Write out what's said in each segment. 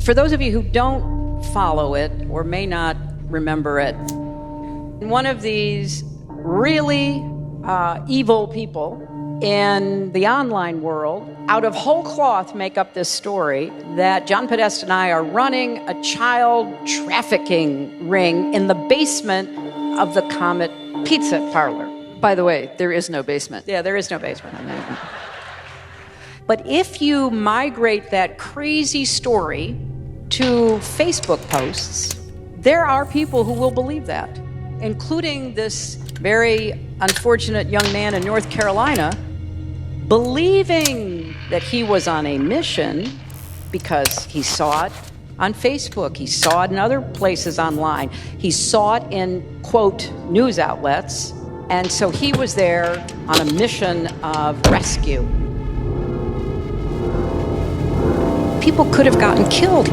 For those of you who don't follow it or may not remember it, one of these really evil people in the online world, out of whole cloth, make up this story that John Podesta and I are running a child trafficking ring in the basement of the Comet Pizza Parlor. By the way, there is no basement. Yeah, there is no basement. But if you migrate that crazy story to Facebook posts, there are people who will believe that, including this very unfortunate young man in North Carolina, believing that he was on a mission because he saw it on Facebook, he saw it in other places online, he saw it in, quote, news outlets, and so he was there on a mission of rescue. People could have gotten killed.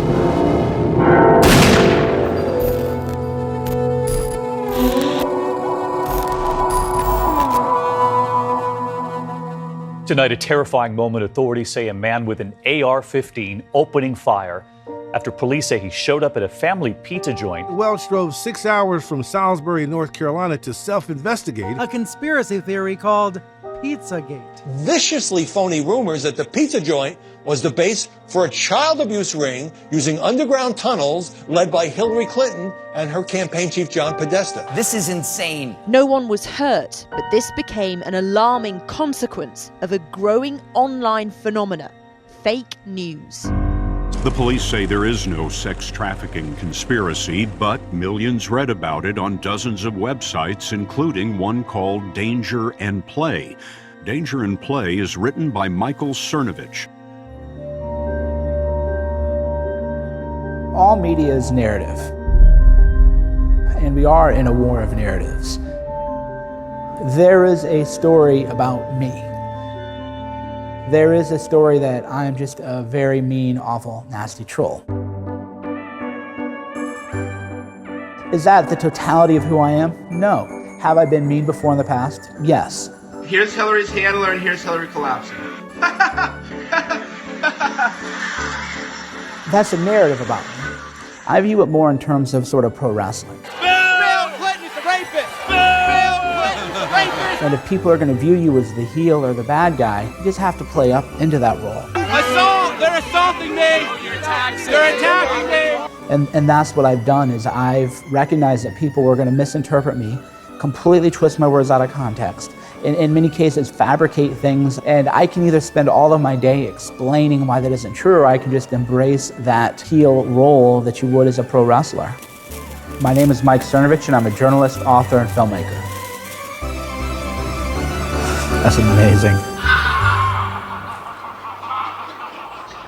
Tonight, a terrifying moment. Authorities say a man with an AR-15 opening fire after police say he showed up at a family pizza joint. Welch drove 6 hours from Salisbury, North Carolina to self-investigate a conspiracy theory called Pizzagate. Viciously phony rumors that the pizza joint was the base for a child abuse ring using underground tunnels led by Hillary Clinton and her campaign chief, John Podesta. This is insane. No one was hurt, but this became an alarming consequence of a growing online phenomena, fake news. The police say there is no sex trafficking conspiracy, but millions read about it on dozens of websites, including one called Danger and Play. Danger and Play is written by Michael Cernovich. All media is narrative, and we are in a war of narratives. There is a story about me. There is a story that I am just a very mean, awful, nasty troll. Is that the totality of who I am? No. Have I been mean before in the past? Yes. Here's Hillary's handler, and here's Hillary collapsing. That's a narrative about me. I view it more in terms of sort of pro wrestling. Bill Clinton's a rapist! Bill Clinton's a rapist! And if people are going to view you as the heel or the bad guy, you just have to play up into that role. Assault! They're assaulting me! They're attacking me! And that's what I've done, is I've recognized that people were going to misinterpret me, completely twist my words out of context, in many cases fabricate things, and I can either spend all of my day explaining why that isn't true, or I can just embrace that heel role that you would as a pro wrestler. My name is Mike Cernovich, and I'm a journalist, author, and filmmaker. That's amazing.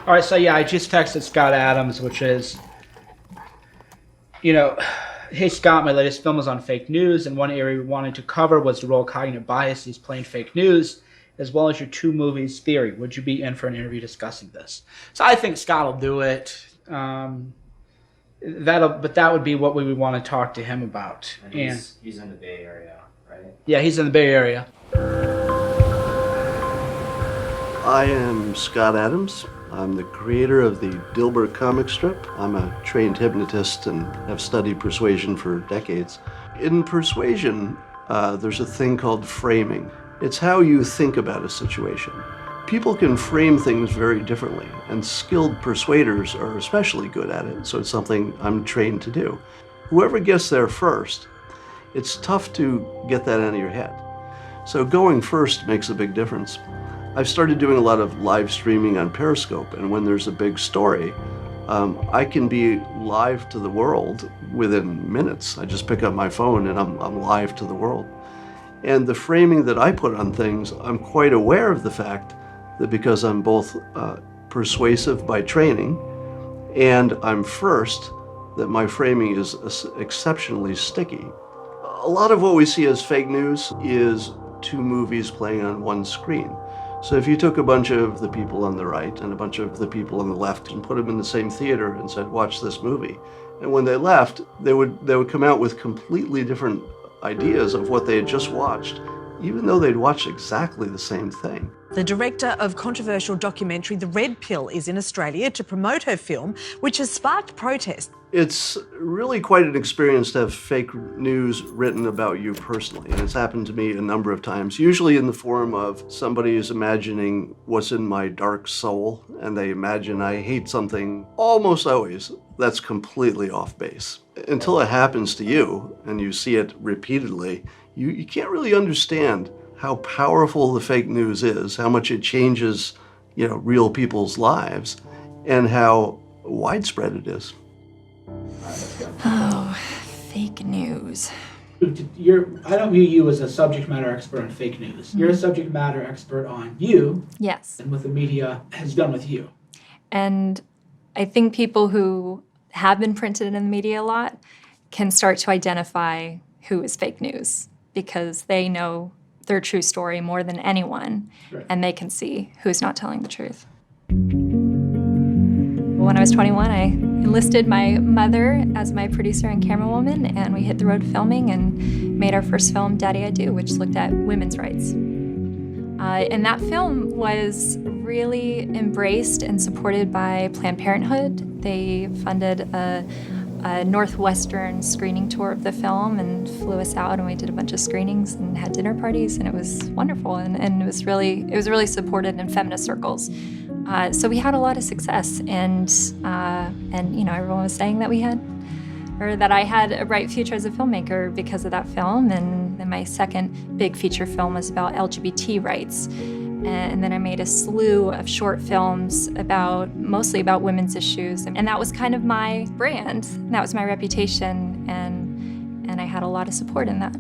All right, so yeah, I just texted Scott Adams, which is, hey Scott, my latest film was on fake news, and one area we wanted to cover was the role cognitive bias is playing fake news, as well as your two movies theory. Would you be in for an interview discussing this? So I think Scott will do it. But that would be what we would want to talk to him about. And he's in the Bay Area, right? Yeah, he's in the Bay Area. I am Scott Adams. I'm the creator of the Dilbert comic strip. I'm a trained hypnotist and have studied persuasion for decades. In persuasion, there's a thing called framing. It's how you think about a situation. People can frame things very differently, and skilled persuaders are especially good at it, so it's something I'm trained to do. Whoever gets there first, it's tough to get that out of your head. So going first makes a big difference. I've started doing a lot of live streaming on Periscope, and when there's a big story, I can be live to the world within minutes. I just pick up my phone and I'm live to the world. And the framing that I put on things, I'm quite aware of the fact that because I'm both persuasive by training and I'm first, that my framing is exceptionally sticky. A lot of what we see as fake news is two movies playing on one screen. So if you took a bunch of the people on the right and a bunch of the people on the left and put them in the same theater and said, watch this movie, and when they left, they would come out with completely different ideas of what they had just watched, even though they'd watched exactly the same thing. The director of controversial documentary The Red Pill is in Australia to promote her film, which has sparked protest. It's really quite an experience to have fake news written about you personally, and it's happened to me a number of times, usually in the form of somebody is imagining what's in my dark soul, and they imagine I hate something. Almost always, that's completely off base. Until it happens to you, and you see it repeatedly, you can't really understand how powerful the fake news is, how much it changes, real people's lives, and how widespread it is. Oh, fake news. I don't view you as a subject matter expert on fake news. You're a subject matter expert on you. Yes. And what the media has done with you. And I think people who have been printed in the media a lot can start to identify who is fake news because they know their true story more than anyone, right. And they can see who's not telling the truth. When I was 21, I enlisted my mother as my producer and camerawoman, and we hit the road filming and made our first film, Daddy I Do, which looked at women's rights. And that film was really embraced and supported by Planned Parenthood. They funded a Northwestern screening tour of the film and flew us out, and we did a bunch of screenings and had dinner parties, and it was wonderful, and it was really supported in feminist circles. So we had a lot of success, and everyone was saying that that I had a bright future as a filmmaker because of that film. And then my second big feature film was about LGBT rights. And then I made a slew of short films mostly about women's issues. And that was kind of my brand. That was my reputation. And I had a lot of support in that.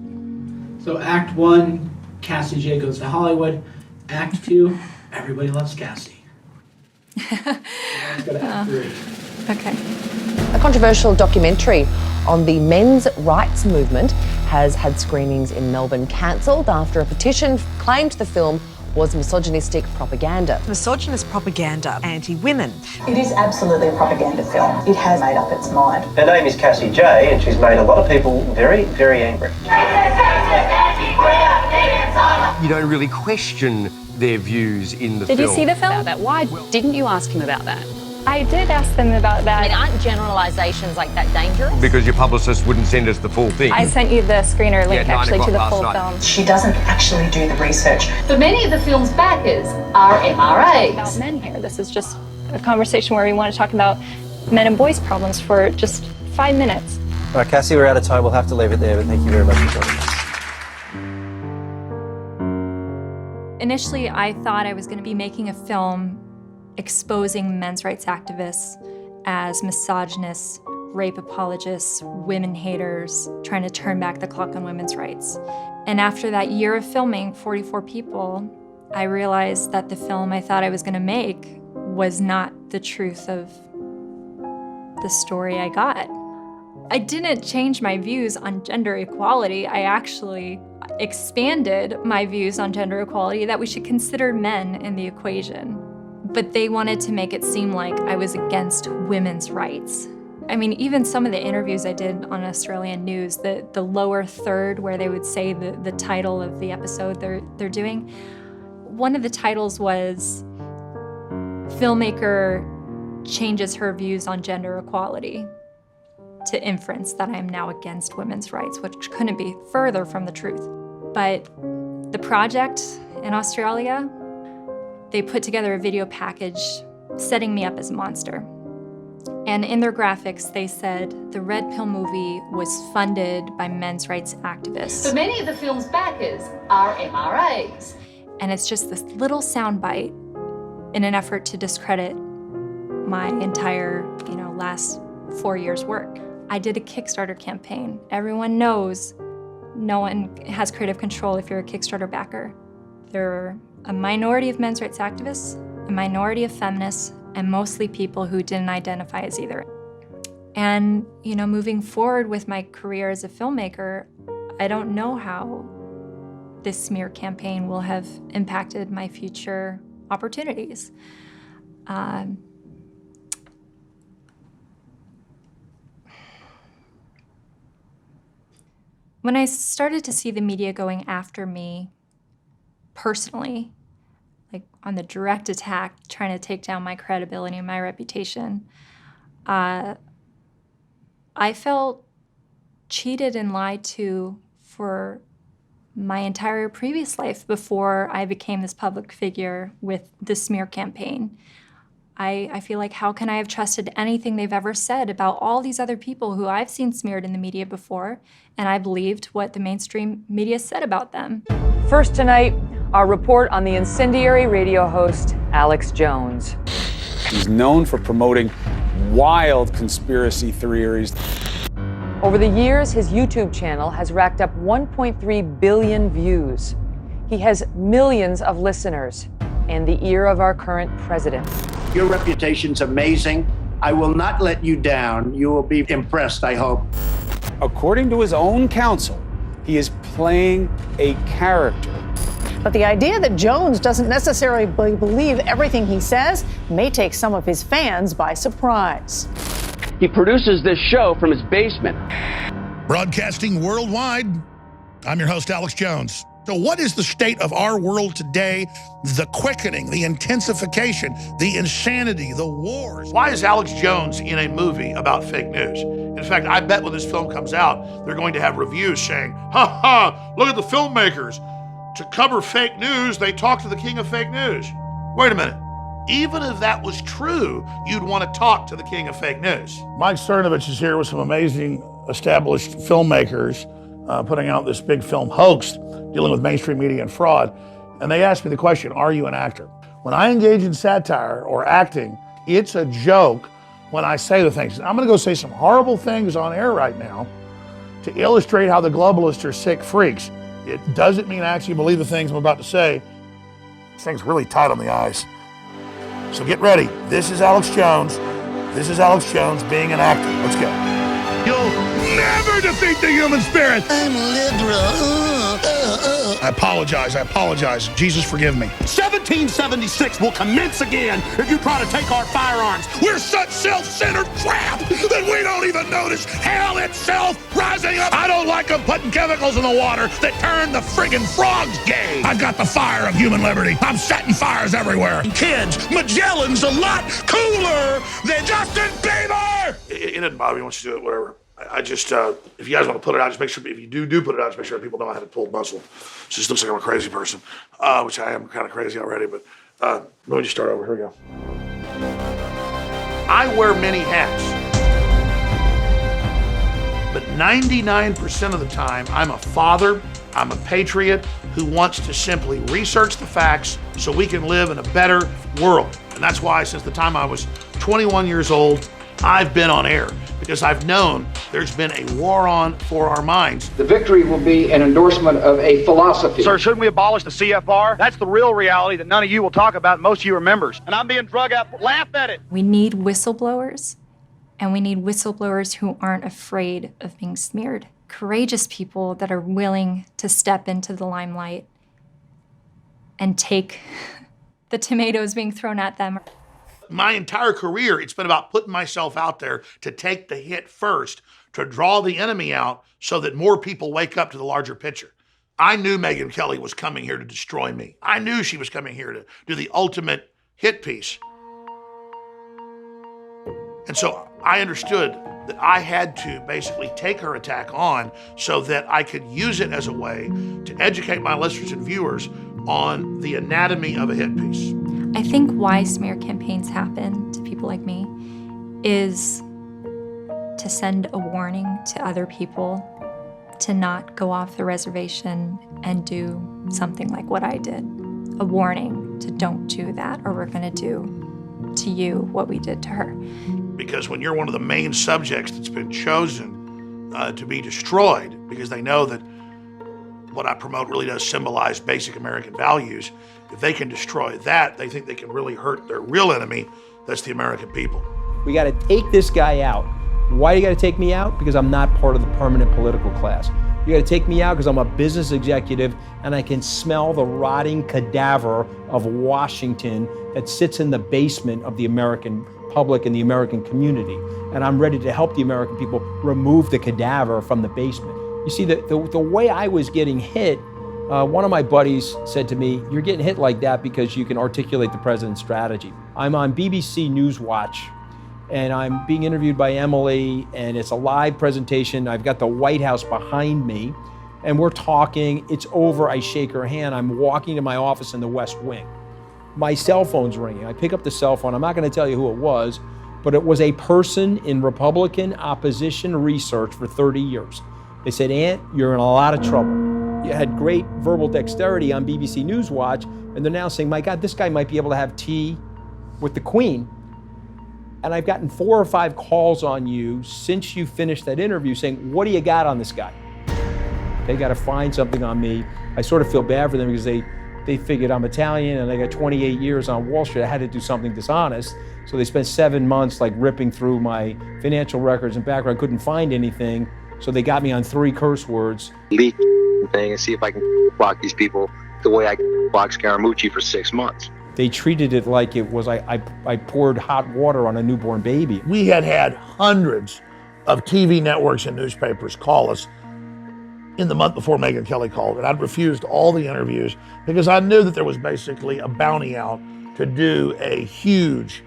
So Act 1, Cassie J goes to Hollywood. Act 2, everybody loves Cassie. Let's go to Act 3. Okay. A controversial documentary on the men's rights movement has had screenings in Melbourne cancelled after a petition claimed the film was misogynistic propaganda. Misogynist propaganda, anti-women. It is absolutely a propaganda film. It has made up its mind. Her name is Cassie J, and she's made a lot of people very, very angry. You don't really question their views in the film. Did you see the film? Why didn't you ask him about that? I did ask them about that. I mean, aren't generalisations like that dangerous? Because your publicist wouldn't send us the full thing. I sent you the screener link actually to the full film. She doesn't actually do the research. But many of the film's backers are MRAs. About men here. This is just a conversation where we want to talk about men and boys problems for just 5 minutes. All right, Cassie, we're out of time. We'll have to leave it there, but thank you very much for joining us. Initially, I thought I was going to be making a film exposing men's rights activists as misogynists, rape apologists, women haters, trying to turn back the clock on women's rights. And after that year of filming 44 people, I realized that the film I thought I was going to make was not the truth of the story I got. I didn't change my views on gender equality. I actually expanded my views on gender equality, that we should consider men in the equation. But they wanted to make it seem like I was against women's rights. I mean, even some of the interviews I did on Australian news, the lower third where they would say the title of the episode they're doing, one of the titles was, "Filmmaker changes her views on gender equality," to inference that I'm now against women's rights, which couldn't be further from the truth. But the project in Australia, they put together a video package setting me up as a monster. And in their graphics, they said the Red Pill movie was funded by men's rights activists. But many of the film's backers are MRAs. And it's just this little soundbite in an effort to discredit my entire, last 4 years' work. I did a Kickstarter campaign. Everyone knows no one has creative control if you're a Kickstarter backer. There are a minority of men's rights activists, a minority of feminists, and mostly people who didn't identify as either. And, moving forward with my career as a filmmaker, I don't know how this smear campaign will have impacted my future opportunities. When I started to see the media going after me personally, like on the direct attack, trying to take down my credibility and my reputation. I felt cheated and lied to for my entire previous life before I became this public figure with the smear campaign. I feel like, how can I have trusted anything they've ever said about all these other people who I've seen smeared in the media before, and I believed what the mainstream media said about them. First tonight, our report on the incendiary radio host, Alex Jones. He's known for promoting wild conspiracy theories. Over the years, his YouTube channel has racked up 1.3 billion views. He has millions of listeners and the ear of our current president. Your reputation's amazing. I will not let you down. You will be impressed, I hope. According to his own counsel, he is playing a character. But the idea that Jones doesn't necessarily believe everything he says may take some of his fans by surprise. He produces this show from his basement. Broadcasting worldwide, I'm your host, Alex Jones. So what is the state of our world today? The quickening, the intensification, the insanity, the wars. Why is Alex Jones in a movie about fake news? In fact, I bet when this film comes out, they're going to have reviews saying, ha ha, look at the filmmakers. To cover fake news, they talk to the king of fake news. Wait a minute. Even if that was true, you'd want to talk to the king of fake news. Mike Cernovich is here with some amazing established filmmakers putting out this big film, Hoaxed, dealing with mainstream media and fraud. And they asked me the question, are you an actor? When I engage in satire or acting, it's a joke when I say the things. I'm gonna go say some horrible things on air right now to illustrate how the globalists are sick freaks. It doesn't mean I actually believe the things I'm about to say. This thing's really tight on the eyes. So get ready. This is Alex Jones. This is Alex Jones being an actor. Let's go. You'll never defeat the human spirit. I'm liberal. I apologize. Jesus, forgive me. 1776 will commence again if you try to take our firearms. We're such self-centered crap that we don't even notice hell itself rising up. I don't like them putting chemicals in the water that turn the friggin' frogs gay. I've got the fire of human liberty. I'm setting fires everywhere. Kids, Magellan's a lot cooler than Justin Bieber. It doesn't bother me once you do it, whatever. I just, if you guys want to put it out, just make sure, if you do put it out, just make sure people know I haven't pulled muscle. It just looks like I'm a crazy person, which I am kind of crazy already, but let me just start over. Here we go. I wear many hats, but 99% of the time, I'm a father, I'm a patriot who wants to simply research the facts so we can live in a better world. And that's why since the time I was 21 years old, I've been on air, because I've known there's been a war on for our minds. The victory will be an endorsement of a philosophy. Sir, shouldn't we abolish the CFR? That's the real reality that none of you will talk about, and most of you are members. And I'm being drug out. Laugh at it. We need whistleblowers, and we need whistleblowers who aren't afraid of being smeared. Courageous people that are willing to step into the limelight and take the tomatoes being thrown at them. My entire career, it's been about putting myself out there to take the hit first, to draw the enemy out so that more people wake up to the larger picture. I knew Megyn Kelly was coming here to destroy me. I knew she was coming here to do the ultimate hit piece. And so I understood that I had to basically take her attack on so that I could use it as a way to educate my listeners and viewers on the anatomy of a hit piece. I think why smear campaigns happen to people like me is to send a warning to other people to not go off the reservation and do something like what I did. A warning to don't do that, or we're gonna do to you what we did to her. Because when you're one of the main subjects that's been chosen to be destroyed, because they know that what I promote really does symbolize basic American values, if they can destroy that, they think they can really hurt their real enemy, that's the American people. We got to take this guy out. Why do you got to take me out? Because I'm not part of the permanent political class. You got to take me out because I'm a business executive and I can smell the rotting cadaver of Washington that sits in the basement of the American public and the American community. And I'm ready to help the American people remove the cadaver from the basement. You see, the way I was getting hit One of my buddies said to me, "You're getting hit like that because you can articulate the president's strategy." I'm on BBC Newswatch, and I'm being interviewed by Emily, and it's a live presentation. I've got the White House behind me, and we're talking. It's over. I shake her hand. I'm walking to my office in the West Wing. My cell phone's ringing. I pick up the cell phone. I'm not going to tell you who it was, but it was a person in Republican opposition research for 30 years. They said, "Ant, you're in a lot of trouble. You had great verbal dexterity on BBC Newswatch," and they're now saying, "My God, this guy might be able to have tea with the Queen." And I've gotten 4 or 5 calls on you since you finished that interview saying, "What do you got on this guy?" They got to find something on me. I sort of feel bad for them because they figured I'm Italian and I got 28 years on Wall Street. I had to do something dishonest. So they spent 7 months like ripping through my financial records and background. Couldn't find anything. So they got me on 3 curse words. Leak thing and see if I can block these people the way I blocked Scaramucci for 6 months. They treated it like it was I poured hot water on a newborn baby. We had hundreds of TV networks and newspapers call us in the month before Megyn Kelly called, and I'd refused all the interviews because I knew that there was basically a bounty out to do a huge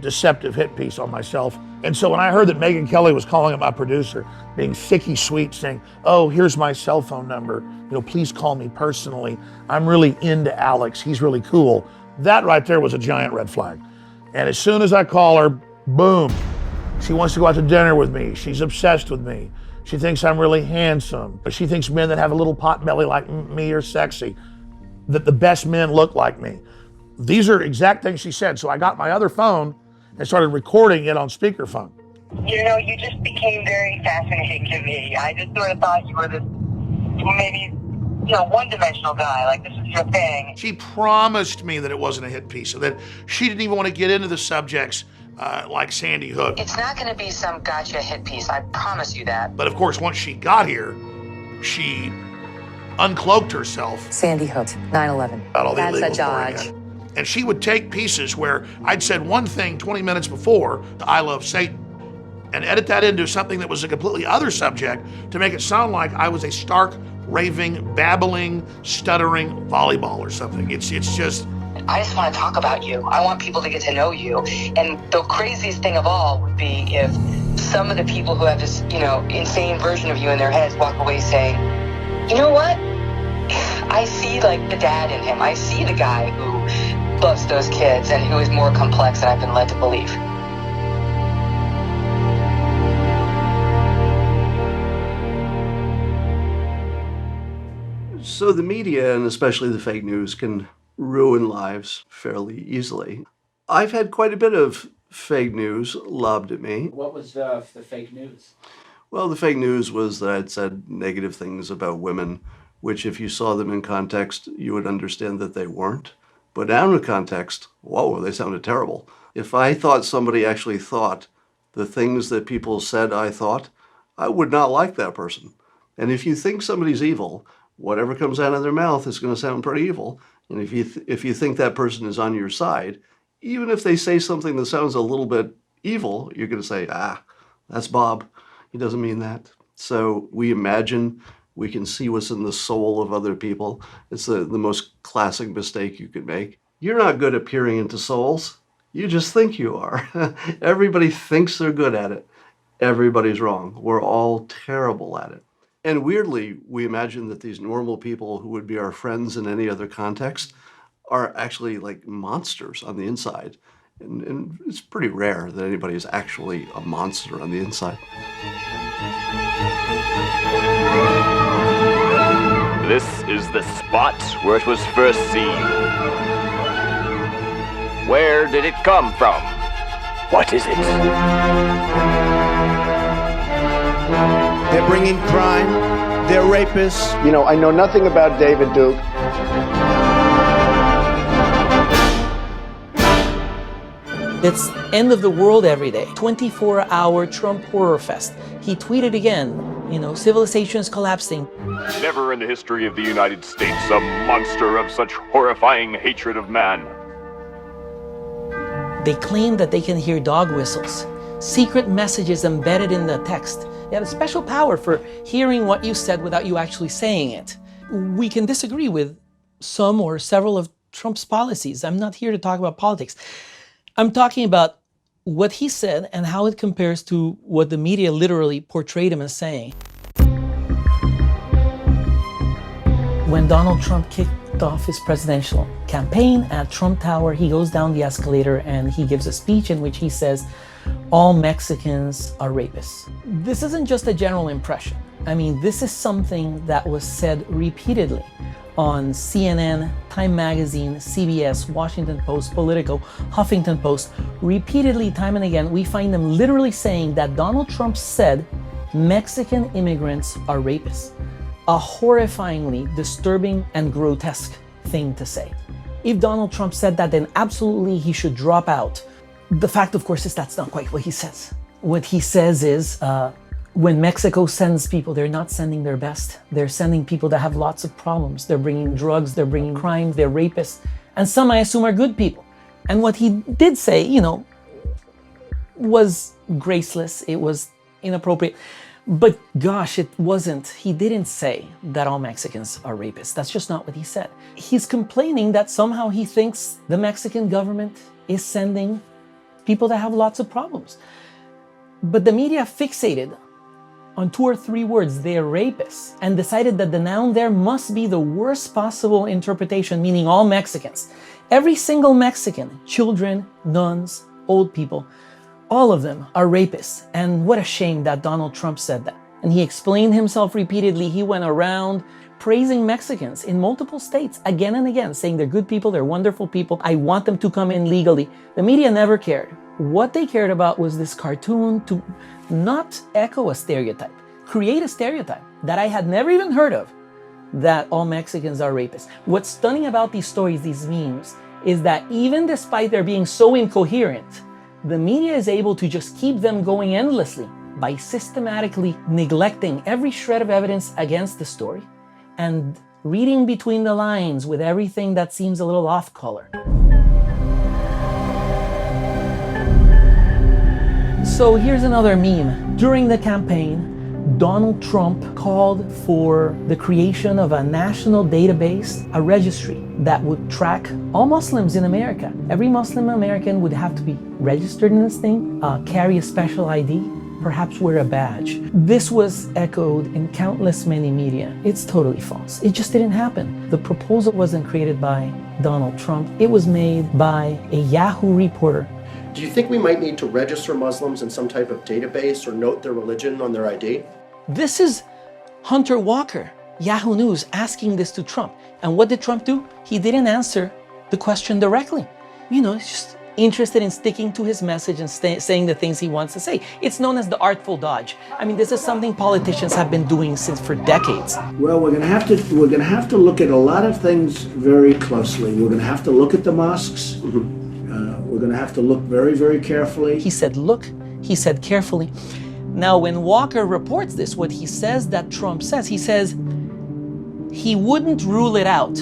deceptive hit piece on myself. And so when I heard that Megyn Kelly was calling up my producer, being sicky sweet, saying, "Oh, here's my cell phone number, please call me personally. I'm really into Alex, he's really cool." That right there was a giant red flag. And as soon as I call her, boom, she wants to go out to dinner with me. She's obsessed with me. She thinks I'm really handsome. She thinks men that have a little pot belly like me are sexy, that the best men look like me. These are exact things she said. So I got my other phone and started recording it on speakerphone. You just became very fascinating to me. I just sort of thought you were this maybe, one-dimensional guy, like this is your thing. She promised me that it wasn't a hit piece, so that she didn't even want to get into the subjects like Sandy Hook. It's not going to be some gotcha hit piece, I promise you that. But of course, once she got here, she uncloaked herself. Sandy Hook, 9/11. That's a dodge. And she would take pieces where I'd said one thing 20 minutes before, I love Satan, and edit that into something that was a completely other subject to make it sound like I was a stark, raving, babbling, stuttering volleyball or something. It's just... I just want to talk about you. I want people to get to know you. And the craziest thing of all would be if some of the people who have this, insane version of you in their heads walk away saying, "You know what? I see like the dad in him. I see the guy who loves those kids and who is more complex than I've been led to believe." So the media, and especially the fake news, can ruin lives fairly easily. I've had quite a bit of fake news lobbed at me. What was the fake news? Well, the fake news was that I'd said negative things about women, which if you saw them in context, you would understand that they weren't. But out of context, whoa, they sounded terrible. If I thought somebody actually thought the things that people said I thought, I would not like that person. And if you think somebody's evil, whatever comes out of their mouth is going to sound pretty evil. And if you think that person is on your side, even if they say something that sounds a little bit evil, you're going to say, that's Bob. He doesn't mean that. So we imagine we can see what's in the soul of other people. It's the most classic mistake you could make. You're not good at peering into souls. You just think you are. Everybody thinks they're good at it. Everybody's wrong. We're all terrible at it. And weirdly, we imagine that these normal people who would be our friends in any other context are actually like monsters on the inside. And it's pretty rare that anybody is actually a monster on the inside. This is the spot where it was first seen. Where did it come from? What is it? They're bringing crime. They're rapists. I know nothing about David Duke. It's end of the world every day. 24-hour Trump horror fest. He tweeted again, civilization's collapsing. Never in the history of the United States a monster of such horrifying hatred of man. They claim that they can hear dog whistles, secret messages embedded in the text. They have a special power for hearing what you said without you actually saying it. We can disagree with some or several of Trump's policies. I'm not here to talk about politics. I'm talking about what he said and how it compares to what the media literally portrayed him as saying. When Donald Trump kicked off his presidential campaign at Trump Tower, he goes down the escalator and he gives a speech in which he says, all Mexicans are rapists. This isn't just a general impression. I mean, this is something that was said repeatedly on CNN, Time Magazine, CBS, Washington Post, Politico, Huffington Post. Repeatedly, time and again, we find them literally saying that Donald Trump said Mexican immigrants are rapists. A horrifyingly disturbing and grotesque thing to say. If Donald Trump said that, then absolutely he should drop out. The fact, of course, is that's not quite what he says. What he says is, when Mexico sends people, they're not sending their best. They're sending people that have lots of problems. They're bringing drugs, they're bringing crime, they're rapists. And some, I assume, are good people. And what he did say, you know, was graceless. It was inappropriate. But gosh, he didn't say that all Mexicans are rapists. That's just not what he said. He's complaining that somehow he thinks the Mexican government is sending people that have lots of problems. But the media fixated on 2 or 3 words, they're rapists, and decided that the noun there must be the worst possible interpretation, meaning all Mexicans. Every single Mexican, children, nuns, old people, all of them are rapists. And what a shame that Donald Trump said that. And he explained himself repeatedly. He went around praising Mexicans in multiple states again and again, saying they're good people, they're wonderful people. I want them to come in legally. The media never cared. What they cared about was this cartoon to not echo a stereotype, create a stereotype that I had never even heard of, that all Mexicans are rapists. What's stunning about these stories, these memes, is that even despite their being so incoherent, the media is able to just keep them going endlessly by systematically neglecting every shred of evidence against the story and reading between the lines with everything that seems a little off color. So here's another meme. During the campaign, Donald Trump called for the creation of a national database, a registry that would track all Muslims in America. Every Muslim American would have to be registered in this thing, carry a special ID, perhaps wear a badge. This was echoed in countless many media. It's totally false. It just didn't happen. The proposal wasn't created by Donald Trump. It was made by a Yahoo reporter. Do you think we might need to register Muslims in some type of database or note their religion on their ID? This is Hunter Walker, Yahoo News, asking this to Trump. And what did Trump do? He didn't answer the question directly. You know, he's just interested in sticking to his message and saying the things he wants to say. It's known as the artful dodge. I mean, this is something politicians have been doing for decades. Well, we're going to have to look at a lot of things very closely. We're going to have to look at the mosques. We're going to have to look very, very carefully. He said, look, he said carefully. Now, when Walker reports this, what he says that Trump says, he says he wouldn't rule it out.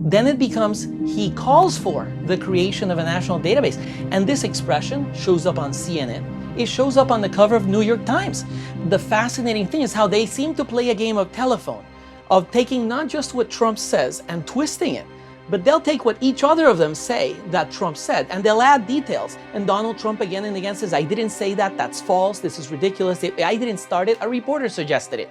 Then it becomes he calls for the creation of a national database. And this expression shows up on CNN. It shows up on the cover of New York Times. The fascinating thing is how they seem to play a game of telephone, of taking not just what Trump says and twisting it, but they'll take what each other of them say that Trump said, and they'll add details. And Donald Trump again and again says, I didn't say that, that's false, this is ridiculous, I didn't start it, a reporter suggested it.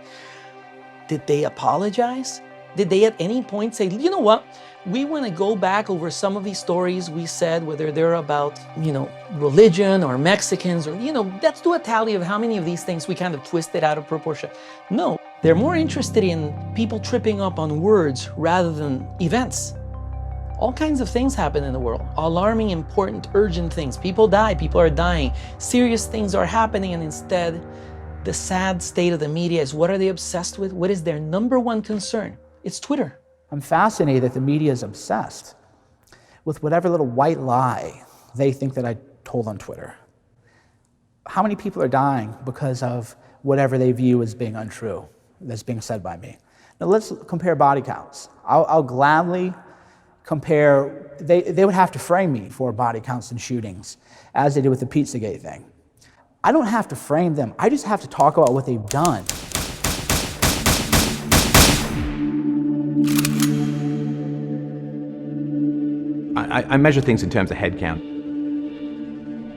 Did they apologize? Did they at any point say, you know what, we want to go back over some of these stories we said, whether they're about, you know, religion or Mexicans, or, you know, let's do a tally of how many of these things we kind of twisted out of proportion. No, they're more interested in people tripping up on words rather than events. All kinds of things happen in the world. Alarming, important, urgent things. People die, people are dying. Serious things are happening, and instead, the sad state of the media is, what are they obsessed with? What is their number one concern? It's Twitter. I'm fascinated that the media is obsessed with whatever little white lie they think that I told on Twitter. How many people are dying because of whatever they view as being untrue that's being said by me? Now let's compare body counts. I'll gladly compare, they would have to frame me for body counts and shootings, as they did with the Pizzagate thing. I don't have to frame them, I just have to talk about what they've done. I measure things in terms of head count.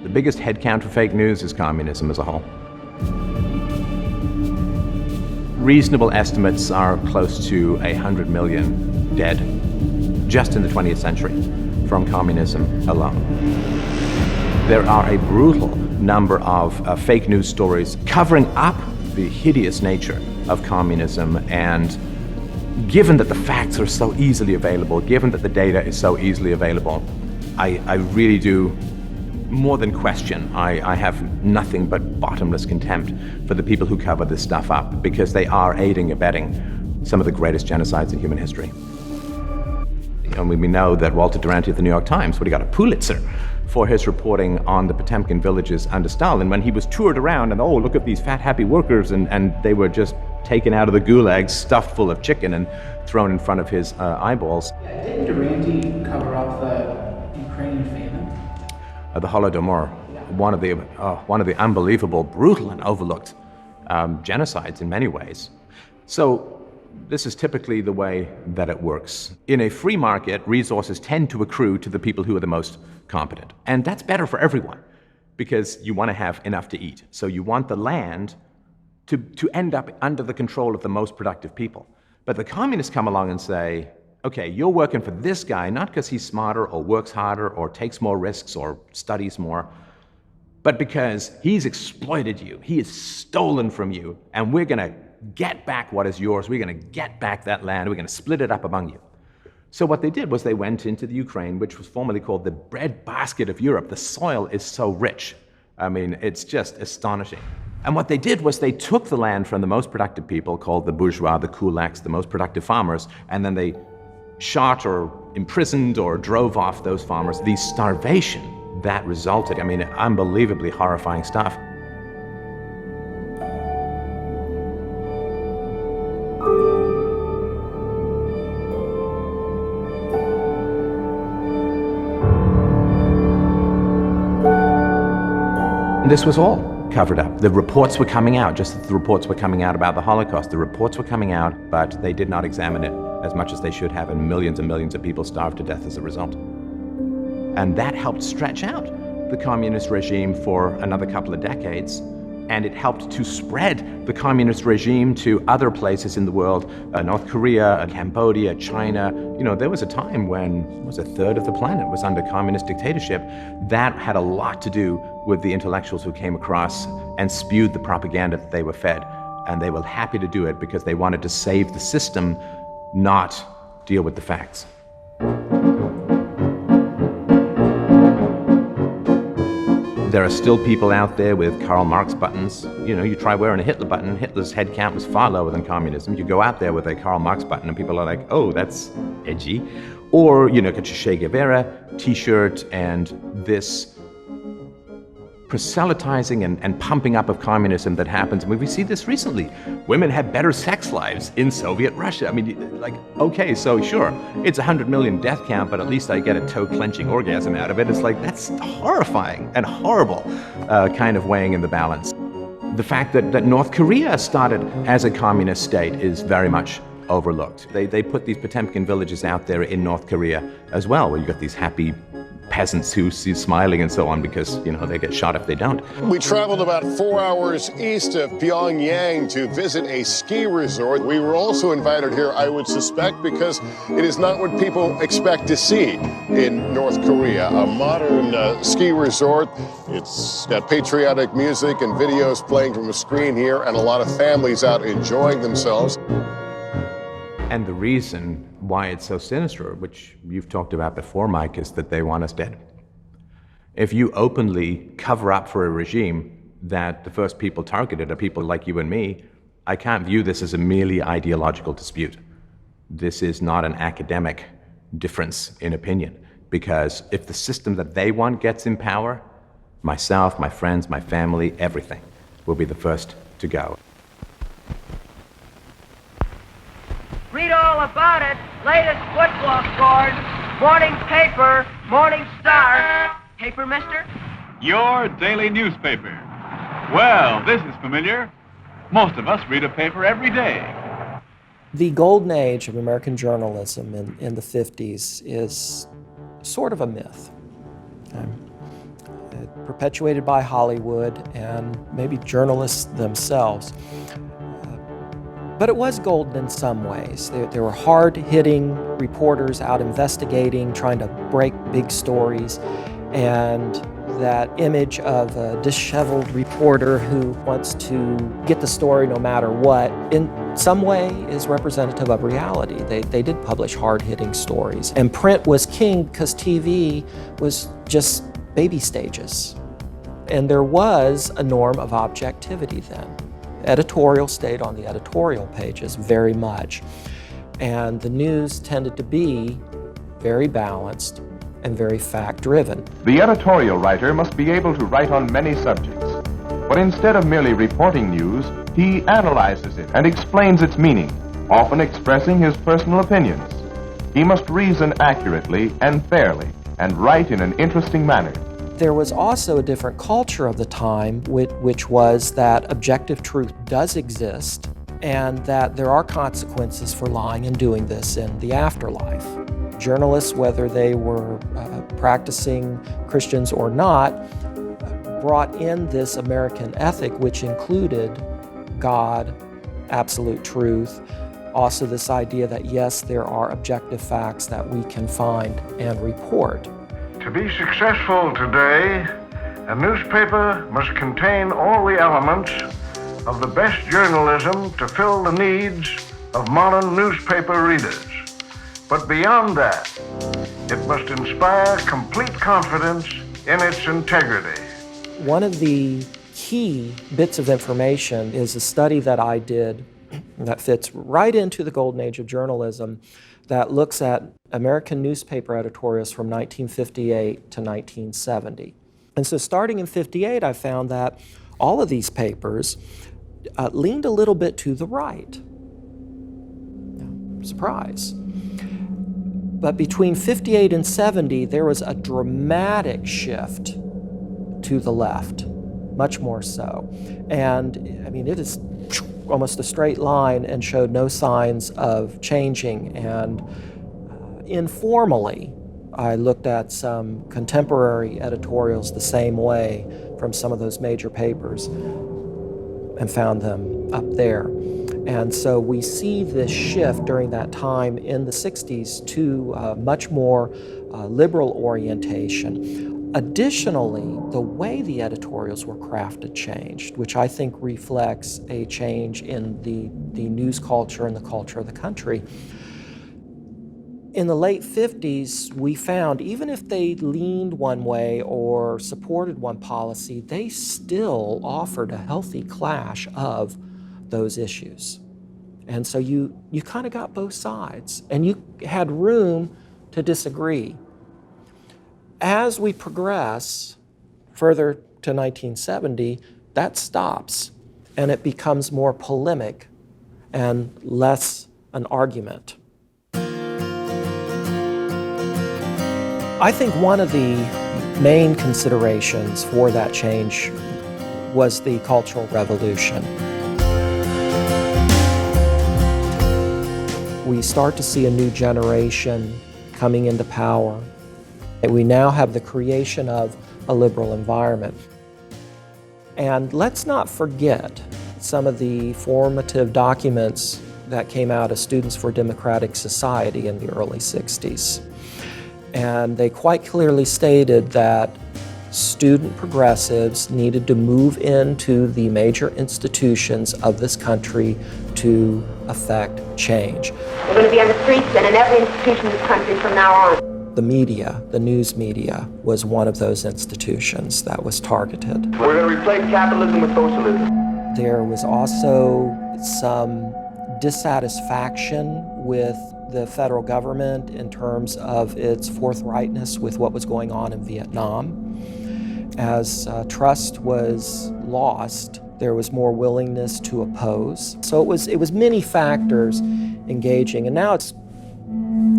The biggest head count for fake news is communism as a whole. Reasonable estimates are close to 100 million dead just in the 20th century from communism alone. There are a brutal number of fake news stories covering up the hideous nature of communism, and given that the facts are so easily available, given that the data is so easily available, I really do more than question. I have nothing but bottomless contempt for the people who cover this stuff up, because they are aiding and abetting some of the greatest genocides in human history. And we know that Walter Duranty of the New York Times, he got a Pulitzer for his reporting on the Potemkin villages under Stalin, when he was toured around and, oh, look at these fat, happy workers, and they were just taken out of the gulags, stuffed full of chicken, and thrown in front of his eyeballs. Didn't Duranty cover up the Ukrainian famine? The Holodomor, one of the unbelievable, brutal, and overlooked genocides in many ways. So this is typically the way that it works. In a free market, resources tend to accrue to the people who are the most competent. And that's better for everyone, because you want to have enough to eat. So you want the land to end up under the control of the most productive people. But the communists come along and say, okay, you're working for this guy, not because he's smarter or works harder or takes more risks or studies more, but because he's exploited you, he has stolen from you, and we're going to get back what is yours, we're going to get back that land, we're going to split it up among you. So what they did was they went into the Ukraine, which was formerly called the breadbasket of Europe. The soil is so rich. I mean, it's just astonishing. And what they did was they took the land from the most productive people, called the bourgeois, the kulaks, the most productive farmers, and then they shot or imprisoned or drove off those farmers. The starvation that resulted, I mean, unbelievably horrifying stuff. This was all covered up. The reports were coming out, just as the reports were coming out about the Holocaust. The reports were coming out, but they did not examine it as much as they should have, and millions of people starved to death as a result. And that helped stretch out the communist regime for another couple of decades, and it helped to spread the communist regime to other places in the world, North Korea, Cambodia, China. You know, there was a time when almost a third of the planet was under communist dictatorship. That had a lot to do with the intellectuals who came across and spewed the propaganda that they were fed. And they were happy to do it because they wanted to save the system, not deal with the facts. There are still people out there with Karl Marx buttons. You know, you try wearing a Hitler button, Hitler's head count was far lower than communism. You go out there with a Karl Marx button and people are like, oh, that's edgy. Or, you know, get your Che Guevara t-shirt and this proselytizing and pumping up of communism that happens. I mean, we see this recently. Women have better sex lives in Soviet Russia. I mean, like, okay, so sure, it's 100 million death count, but at least I get a toe-clenching orgasm out of it. It's like, that's horrifying and horrible kind of weighing in the balance. The fact that North Korea started as a communist state is very much overlooked. They put these Potemkin villages out there in North Korea as well, where you got these happy peasants who see smiling and so on because, you know, they get shot if they don't. We traveled about 4 hours east of Pyongyang to visit a ski resort. We were also invited here, I would suspect, because it is not what people expect to see in North Korea. A modern ski resort. It's got patriotic music and videos playing from a screen here, and a lot of families out enjoying themselves. And the reason why it's so sinister, which you've talked about before, Mike, is that they want us dead. If you openly cover up for a regime that the first people targeted are people like you and me, I can't view this as a merely ideological dispute. This is not an academic difference in opinion, because if the system that they want gets in power, myself, my friends, my family, everything will be the first to go. Read all about it. Latest football scores. Morning paper. Morning Star. Paper, mister? Your daily newspaper. Well, this is familiar. Most of us read a paper every day. The golden age of American journalism in the 50s is sort of a myth. Perpetuated by Hollywood and maybe journalists themselves. But it was golden in some ways. There were hard-hitting reporters out investigating, trying to break big stories, and that image of a disheveled reporter who wants to get the story no matter what, in some way is representative of reality. They did publish hard-hitting stories. And print was king because TV was just baby stages. And there was a norm of objectivity then. Editorial stayed on the editorial pages very much. And the news tended to be very balanced and very fact-driven. The editorial writer must be able to write on many subjects. But instead of merely reporting news, he analyzes it and explains its meaning, often expressing his personal opinions. He must reason accurately and fairly, and write in an interesting manner. There was also a different culture of the time, which was that objective truth does exist, and that there are consequences for lying and doing this in the afterlife. Journalists, whether they were practicing Christians or not, brought in this American ethic, which included God, absolute truth, also this idea that yes, there are objective facts that we can find and report. To be successful today, a newspaper must contain all the elements of the best journalism to fill the needs of modern newspaper readers. But beyond that, it must inspire complete confidence in its integrity. One of the key bits of information is a study that I did that fits right into the golden age of journalism that looks at American newspaper editorials from 1958 to 1970. And so starting in 58, I found that all of these papers leaned a little bit to the right. Surprise. But between 58 and 70, there was a dramatic shift to the left, much more so. And I mean, it is almost a straight line and showed no signs of changing. And informally, I looked at some contemporary editorials the same way from some of those major papers and found them up there. And so we see this shift during that time in the 60s to much more liberal orientation. Additionally, the way the editorials were crafted changed, which I think reflects a change in the news culture and the culture of the country. In the late 50s, we found even if they leaned one way or supported one policy, they still offered a healthy clash of those issues. And so you kind of got both sides, and you had room to disagree. As we progress further to 1970, that stops, and it becomes more polemic and less an argument. I think one of the main considerations for that change was the Cultural Revolution. We start to see a new generation coming into power. We now have the creation of a liberal environment. And let's not forget some of the formative documents that came out of Students for Democratic Society in the early 60s. And they quite clearly stated that student progressives needed to move into the major institutions of this country to affect change. We're going to be on the streets and in every institution in this country from now on. The media, the news media, was one of those institutions that was targeted. We're going to replace capitalism with socialism. There was also some dissatisfaction with the federal government in terms of its forthrightness with what was going on in Vietnam. As trust was lost, there was more willingness to oppose. So it was many factors engaging, and now it's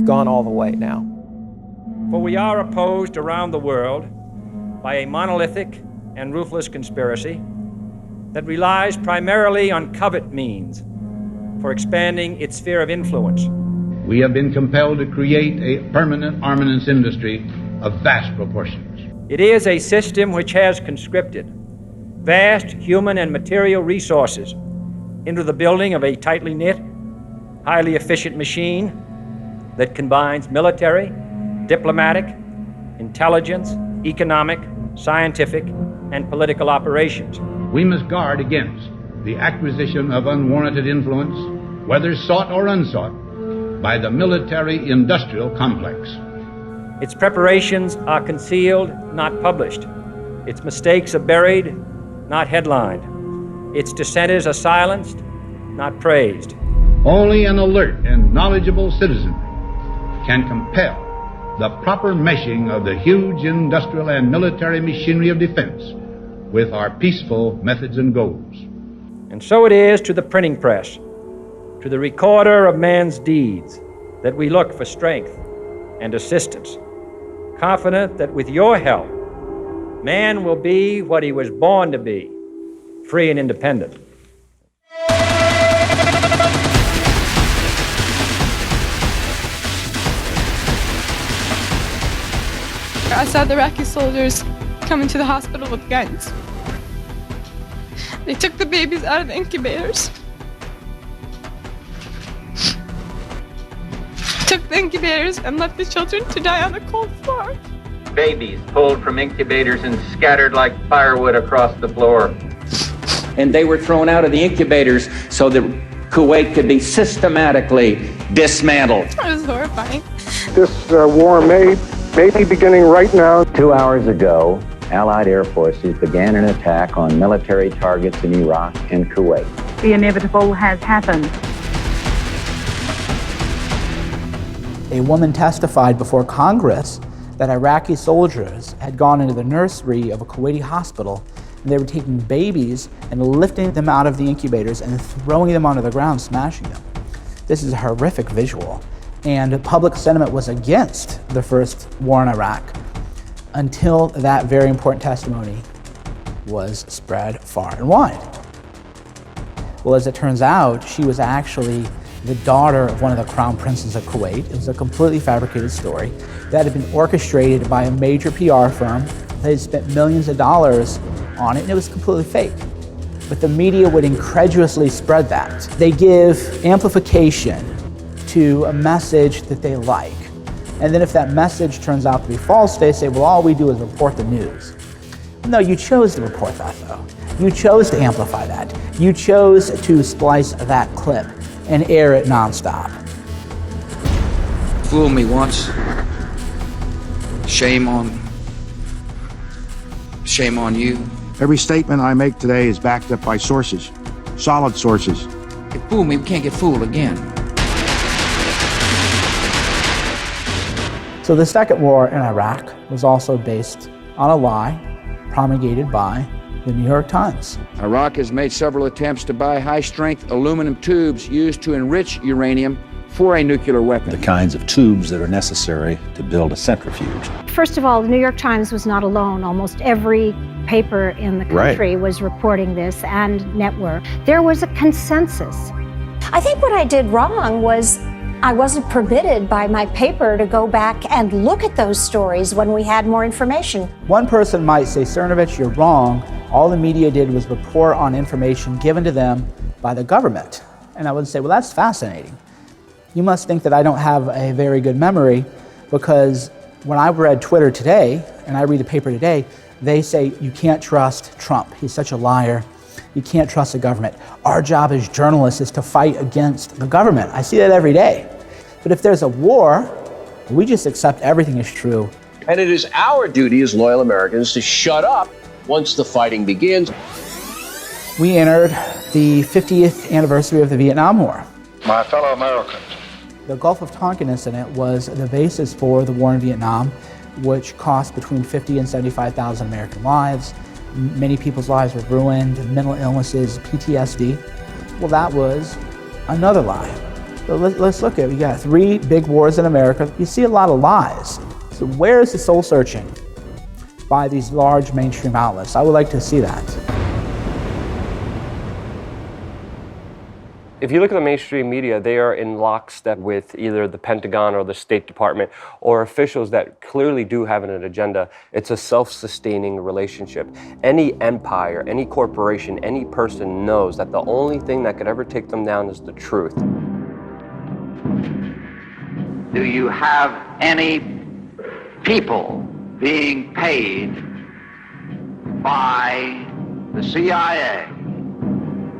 gone all the way now. For we are opposed around the world by a monolithic and ruthless conspiracy that relies primarily on covert means for expanding its sphere of influence. We have been compelled to create a permanent armaments industry of vast proportions. It is a system which has conscripted vast human and material resources into the building of a tightly knit, highly efficient machine that combines military, diplomatic, intelligence, economic, scientific, and political operations. We must guard against the acquisition of unwarranted influence, whether sought or unsought, by the military-industrial complex. Its preparations are concealed, not published. Its mistakes are buried, not headlined. Its dissenters are silenced, not praised. Only an alert and knowledgeable citizenry can compel the proper meshing of the huge industrial and military machinery of defense with our peaceful methods and goals. And so it is to the printing press, to the recorder of man's deeds, that we look for strength and assistance, confident that with your help, man will be what he was born to be, free and independent. I saw the Iraqi soldiers coming to the hospital with guns. They took the babies out of the incubators. Took the incubators and left the children to die on the cold floor. Babies pulled from incubators and scattered like firewood across the floor. And they were thrown out of the incubators so that Kuwait could be systematically dismantled. It was horrifying. This war may be beginning right now. 2 hours ago, Allied air forces began an attack on military targets in Iraq and Kuwait. The inevitable has happened. A woman testified before Congress that Iraqi soldiers had gone into the nursery of a Kuwaiti hospital and they were taking babies and lifting them out of the incubators and throwing them onto the ground, smashing them. This is a horrific visual. And public sentiment was against the first war in Iraq until that very important testimony was spread far and wide. Well, as it turns out, she was actually the daughter of one of the crown princes of Kuwait. It was a completely fabricated story that had been orchestrated by a major PR firm. They had spent millions of dollars on it, and it was completely fake. But the media would incredulously spread that. They give amplification to a message that they like. And then if that message turns out to be false, they say, well, all we do is report the news. No, you chose to report that, though. You chose to amplify that. You chose to splice that clip and air it nonstop. Fool me once. Shame on you. Every statement I make today is backed up by sources, solid sources. You fool me, we can't get fooled again. So the second war in Iraq was also based on a lie promulgated by the New York Times. Iraq has made several attempts to buy high-strength aluminum tubes used to enrich uranium for a nuclear weapon. The kinds of tubes that are necessary to build a centrifuge. First of all, the New York Times was not alone. Almost every paper in the country was reporting this, and network. There was a consensus. I think what I did wrong was I wasn't permitted by my paper to go back and look at those stories when we had more information. One person might say, Cernovich, you're wrong. All the media did was report on information given to them by the government. And I would say, well, that's fascinating. You must think that I don't have a very good memory, because when I read Twitter today, and I read the paper today, they say you can't trust Trump. He's such a liar. You can't trust the government. Our job as journalists is to fight against the government. I see that every day. But if there's a war, we just accept everything is true. And it is our duty as loyal Americans to shut up once the fighting begins. We entered the 50th anniversary of the Vietnam War. My fellow Americans. The Gulf of Tonkin incident was the basis for the war in Vietnam, which cost between 50 and 75,000 American lives. Many people's lives were ruined, mental illnesses, PTSD. Well, that was another lie. So let's look at it. We got 3 big wars in America. You see a lot of lies. So where is the soul searching by these large mainstream outlets? I would like to see that. If you look at the mainstream media, they are in lockstep with either the Pentagon or the State Department or officials that clearly do have an agenda. It's a self-sustaining relationship. Any empire, any corporation, any person knows that the only thing that could ever take them down is the truth. Do you have any people being paid by the CIA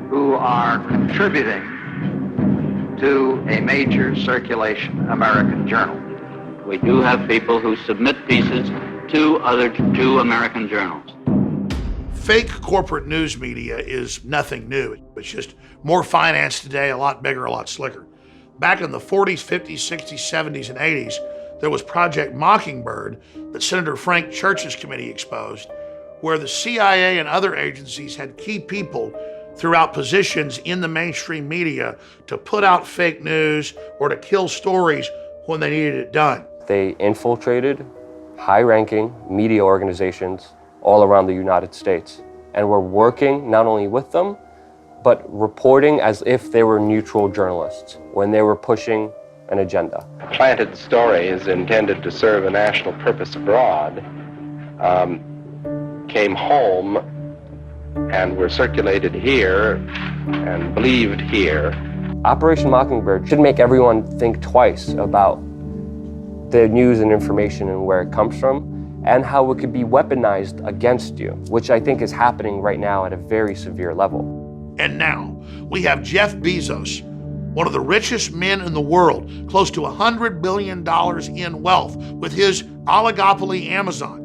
who are contributing to a major circulation American journal? We do have people who submit pieces to American journals. Fake corporate news media is nothing new. It's just more financed today, a lot bigger, a lot slicker. Back in the 40s, 50s, 60s, 70s, and 80s, there was Project Mockingbird that Senator Frank Church's committee exposed, where the CIA and other agencies had key people throughout positions in the mainstream media to put out fake news or to kill stories when they needed it done. They infiltrated high-ranking media organizations all around the United States and were working not only with them, but reporting as if they were neutral journalists when they were pushing an agenda. A planted story is intended to serve a national purpose abroad, came home and were circulated here and believed here. Operation Mockingbird should make everyone think twice about the news and information and where it comes from and how it could be weaponized against you, which I think is happening right now at a very severe level. And now we have Jeff Bezos, one of the richest men in the world, close to $100 billion in wealth with his oligopoly Amazon,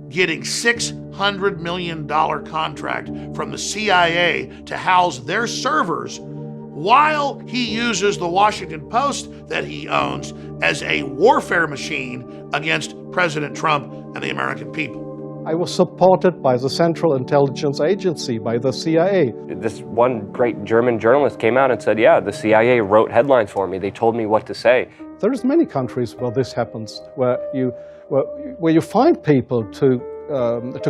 getting $600 million contract from the CIA to house their servers while he uses the Washington Post that he owns as a warfare machine against President Trump and the American people. I was supported by the Central Intelligence Agency, by the CIA. This one great German journalist came out and said, yeah, the CIA wrote headlines for me. They told me what to say. There's many countries where this happens, where you find people to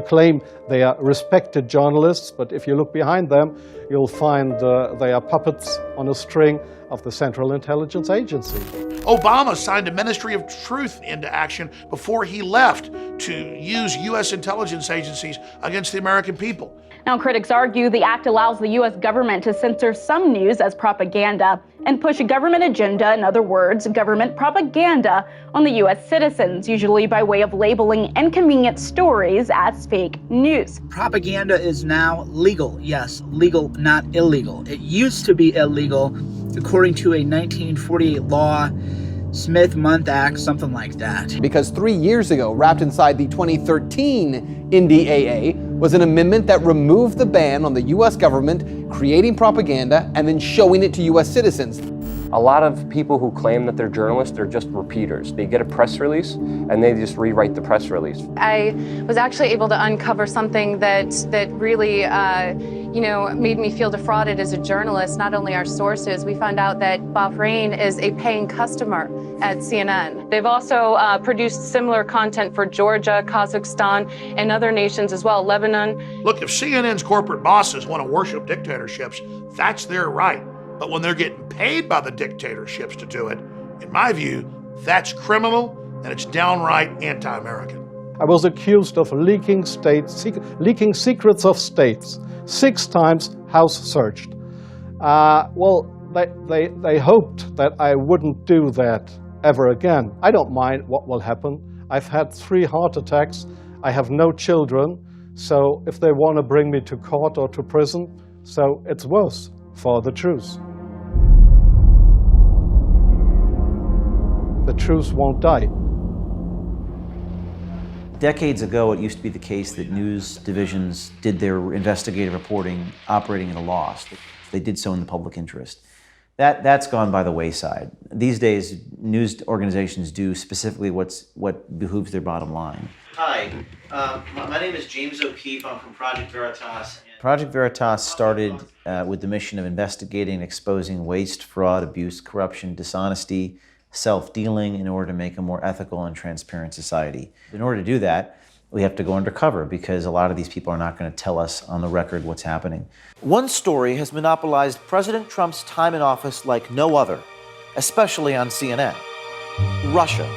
claim they are respected journalists, but if you look behind them, you'll find they are puppets on a string of the Central Intelligence Agency. Obama signed a Ministry of Truth into action before he left to use U.S. intelligence agencies against the American people. Now, critics argue the act allows the U.S. government to censor some news as propaganda and push a government agenda, in other words, government propaganda, on the U.S. citizens, usually by way of labeling inconvenient stories as fake news. Propaganda is now legal. Yes, legal, not illegal. It used to be illegal, according to a 1948 law, Smith-Mundt Act, something like that. Because 3 years ago, wrapped inside the 2013 NDAA, was an amendment that removed the ban on the U.S. government creating propaganda and then showing it to U.S. citizens. A lot of people who claim that they're journalists, they're just repeaters. They get a press release and they just rewrite the press release. I was actually able to uncover something that really made me feel defrauded as a journalist. Not only our sources, we found out that Bahrain is a paying customer at CNN. They've also produced similar content for Georgia, Kazakhstan, and other nations as well, Lebanon. Look, if CNN's corporate bosses want to worship dictatorships, that's their right. But when they're getting paid by the dictatorships to do it, in my view, that's criminal and it's downright anti-American. I was accused of leaking secrets of states, 6 times house searched. They hoped that I wouldn't do that ever again. I don't mind what will happen. I've had 3 heart attacks. I have no children. So if they want to bring me to court or to prison, so it's worse for the truth. The truth won't die. Decades ago, it used to be the case that news divisions did their investigative reporting operating at a loss. They did so in the public interest. That's gone by the wayside. These days, news organizations do specifically what behooves their bottom line. Hi, my name is James O'Keefe. I'm from Project Veritas. Project Veritas started with the mission of investigating and exposing waste, fraud, abuse, corruption, dishonesty, self-dealing in order to make a more ethical and transparent society. In order to do that, We have to go undercover because a lot of these people are not going to tell us on the record what's happening. One story has monopolized President Trump's time in office like no other, especially on CNN. Russia.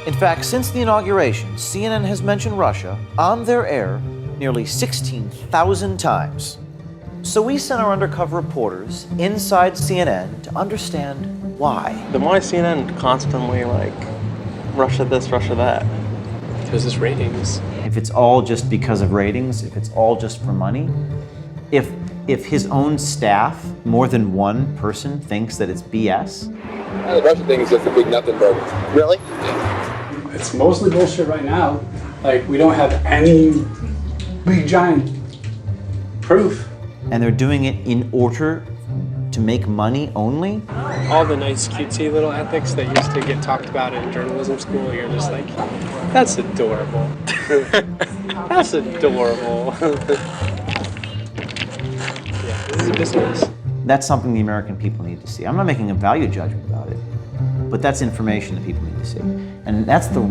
In fact, since the inauguration, CNN has mentioned Russia on their air nearly 16,000 times. So we sent our undercover reporters inside CNN to understand why. Then why is CNN constantly like, Russia this, Russia that? Because it's ratings. If it's all just because of ratings, if it's all just for money, if his own staff, more than one person, thinks that it's BS. The Russia thing is just a big nothing burger. Really? It's mostly bullshit right now. Like, we don't have any big giant proof. And they're doing it in order to make money only? All the nice cutesy little ethics that used to get talked about in journalism school, you're just like, that's adorable. That's adorable. Yeah, this is a business. That's something the American people need to see. I'm not making a value judgment about it, but that's information that people need to see. And that's the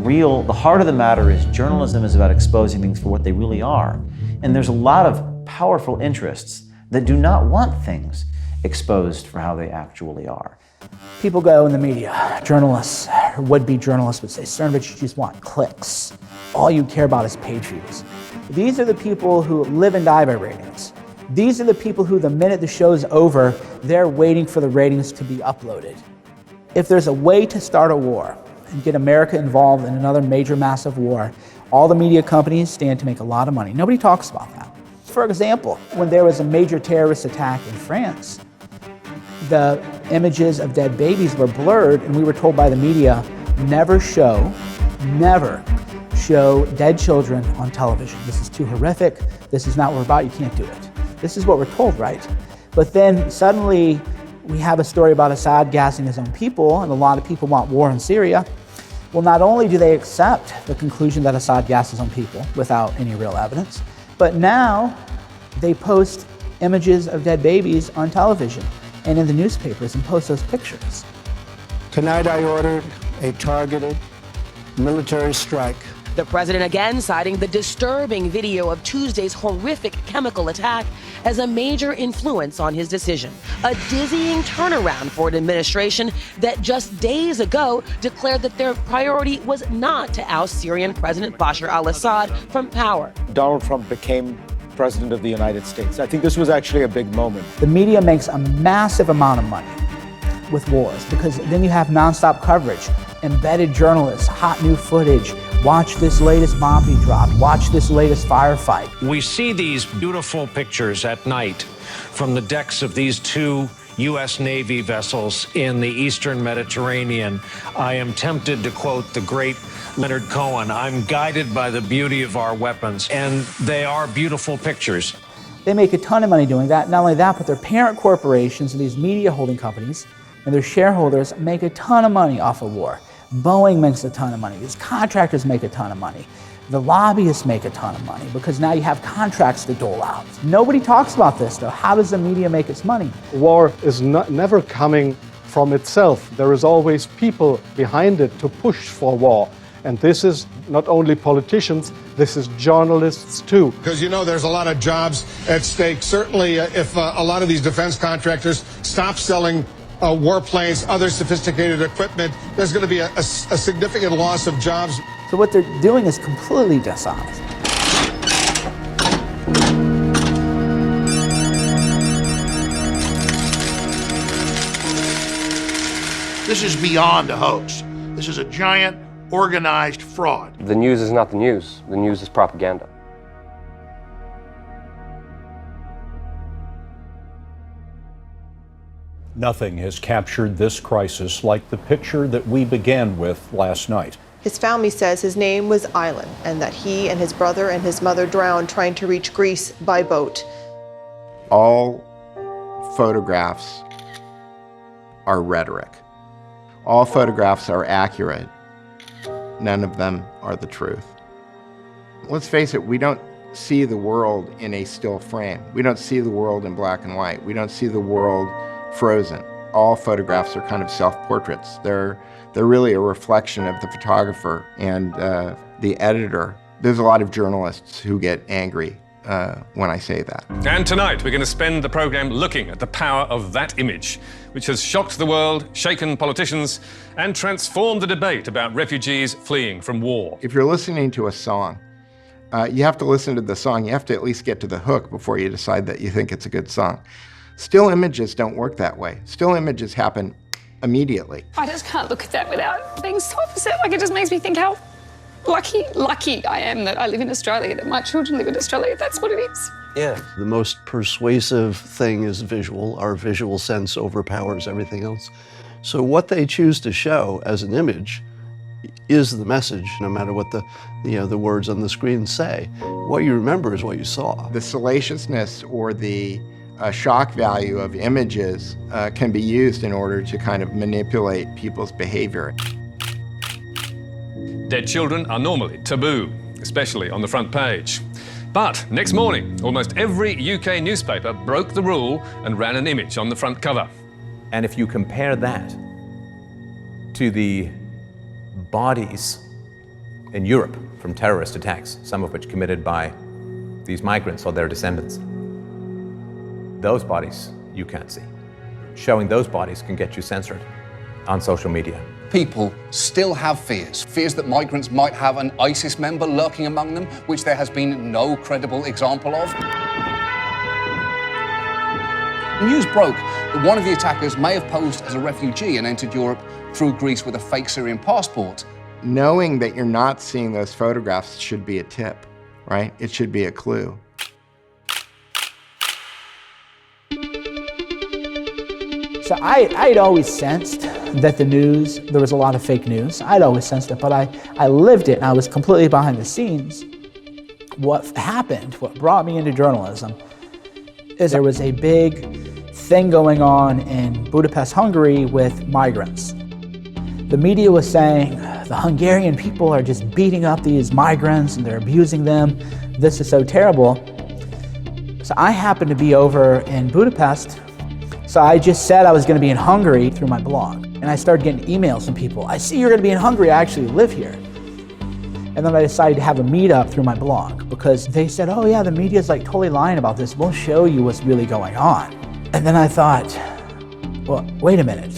heart of the matter is journalism is about exposing things for what they really are. And there's a lot of powerful interests that do not want things exposed for how they actually are. People go in the media, journalists, or would-be journalists would say, Cernovich, you just want clicks. All you care about is page views. These are the people who live and die by ratings. These are the people who, the minute the show's over, they're waiting for the ratings to be uploaded. If there's a way to start a war and get America involved in another major massive war, all the media companies stand to make a lot of money. Nobody talks about that. For example, when there was a major terrorist attack in France, the images of dead babies were blurred, and we were told by the media, never show dead children on television. This is too horrific. This is not what we're about. You can't do it. This is what we're told, right? But then suddenly we have a story about Assad gassing his own people, and a lot of people want war in Syria. Well, not only do they accept the conclusion that Assad gassed his own people without any real evidence, but now they post images of dead babies on television and in the newspapers and post those pictures. Tonight I ordered a targeted military strike. The president again citing the disturbing video of Tuesday's horrific chemical attack as a major influence on his decision. A dizzying turnaround for an administration that just days ago declared that their priority was not to oust Syrian President Bashar al-Assad from power. Donald Trump became president of the United States. I think this was actually a big moment. The media makes a massive amount of money with wars because then you have nonstop coverage, embedded journalists, hot new footage. Watch this latest bomb he dropped. Watch this latest firefight. We see these beautiful pictures at night from the decks of these two U.S. Navy vessels in the Eastern Mediterranean. I am tempted to quote the great Leonard Cohen, I'm guided by the beauty of our weapons, and they are beautiful pictures. They make a ton of money doing that. Not only that, but their parent corporations and these media holding companies and their shareholders make a ton of money off of war. Boeing makes a ton of money. These contractors make a ton of money. The lobbyists make a ton of money because now you have contracts to dole out. Nobody talks about this, though. How does the media make its money? War is never coming from itself. There is always people behind it to push for war. And this is not only politicians, this is journalists too. Because you know there's a lot of jobs at stake. Certainly if a lot of these defense contractors stop selling warplanes, other sophisticated equipment, there's going to be a significant loss of jobs. So what they're doing is completely dishonest. This is beyond a hoax. This is a giant, organized fraud. The news is not the news. The news is propaganda. Nothing has captured this crisis like the picture that we began with last night. His family says his name was Aylan and that he and his brother and his mother drowned trying to reach Greece by boat. All photographs are rhetoric. All photographs are accurate. None of them are the truth. Let's face it, we don't see the world in a still frame. We don't see the world in black and white. We don't see the world frozen. All photographs are kind of self-portraits. They're really a reflection of the photographer and the editor There's a lot of journalists who get angry when I say that. And tonight, we're going to spend the program looking at the power of that image, which has shocked the world, shaken politicians, and transformed the debate about refugees fleeing from war. If you're listening to a song, you have to listen to the song. You have to at least get to the hook before you decide that you think it's a good song. Still images don't work that way. Still images happen immediately. I just can't look at that without being so upset. Like, it just makes me think how lucky I am that I live in Australia, that my children live in Australia. That's what it is. Yeah. The most persuasive thing is visual. Our visual sense overpowers everything else. So what they choose to show as an image is the message, no matter what the words on the screen say. What you remember is what you saw. The salaciousness or the shock value of images can be used in order to kind of manipulate people's behavior. Dead children are normally taboo, especially on the front page. But next morning, almost every UK newspaper broke the rule and ran an image on the front cover. And if you compare that to the bodies in Europe from terrorist attacks, some of which committed by these migrants or their descendants, those bodies you can't see. Showing those bodies can get you censored on social media. People still have fears that migrants might have an ISIS member lurking among them, which there has been no credible example of. News broke that one of the attackers may have posed as a refugee and entered Europe through Greece with a fake Syrian passport. Knowing that you're not seeing those photographs should be a tip, right? It should be a clue. So I'd always sensed that there was a lot of fake news. I'd always sensed it, but I lived it and I was completely behind the scenes. What happened, what brought me into journalism, is there was a big thing going on in Budapest, Hungary with migrants. The media was saying the Hungarian people are just beating up these migrants and they're abusing them. This is so terrible. So I happened to be over in Budapest. So I just said I was going to be in Hungary through my blog. And I started getting emails from people. I see you're going to be in Hungary. I actually live here. And then I decided to have a meetup through my blog because they said, oh yeah, the media's like totally lying about this. We'll show you what's really going on. And then I thought, well, wait a minute.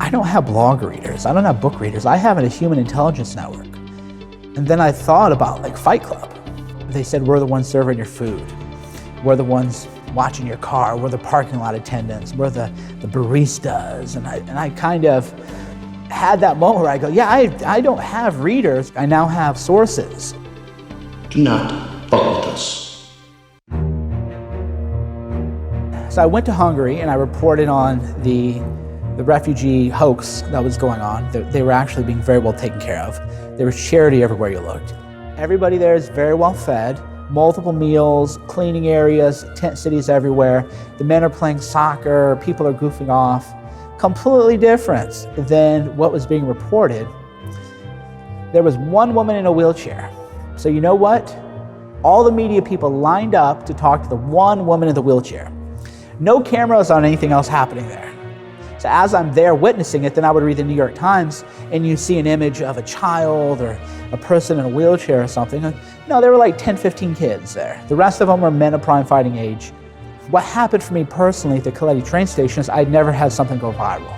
I don't have blog readers. I don't have book readers. I have a human intelligence network. And then I thought about like Fight Club. They said, we're the ones serving your food. We're the ones watching your car. We're the parking lot attendants. We're the baristas. And I kind of had that moment where I go, yeah, I don't have readers. I now have sources. Do not fuck with us. So I went to Hungary and I reported on the refugee hoax that was going on. They were actually being very well taken care of. There was charity everywhere you looked. Everybody there is very well fed. Multiple meals, cleaning areas, tent cities everywhere. The men are playing soccer, people are goofing off. Completely different than what was being reported. There was one woman in a wheelchair. So you know what? All the media people lined up to talk to the one woman in the wheelchair. No cameras on anything else happening there. So as I'm there witnessing it, then I would read the New York Times and you see an image of a child or a person in a wheelchair or something. No, there were like 10, 15 kids there. The rest of them were men of prime fighting age. What happened for me personally at the Kaleti train station is I'd never had something go viral.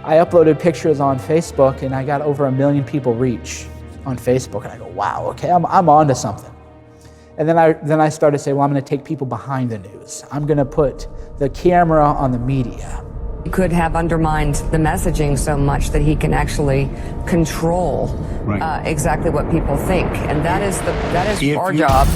I uploaded pictures on Facebook and I got over 1 million people reach on Facebook. And I go, wow, okay, I'm onto something. And then I started to say, well, I'm gonna take people behind the news. I'm gonna put the camera on the media. He could have undermined the messaging so much that he can actually control exactly what people think, and that is our job.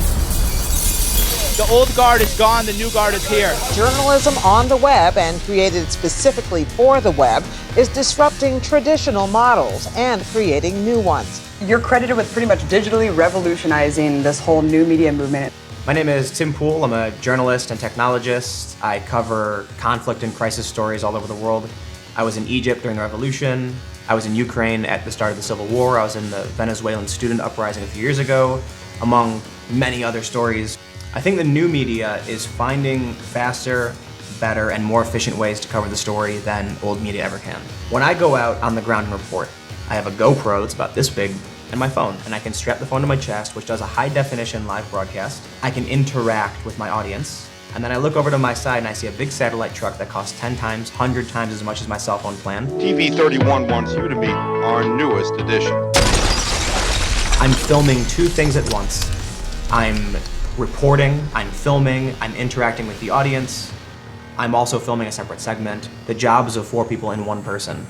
The old guard is gone, the new guard is here. Journalism on the web and created specifically for the web is disrupting traditional models and creating new ones. You're credited with pretty much digitally revolutionizing this whole new media movement. My name is Tim Poole. I'm a journalist and technologist. I cover conflict and crisis stories all over the world. I was in Egypt during the revolution. I was in Ukraine at the start of the Civil War. I was in the Venezuelan student uprising a few years ago, among many other stories. I think the new media is finding faster, better, and more efficient ways to cover the story than old media ever can. When I go out on the ground and report, I have a GoPro that's about this big, and my phone, and I can strap the phone to my chest, which does a high-definition live broadcast. I can interact with my audience, and then I look over to my side and I see a big satellite truck that costs 10 times, 100 times as much as my cell phone plan. TV31 wants you to meet our newest addition. I'm filming two things at once. I'm reporting, I'm filming, I'm interacting with the audience. I'm also filming a separate segment. The jobs of 4 people in one person.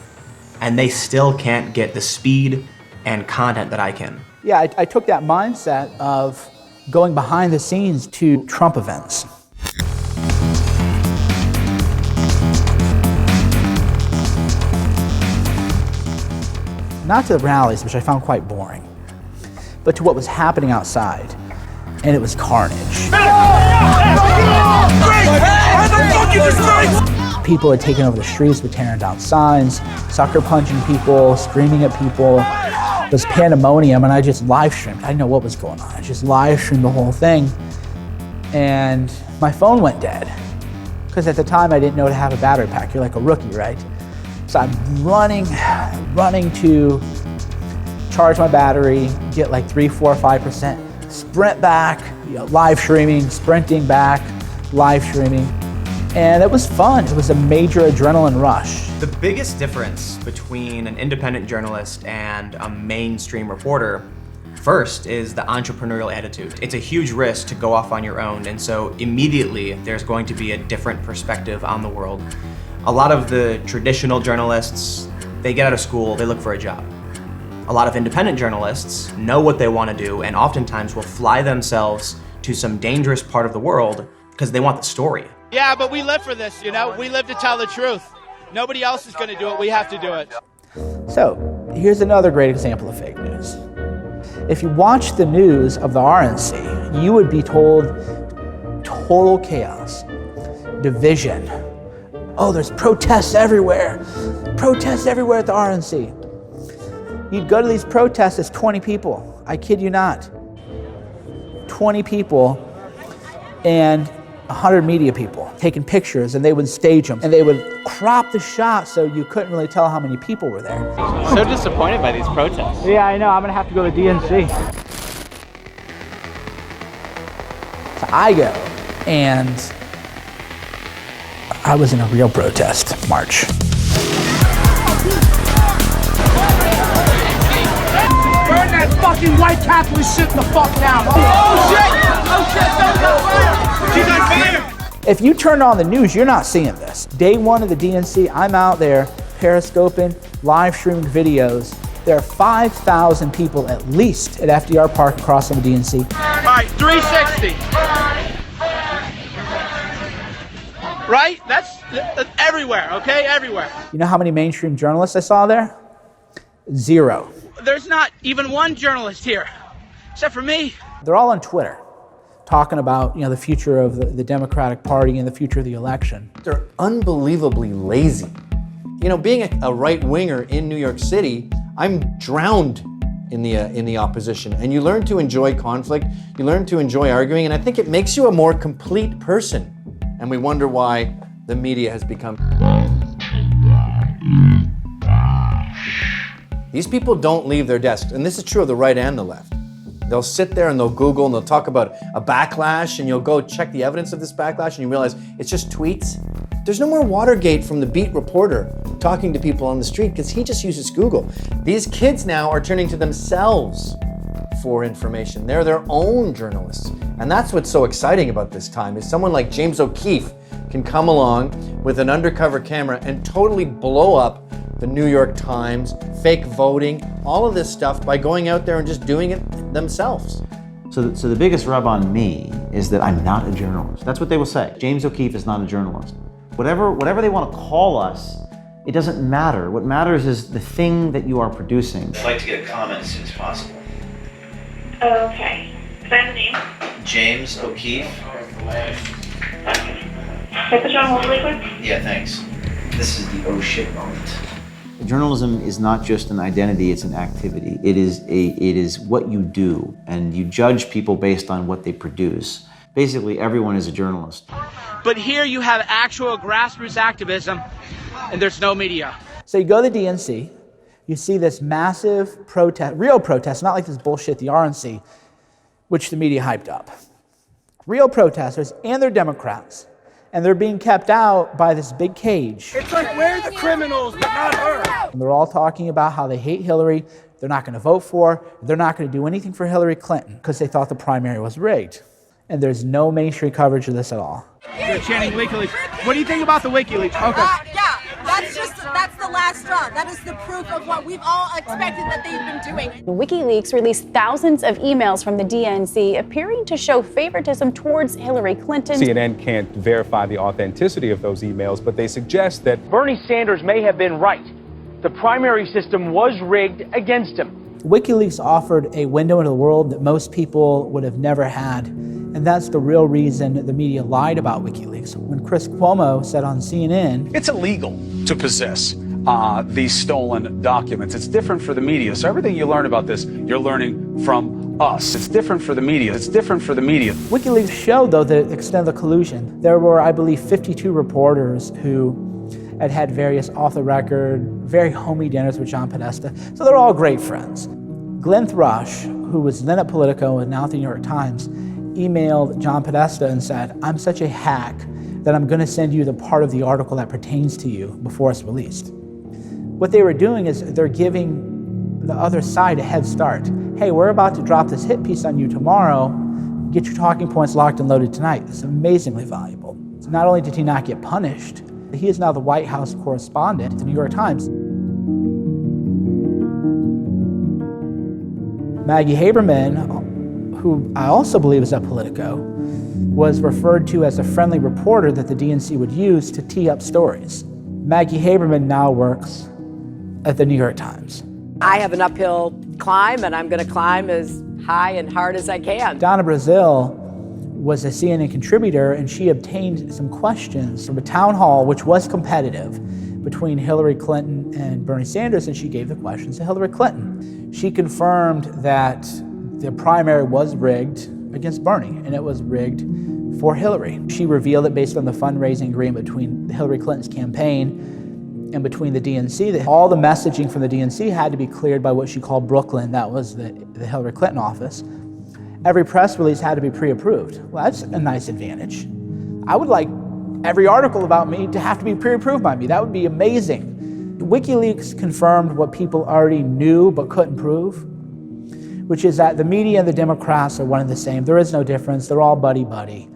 And they still can't get the speed and content that I can. Yeah, I took that mindset of going behind the scenes to Trump events. Not to the rallies, which I found quite boring, but to what was happening outside, and it was carnage. People had taken over the streets with tearing down signs, sucker punching people, screaming at people. It was pandemonium, and I just live streamed. I didn't know what was going on. I just live streamed the whole thing, and my phone went dead. Because at the time I didn't know to have a battery pack. You're like a rookie, right? So I'm running to charge my battery, get like 3, 4, 5%, sprint back, live streaming, sprinting back, live streaming. And it was fun. It was a major adrenaline rush. The biggest difference between an independent journalist and a mainstream reporter, first, is the entrepreneurial attitude. It's a huge risk to go off on your own, and so immediately there's going to be a different perspective on the world. A lot of the traditional journalists, they get out of school, they look for a job. A lot of independent journalists know what they want to do and oftentimes will fly themselves to some dangerous part of the world because they want the story. Yeah, but we live for this, you know? We live to tell the truth. Nobody else is going to do it. We have to do it. So, here's another great example of fake news. If you watch the news of the RNC, you would be told total chaos, division. Oh, there's protests everywhere. Protests everywhere at the RNC. You'd go to these protests, it's 20 people. I kid you not. 20 people and 100 media people taking pictures, and they would stage them, and they would crop the shot so you couldn't really tell how many people were there. So disappointed by these protests. Yeah, I know. I'm gonna have to go to DNC. So I go, and I was in a real protest march. Burn that fucking white capitalist shit the fuck down. Oh shit! Oh shit! Don't go fire! She's on fire! If you turn on the news, you're not seeing this. Day one of the DNC, I'm out there periscoping, live streaming videos. There are 5,000 people at least at FDR Park across from the DNC. All right, 360. Right? That's everywhere, okay? Everywhere. You know how many mainstream journalists I saw there? 0. There's not even one journalist here, except for me. They're all on Twitter, talking about the future of the Democratic Party and the future of the election. They're unbelievably lazy. You know, being a right-winger in New York City, I'm drowned in the opposition. And you learn to enjoy conflict, you learn to enjoy arguing, and I think it makes you a more complete person. And we wonder why the media has become... These people don't leave their desks, and this is true of the right and the left. They'll sit there and they'll Google and they'll talk about a backlash, and you'll go check the evidence of this backlash and you realize it's just tweets. There's no more Watergate from the beat reporter talking to people on the street because he just uses Google. These kids now are turning to themselves for information. They're their own journalists. And that's what's so exciting about this time is someone like James O'Keefe can come along with an undercover camera and totally blow up the New York Times, fake voting, all of this stuff by going out there and just doing it themselves. So the biggest rub on me is that I'm not a journalist. That's what they will say. James O'Keefe is not a journalist. Whatever they want to call us, it doesn't matter. What matters is the thing that you are producing. I'd like to get a comment as soon as possible. Okay. Is that a name? James O'Keefe. Okay. Can I put you on hold really quick? Yeah, thanks. This is the oh shit moment. Journalism is not just an identity, it's an activity. It is what you do, and you judge people based on what they produce. Basically, everyone is a journalist. But here you have actual grassroots activism, and there's no media. So you go to the DNC, You see this massive protest, real protest, not like this bullshit, the RNC, which the media hyped up. Real protesters, and they're Democrats. And they're being kept out by this big cage. It's like we're the criminals, but not her. And they're all talking about how they hate Hillary, they're not going to vote for her, they're not going to do anything for Hillary Clinton because they thought the primary was rigged. And there's no mainstream coverage of this at all. They're chanting WikiLeaks. What do you think about the WikiLeaks? Okay. Yeah, that's the last straw. That is the proof of what we've all expected that they've been doing. WikiLeaks released thousands of emails from the DNC appearing to show favoritism towards Hillary Clinton. CNN can't verify the authenticity of those emails, but they suggest that Bernie Sanders may have been right. The primary system was rigged against him. WikiLeaks offered a window into the world that most people would have never had. And that's the real reason the media lied about WikiLeaks. When Chris Cuomo said on CNN, it's illegal to possess these stolen documents. It's different for the media. So everything you learn about this, you're learning from us. It's different for the media. It's different for the media. WikiLeaks showed, though, the extent of the collusion. There were, I believe, 52 reporters who had various off-the-record, very homey dinners with John Podesta. So they're all great friends. Glenn Thrush, who was then at Politico and now at the New York Times, emailed John Podesta and said, I'm such a hack that I'm going to send you the part of the article that pertains to you before it's released. What they were doing is they're giving the other side a head start. Hey, we're about to drop this hit piece on you tomorrow. Get your talking points locked and loaded tonight. It's amazingly valuable. So not only did he not get punished, he is now the White House correspondent at the New York Times. Maggie Haberman, who I also believe is at Politico, was referred to as a friendly reporter that the DNC would use to tee up stories. Maggie Haberman now works at the New York Times. I have an uphill climb, and I'm going to climb as high and hard as I can. Donna Brazile was a CNN contributor, and she obtained some questions from a town hall, which was competitive, between Hillary Clinton and Bernie Sanders, and she gave the questions to Hillary Clinton. She confirmed that the primary was rigged against Bernie, and it was rigged for Hillary. She revealed it based on the fundraising agreement between Hillary Clinton's campaign and between the DNC, that all the messaging from the DNC had to be cleared by what she called Brooklyn. That was the Hillary Clinton office. Every press release had to be pre-approved. Well, that's a nice advantage. I would like every article about me to have to be pre-approved by me. That would be amazing. WikiLeaks confirmed what people already knew but couldn't prove, which is that the media and the Democrats are one and the same. There is no difference. They're all buddy-buddy.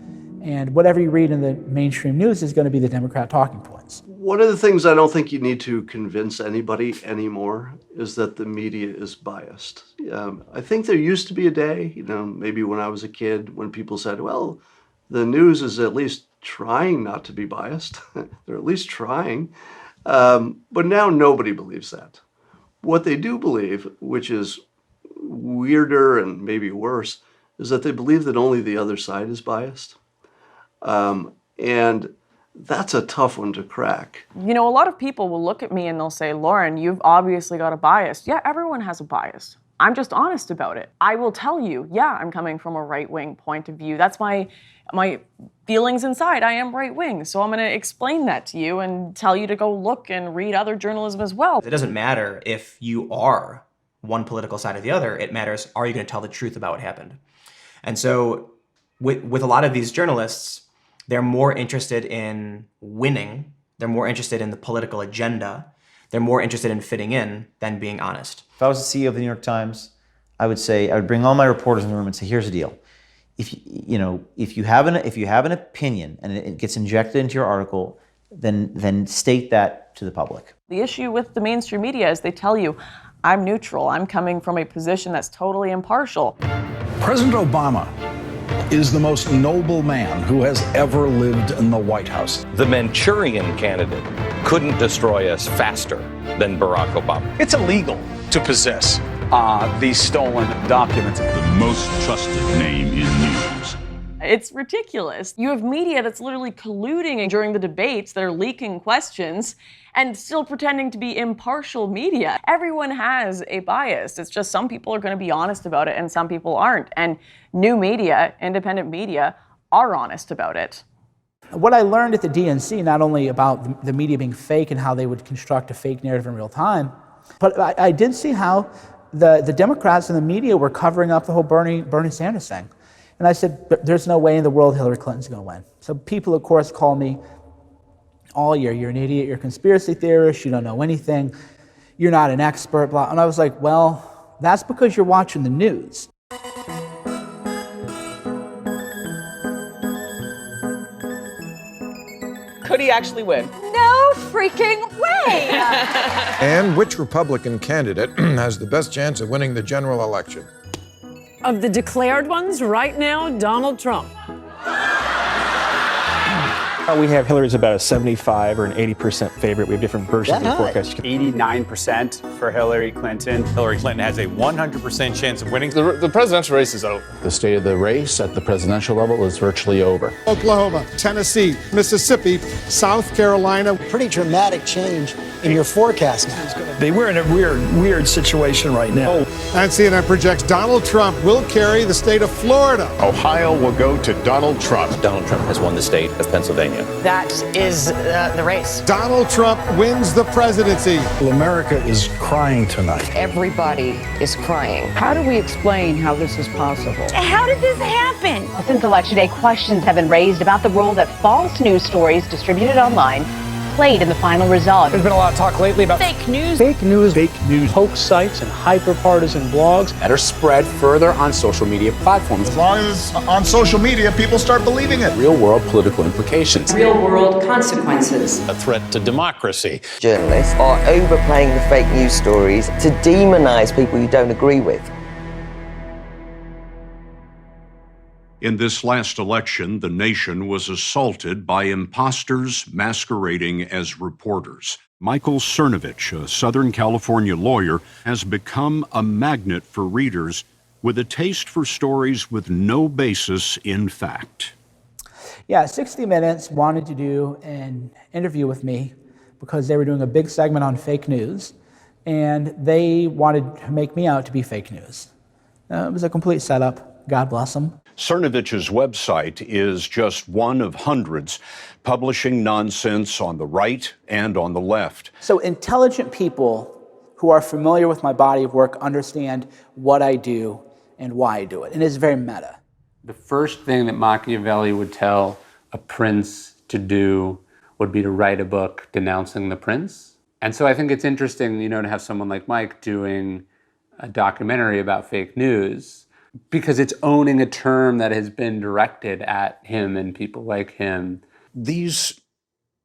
And whatever you read in the mainstream news is going to be the Democrat talking points. One of the things I don't think you need to convince anybody anymore is that the media is biased. I think there used to be a day, maybe when I was a kid, when people said, well, the news is at least trying not to be biased. They're at least trying. But now nobody believes that. What they do believe, which is weirder and maybe worse, is that they believe that only the other side is biased. And that's a tough one to crack. A lot of people will look at me and they'll say, Lauren, you've obviously got a bias. Yeah, everyone has a bias. I'm just honest about it. I will tell you, yeah, I'm coming from a right-wing point of view. That's my feelings inside. I am right-wing. So I'm going to explain that to you and tell you to go look and read other journalism as well. It doesn't matter if you are one political side or the other. It matters, are you going to tell the truth about what happened? And so with a lot of these journalists, they're more interested in winning. They're more interested in the political agenda. They're more interested in fitting in than being honest. If I was the CEO of the New York Times, I would bring all my reporters in the room and say, here's the deal. If you have an opinion and it gets injected into your article, then state that to the public. The issue with the mainstream media is they tell you, I'm neutral. I'm coming from a position that's totally impartial. President Obama is the most noble man who has ever lived in the White House. The Manchurian candidate couldn't destroy us faster than Barack Obama. It's illegal to possess these stolen documents. The most trusted name in news. It's ridiculous. You have media that's literally colluding during the debates that are leaking questions and still pretending to be impartial media. Everyone has a bias. It's just some people are going to be honest about it and some people aren't. And new media, independent media, are honest about it. What I learned at the DNC, not only about the media being fake and how they would construct a fake narrative in real time, But I did see how the Democrats and the media were covering up the whole Bernie Sanders thing. And I said, there's no way in the world Hillary Clinton's going to win. So people, of course, call me all year, you're an idiot, you're a conspiracy theorist, you don't know anything, you're not an expert, blah. And I was like, well, that's because you're watching the news. Could he actually win? No freaking way! And which Republican candidate has the best chance of winning the general election? Of the declared ones right now, Donald Trump. We have Hillary's about a 75 or an 80% favorite. We have different versions of the forecast. 89% for Hillary Clinton. Hillary Clinton has a 100% chance of winning. The presidential race is over. The state of the race at the presidential level is virtually over. Oklahoma, Tennessee, Mississippi, South Carolina. Pretty dramatic change in your forecast now. We're in a weird situation right now. And CNN projects Donald Trump will carry the state of Florida. Ohio will go to Donald Trump. Donald Trump has won the state of Pennsylvania. That is the race. Donald Trump wins the presidency. Well, America is crying tonight. Everybody is crying. How do we explain how this is possible? How did this happen? Since Election Day, questions have been raised about the role that false news stories distributed online played in the final result. There's been a lot of talk lately about fake news. Fake news, hoax sites, and hyper-partisan blogs That are spread further on social media platforms. As long as on social media people start believing it. Real-world political implications. Real-world consequences. A threat to democracy. Journalists are overplaying the fake news stories to demonize people you don't agree with. In this last election, the nation was assaulted by imposters masquerading as reporters. Michael Cernovich, a Southern California lawyer, has become a magnet for readers with a taste for stories with no basis in fact. Yeah, 60 Minutes wanted to do an interview with me because they were doing a big segment on fake news, and they wanted to make me out to be fake news. It was a complete setup. God bless them. Cernovich's website is just one of hundreds publishing nonsense on the right and on the left. So intelligent people who are familiar with my body of work understand what I do and why I do it. And it's very meta. The first thing that Machiavelli would tell a prince to do would be to write a book denouncing the prince. And so I think it's interesting, to have someone like Mike doing a documentary about fake news, because it's owning a term that has been directed at him and people like him. These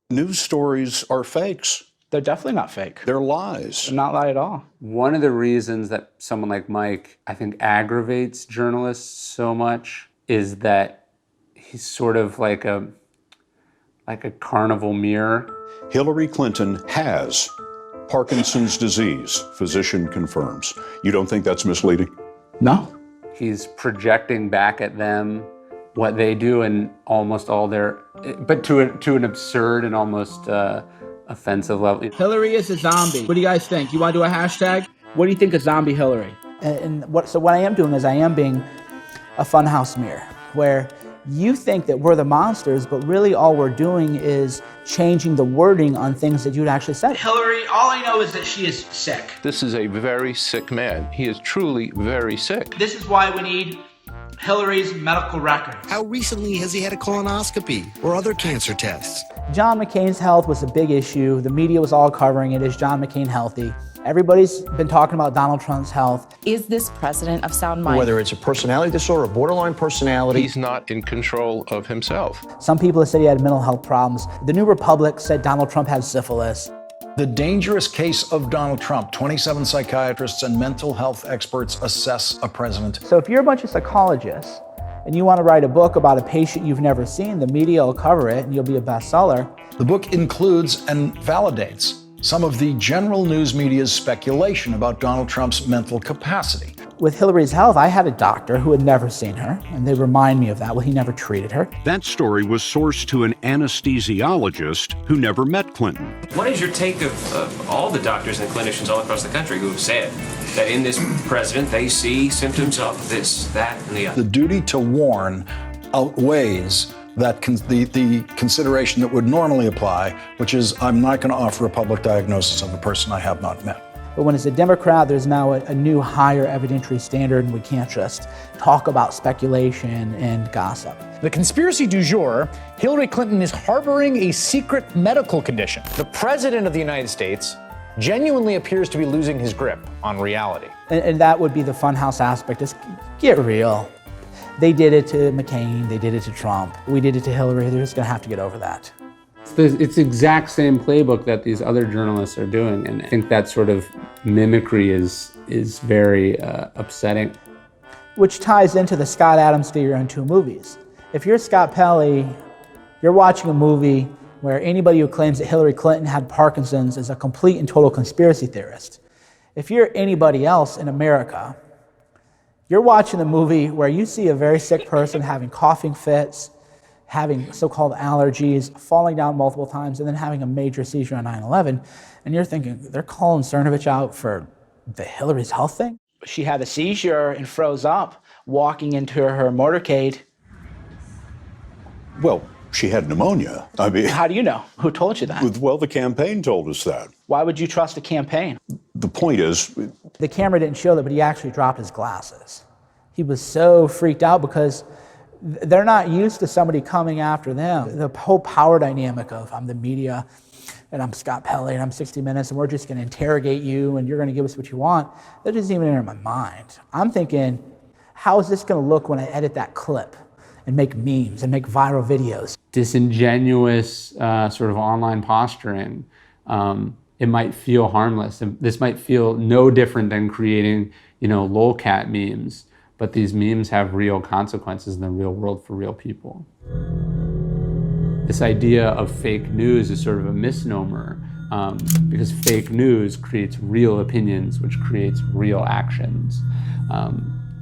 news stories are fakes. They're definitely not fake. They're lies. They're not lie at all. One of the reasons that someone like Mike, I think, aggravates journalists so much is that he's sort of like a carnival mirror. Hillary Clinton has Parkinson's disease, physician confirms. You don't think that's misleading? No. He's projecting back at them what they do and almost all but to an absurd and almost offensive level. Hillary is a zombie. What do you guys think? You want to do a hashtag? What do you think of zombie Hillary? So what I am doing is I am being a funhouse mirror, where you think that we're the monsters, but really all we're doing is changing the wording on things that you'd actually said. Hillary, all I know is that she is sick. This is a very sick man. He is truly very sick. This is why we need Hillary's medical records. How recently has he had a colonoscopy or other cancer tests? John McCain's health was a big issue. The media was all covering it. Is John McCain healthy? Everybody's been talking about Donald Trump's health. Is this president of sound mind? Whether it's a personality disorder, a borderline personality, he's not in control of himself. Some people have said he had mental health problems. The New Republic said Donald Trump had syphilis. The dangerous case of Donald Trump. 27 psychiatrists and mental health experts assess a president. So if you're a bunch of psychologists and you want to write a book about a patient you've never seen, the media will cover it and you'll be a bestseller. The book includes and validates some of the general news media's speculation about Donald Trump's mental capacity. With Hillary's health, I had a doctor who had never seen her, and they remind me of that. Well, he never treated her. That story was sourced to an anesthesiologist who never met Clinton. What is your take of all the doctors and clinicians all across the country who have said that in this president they see symptoms of this, that, and the other? The duty to warn outweighs the consideration that would normally apply, which is I'm not going to offer a public diagnosis of a person I have not met. But when it's a Democrat, there's now a new higher evidentiary standard, and we can't just talk about speculation and gossip. The conspiracy du jour, Hillary Clinton is harboring a secret medical condition. The President of the United States genuinely appears to be losing his grip on reality. And that would be the funhouse aspect, is get real. They did it to McCain, they did it to Trump, we did it to Hillary, they're just gonna have to get over that. It's the exact same playbook that these other journalists are doing, and I think that sort of mimicry is very upsetting. Which ties into the Scott Adams theory on two movies. If you're Scott Pelley, you're watching a movie where anybody who claims that Hillary Clinton had Parkinson's is a complete and total conspiracy theorist. If you're anybody else in America, you're watching a movie where you see a very sick person having coughing fits, having so-called allergies, falling down multiple times, and then having a major seizure on 9/11, and you're thinking, they're calling Cernovich out for the Hillary's health thing? She had a seizure and froze up walking into her motorcade. Well, she had pneumonia. I mean, how do you know? Who told you that? Well, the campaign told us that. Why would you trust a campaign? The point is, the camera didn't show that, but he actually dropped his glasses. He was so freaked out because they're not used to somebody coming after them. The whole power dynamic of I'm the media and I'm Scott Pelley and I'm 60 Minutes and we're just going to interrogate you and you're going to give us what you want, that doesn't even enter my mind. I'm thinking, how is this going to look when I edit that clip and make memes and make viral videos? Disingenuous sort of online posturing. It might feel harmless. This might feel no different than creating, lolcat memes. But these memes have real consequences in the real world for real people. This idea of fake news is sort of a misnomer because fake news creates real opinions, which creates real actions.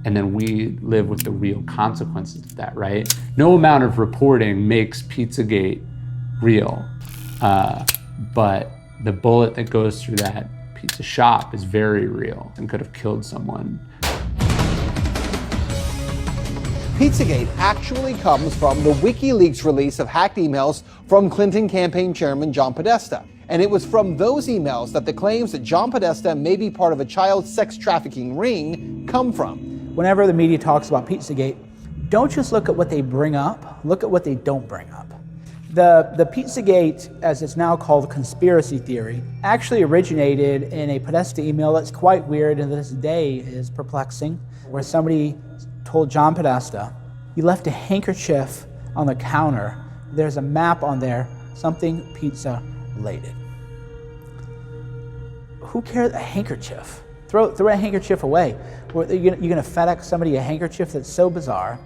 And then we live with the real consequences of that, right? No amount of reporting makes Pizzagate real, but the bullet that goes through that pizza shop is very real and could have killed someone. Pizzagate actually comes from the WikiLeaks release of hacked emails from Clinton campaign chairman John Podesta. And it was from those emails that the claims that John Podesta may be part of a child sex trafficking ring come from. Whenever the media talks about Pizzagate, don't just look at what they bring up, look at what they don't bring up. The Pizzagate, as it's now called conspiracy theory, actually originated in a Podesta email that's quite weird and to this day is perplexing, where somebody told John Podesta, he left a handkerchief on the counter. There's a map on there, something pizza related. Who cares a handkerchief? Throw a handkerchief away. You're gonna FedEx somebody a handkerchief that's so bizarre.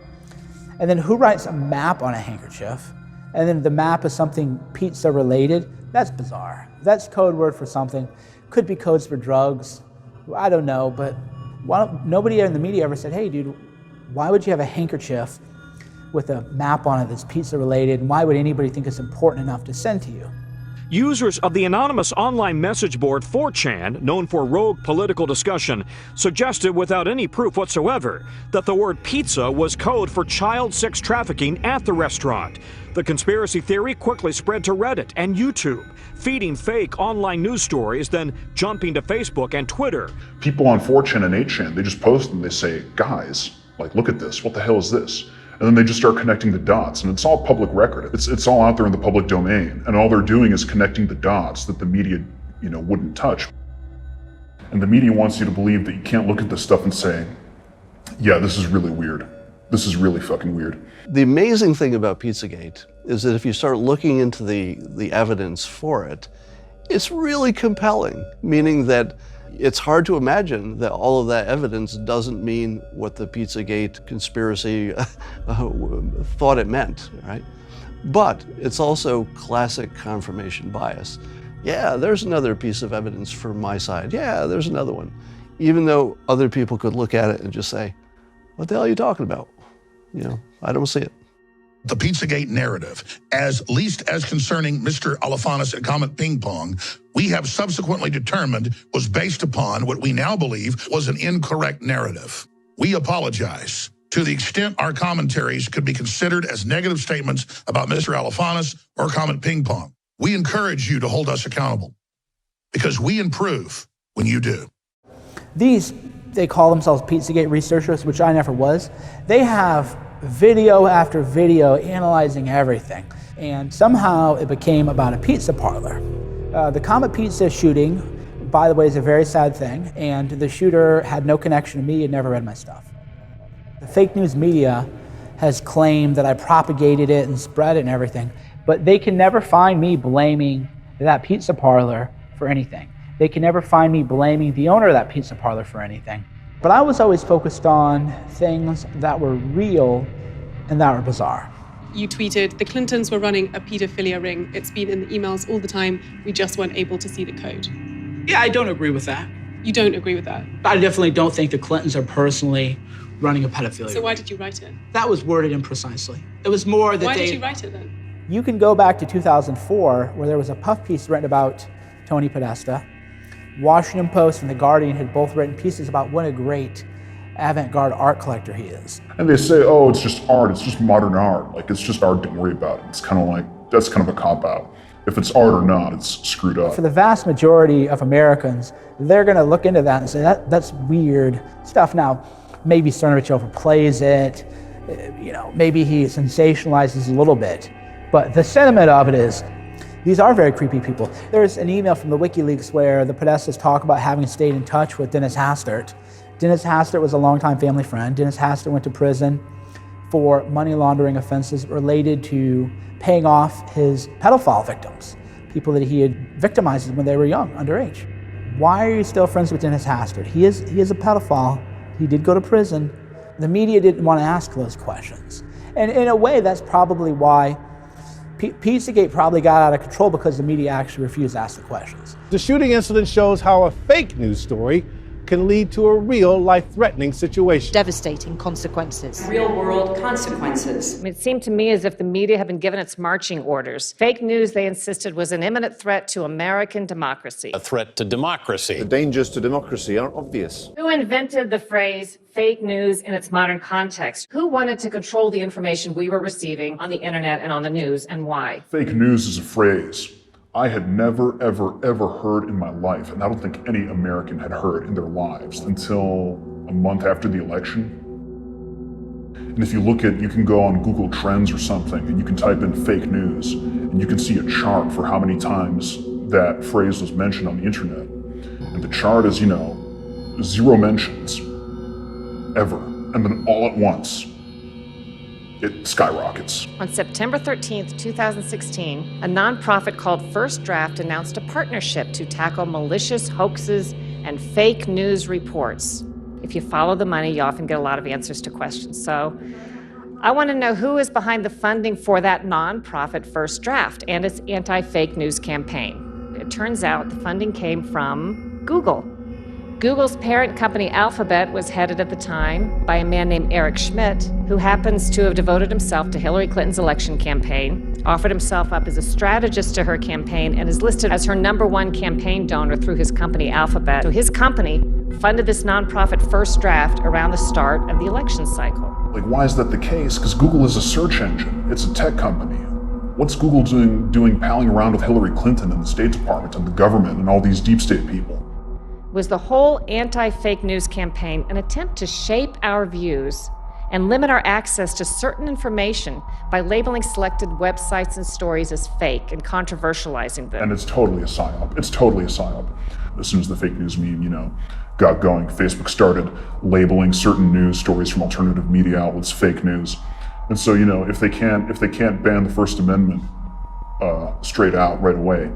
And then who writes a map on a handkerchief? And then the map is something pizza related? That's bizarre. That's code word for something. Could be codes for drugs. I don't know, but nobody in the media ever said, hey dude, why would you have a handkerchief with a map on it that's pizza related, and why would anybody think it's important enough to send to you? Users of the anonymous online message board 4chan, known for rogue political discussion, suggested without any proof whatsoever that the word pizza was code for child sex trafficking at the restaurant. The conspiracy theory quickly spread to Reddit and YouTube, feeding fake online news stories, then jumping to Facebook and Twitter. People on 4chan and 8chan, they just post and they say, guys, look at this, what the hell is this? And then they just start connecting the dots, and it's all public record. It's all out there in the public domain, and all they're doing is connecting the dots that the media, wouldn't touch. And the media wants you to believe that you can't look at this stuff and say, yeah, this is really weird. This is really fucking weird. The amazing thing about Pizzagate is that if you start looking into the evidence for it, it's really compelling, meaning that it's hard to imagine that all of that evidence doesn't mean what the Pizzagate conspiracy thought it meant, right? But it's also classic confirmation bias. Yeah, there's another piece of evidence for my side. Yeah, there's another one. Even though other people could look at it and just say, what the hell are you talking about? I don't see it. The Pizzagate narrative, as least as concerning Mr. Alefantis and Comet Ping Pong, we have subsequently determined was based upon what we now believe was an incorrect narrative. We apologize to the extent our commentaries could be considered as negative statements about Mr. Alefantis or Comet Ping Pong. We encourage you to hold us accountable because we improve when you do. They call themselves Pizzagate researchers, which I never was. They have video after video analyzing everything. And somehow it became about a pizza parlor. The Comet Pizza shooting, by the way, is a very sad thing. And the shooter had no connection to me, had never read my stuff. The fake news media has claimed that I propagated it and spread it and everything. But they can never find me blaming that pizza parlor for anything. They can never find me blaming the owner of that pizza parlor for anything. But I was always focused on things that were real and that were bizarre. You tweeted, the Clintons were running a pedophilia ring. It's been in the emails all the time. We just weren't able to see the code. Yeah, I don't agree with that. You don't agree with that? I definitely don't think the Clintons are personally running a pedophilia So why did you write it? That was worded imprecisely. It was more that Why did you write it then? You can go back to 2004, where there was a puff piece written about Tony Podesta. Washington Post and The Guardian had both written pieces about what a great avant-garde art collector he is. And they say, oh, it's just art, it's just modern art. Like, it's just art, don't worry about it. It's kind of like, that's kind of a cop-out. If it's art or not, it's screwed up. For the vast majority of Americans, they're gonna look into that and say, that's weird stuff. Now, maybe Cernovich overplays it, maybe he sensationalizes a little bit, but the sentiment of it is, these are very creepy people. There's an email from the WikiLeaks where the Podestas talk about having stayed in touch with Dennis Hastert. Dennis Hastert was a longtime family friend. Dennis Hastert went to prison for money laundering offenses related to paying off his pedophile victims, people that he had victimized when they were young, underage. Why are you still friends with Dennis Hastert? He is a pedophile. He did go to prison. The media didn't want to ask those questions. And in a way, that's probably why Pizzagate probably got out of control, because the media actually refused to ask the questions. The shooting incident shows how a fake news story can lead to a real life-threatening situation. Devastating consequences. Real-world consequences. It seemed to me as if the media had been given its marching orders. Fake news, they insisted, was an imminent threat to American democracy. A threat to democracy. The dangers to democracy aren't obvious. Who invented the phrase fake news in its modern context? Who wanted to control the information we were receiving on the internet and on the news, and why? Fake news is a phrase I had never, ever heard in my life, and I don't think any American had heard in their lives until a month after the election. And if you you can go on Google Trends or something, and you can type in fake news, and you can see a chart for how many times that phrase was mentioned on the internet. And the chart is, 0 mentions, ever. And then all at once, it skyrockets. On September 13th, 2016, a nonprofit called First Draft announced a partnership to tackle malicious hoaxes and fake news reports. If you follow the money, you often get a lot of answers to questions. So I want to know who is behind the funding for that nonprofit First Draft and its anti-fake news campaign. It turns out the funding came from Google. Google's parent company Alphabet was headed at the time by a man named Eric Schmidt, who happens to have devoted himself to Hillary Clinton's election campaign, offered himself up as a strategist to her campaign, and is listed as her #1 campaign donor through his company Alphabet. So his company funded this nonprofit First Draft around the start of the election cycle. Like, why is that the case? Because Google is a search engine. It's a tech company. What's Google doing palling around with Hillary Clinton and the State Department and the government and all these deep state people? Was the whole anti-fake news campaign an attempt to shape our views and limit our access to certain information by labeling selected websites and stories as fake and controversializing them? And it's totally a psyop. It's totally a psyop. As soon as the fake news meme, got going, Facebook started labeling certain news stories from alternative media outlets fake news. And so, if they can't ban the First Amendment straight out right away,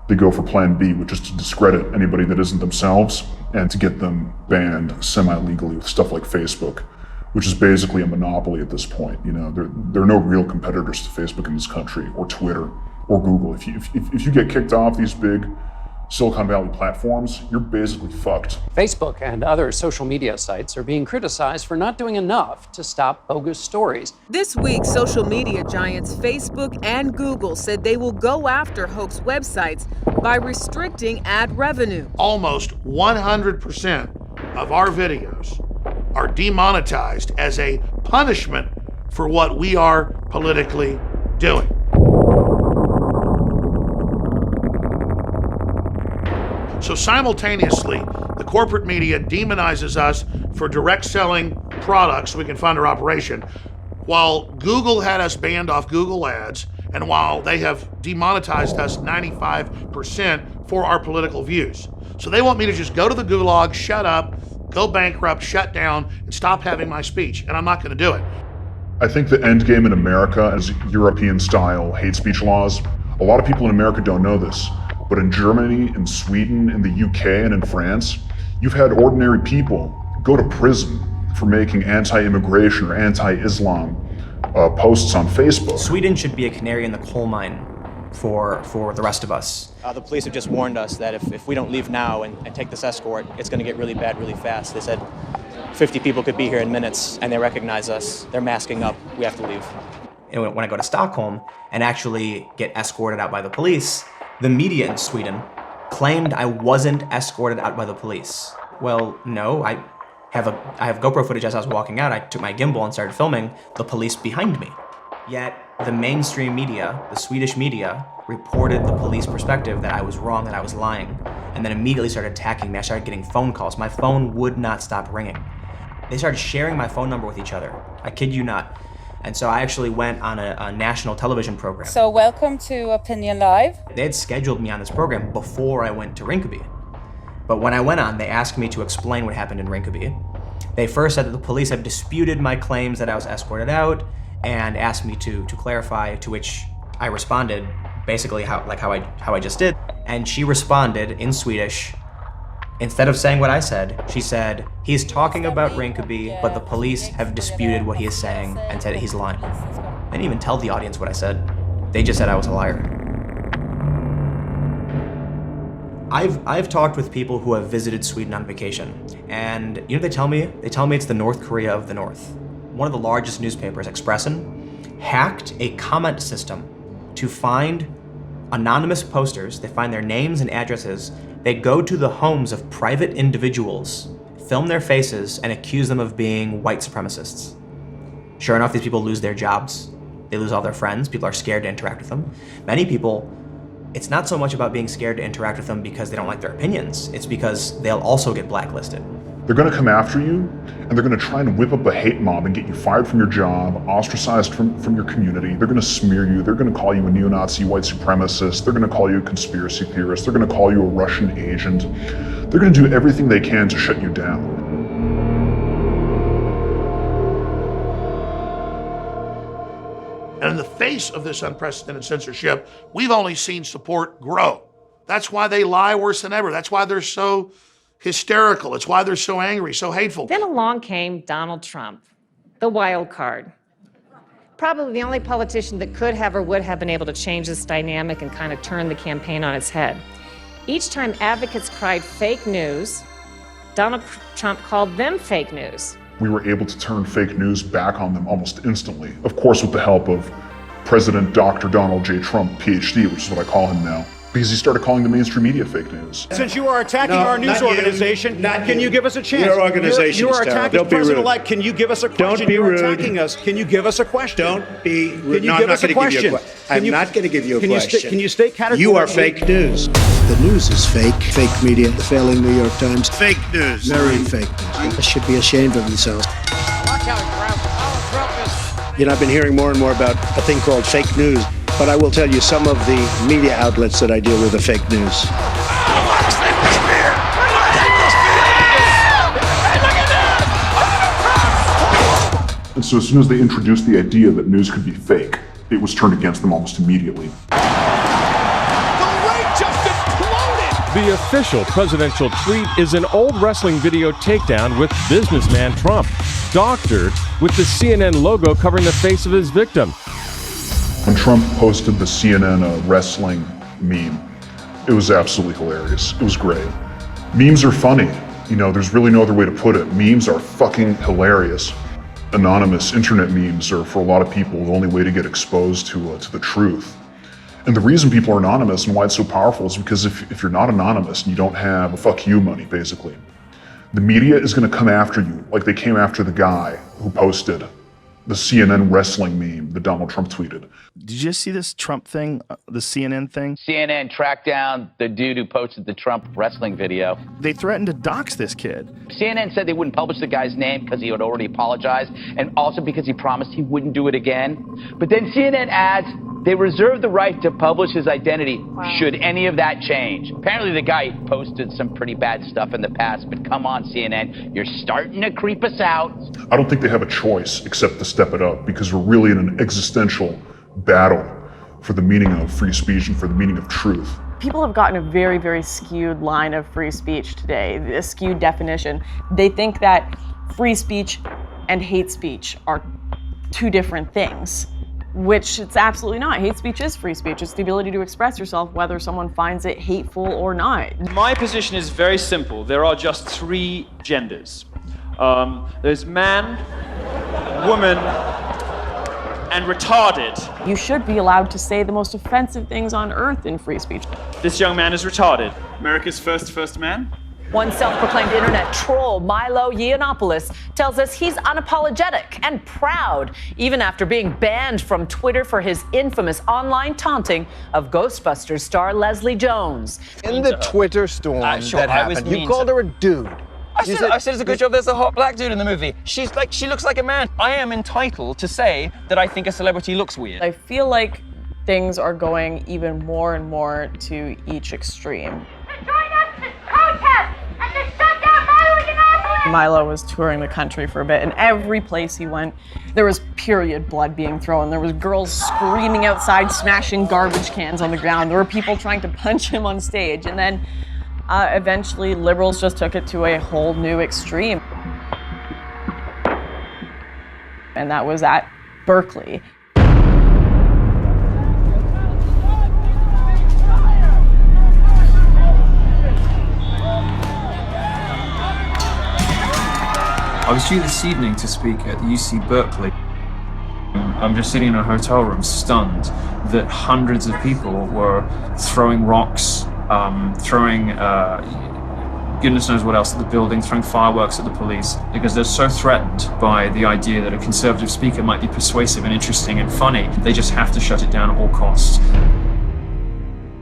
they go for plan B, which is to discredit anybody that isn't themselves and to get them banned semi-legally with stuff like Facebook, which is basically a monopoly at this point. There are no real competitors to Facebook in this country, or Twitter, or Google. If you get kicked off these big Silicon Valley platforms, you're basically fucked. Facebook and other social media sites are being criticized for not doing enough to stop bogus stories. This week, social media giants Facebook and Google said they will go after hoax websites by restricting ad revenue. Almost 100% of our videos are demonetized as a punishment for what we are politically doing. So simultaneously, the corporate media demonizes us for direct selling products so we can fund our operation, while Google had us banned off Google Ads, and while they have demonetized us 95% for our political views. So they want me to just go to the gulag, shut up, go bankrupt, shut down, and stop having my speech, and I'm not gonna do it. I think the end game in America is European-style hate speech laws. A lot of people in America don't know this, but in Germany, in Sweden, in the UK, and in France, you've had ordinary people go to prison for making anti-immigration or anti-Islam posts on Facebook. Sweden should be a canary in the coal mine for the rest of us. The police have just warned us that if we don't leave now and take this escort, it's going to get really bad really fast. They said 50 people could be here in minutes, and they recognize us. They're masking up. We have to leave. And when I go to Stockholm and actually get escorted out by the police, the media in Sweden claimed I wasn't escorted out by the police. Well, no, I have GoPro footage as I was walking out. I took my gimbal and started filming the police behind me. Yet the mainstream media, the Swedish media, reported the police perspective that I was wrong, that I was lying, and then immediately started attacking me. I started getting phone calls. My phone would not stop ringing. They started sharing my phone number with each other. I kid you not. And so I actually went on a national television program. So welcome to Opinion Live. They had scheduled me on this program before I went to Rinkeby. But when I went on, they asked me to explain what happened in Rinkeby. They first said that the police have disputed my claims that I was escorted out and asked me to clarify, to which I responded basically how I just did. And she responded in Swedish. Instead of saying what I said, she said, he's talking about Rinkeby, but the police have disputed what he is saying and said he's lying. I didn't even tell the audience what I said. They just said I was a liar. I've talked with people who have visited Sweden on vacation, and you know what they tell me? They tell me it's the North Korea of the North. One of the largest newspapers, Expressen, hacked a comment system to find anonymous posters. They find their names and addresses. They go to the homes of private individuals, film their faces, and accuse them of being white supremacists. Sure enough, these people lose their jobs. They lose all their friends. People are scared to interact with them. Many people, it's not so much about being scared to interact with them because they don't like their opinions. It's because they'll also get blacklisted. They're going to come after you, and they're going to try and whip up a hate mob and get you fired from your job, ostracized from your community. They're going to smear you. They're going to call you a neo-Nazi white supremacist. They're going to call you a conspiracy theorist. They're going to call you a Russian agent. They're going to do everything they can to shut you down. And in the face of this unprecedented censorship, we've only seen support grow. That's why they lie worse than ever. That's why they're so hysterical. It's why they're so angry, so hateful. Then along came Donald Trump, the wild card. Probably the only politician that could have or would have been able to change this dynamic and kind of turn the campaign on its head. Each time advocates cried fake news, Donald Trump called them fake news. We were able to turn fake news back on them almost instantly. Of course, with the help of President Dr. Donald J. Trump, PhD, which is what I call him now. Because he started calling the mainstream media fake news. Since you are attacking our news organization, can you give us a chance? Your organization you are is terrible. attacking Don't be rude. President-elect. Can you give us a question? Don't be You're rude. attacking us. Can you give us a question? Don't be rude. Can you No, give I'm us not a going to give you a question? question. I'm not going to give you a question. Can you state categorically? You are fake news. The news is fake. Fake media, the failing New York Times. Fake news. Very fake news. They should be ashamed of themselves. You know, I've been hearing more and more about a thing called fake news. But I will tell you, some of the media outlets that I deal with are fake news. And so as soon as they introduced the idea that news could be fake, it was turned against them almost immediately. The official presidential tweet is an old wrestling video takedown with businessman Trump, doctored with the CNN logo covering the face of his victim. When Trump posted the CNN wrestling meme, it was absolutely hilarious. It was great. Memes are funny. You know, there's really no other way to put it. Memes are fucking hilarious. Anonymous internet memes are, for a lot of people, the only way to get exposed to the truth. And the reason people are anonymous and why it's so powerful is because if you're not anonymous and you don't have a fuck you money, basically, the media is going to come after you like they came after the guy who posted the CNN wrestling meme that Donald Trump tweeted. Did you just see this Trump thing, the CNN thing? CNN tracked down the dude who posted the Trump wrestling video. They threatened to dox this kid. CNN said they wouldn't publish the guy's name because he had already apologized, and also because he promised he wouldn't do it again. But then CNN adds they reserve the right to publish his identity should any of that change. Apparently the guy posted some pretty bad stuff in the past, but come on, CNN, you're starting to creep us out. I don't think they have a choice except to step it up, because we're really in an existential battle for the meaning of free speech and for the meaning of truth. People have gotten a very, very skewed line of free speech today, a skewed definition. They think that free speech and hate speech are two different things, which it's absolutely not. Hate speech is free speech. It's the ability to express yourself whether someone finds it hateful or not. My position is very simple. There are just three genders. There's man, woman, and retarded. You should be allowed to say the most offensive things on earth in free speech. This young man is retarded. America's first man. One self-proclaimed internet troll, Milo Yiannopoulos, tells us he's unapologetic and proud, even after being banned from Twitter for his infamous online taunting of Ghostbusters star Leslie Jones. In the Twitter storm that happened, you called her a dude. I said it's a good job there's a hot black dude in the movie. She looks like a man. I am entitled to say that I think a celebrity looks weird. I feel like things are going even more and more to each extreme. Milo was touring the country for a bit, and every place he went, there was period blood being thrown. There was girls screaming outside, smashing garbage cans on the ground. There were people trying to punch him on stage. And then eventually liberals just took it to a whole new extreme. And that was at Berkeley. I was due this evening to speak at the UC Berkeley. I'm just sitting in a hotel room stunned that hundreds of people were throwing rocks, throwing goodness knows what else at the building, throwing fireworks at the police, because they're so threatened by the idea that a conservative speaker might be persuasive and interesting and funny. They just have to shut it down at all costs.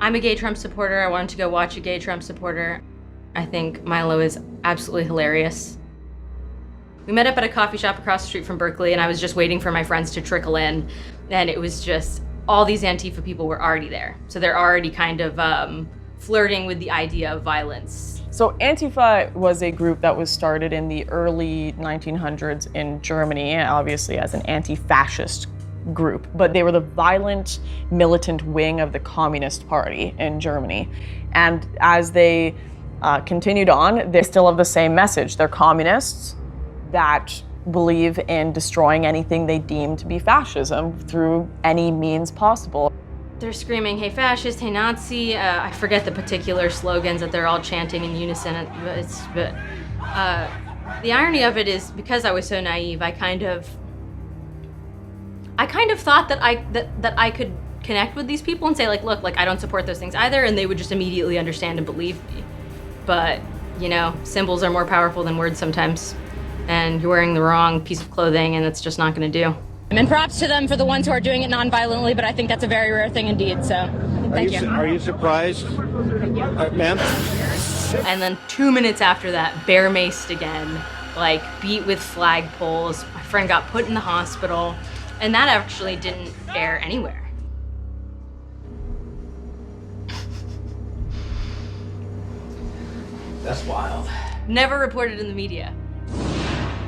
I'm a gay Trump supporter. I wanted to go watch a gay Trump supporter. I think Milo is absolutely hilarious. We met up at a coffee shop across the street from Berkeley, and I was just waiting for my friends to trickle in, and it was just all these Antifa people were already there. So they're already kind of flirting with the idea of violence. So Antifa was a group that was started in the early 1900s in Germany, obviously as an anti-fascist group, but they were the violent, militant wing of the Communist Party in Germany. And as they continued on, they still have the same message. They're communists that believe in destroying anything they deem to be fascism through any means possible. They're screaming, hey fascist, hey Nazi. I forget the particular slogans that they're all chanting in unison. But the irony of it is, because I was so naive, I kind of thought that I could connect with these people and say, like, look, like, I don't support those things either, and they would just immediately understand and believe me. But, you know, symbols are more powerful than words sometimes. And you're wearing the wrong piece of clothing, and it's just not going to do. And props to them for the ones who are doing it non-violently, but I think that's a very rare thing indeed, so thank you. Are you surprised, ma'am? And then 2 minutes after that, bear maced again, like beat with flagpoles. My friend got put in the hospital, and that actually didn't air anywhere. That's wild. Never reported in the media.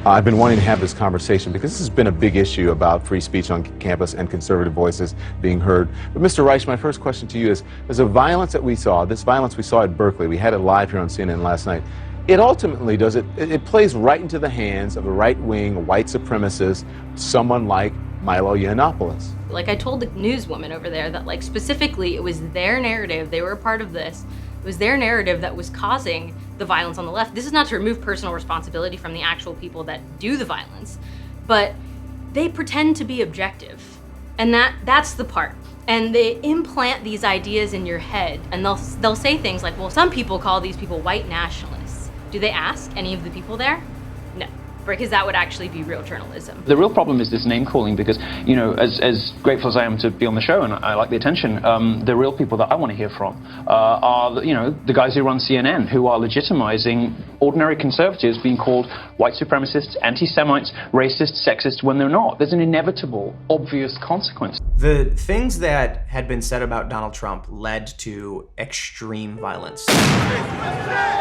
I've been wanting to have this conversation because this has been a big issue about free speech on campus and conservative voices being heard. But Mr. Reich, my first question to you is the violence that we saw, this violence we saw at Berkeley, we had it live here on CNN last night, it ultimately does it plays right into the hands of a right-wing white supremacist, someone like Milo Yiannopoulos. Like, I told the newswoman over there that, like, specifically it was their narrative, they were a part of this, it was their narrative that was causing the violence on the left. This is not to remove personal responsibility from the actual people that do the violence, but they pretend to be objective. And that's the part. And they implant these ideas in your head, and they'll say things like, well, some people call these people white nationalists. Do they ask any of the people there? No. because that would actually be real journalism. The real problem is this name calling because, you know, as grateful as I am to be on the show and I like the attention, the real people that I want to hear from are, you know, the guys who run CNN, who are legitimizing ordinary conservatives being called white supremacists, anti-Semites, racist, sexist when they're not. There's an inevitable, obvious consequence. The things that had been said about Donald Trump led to extreme violence.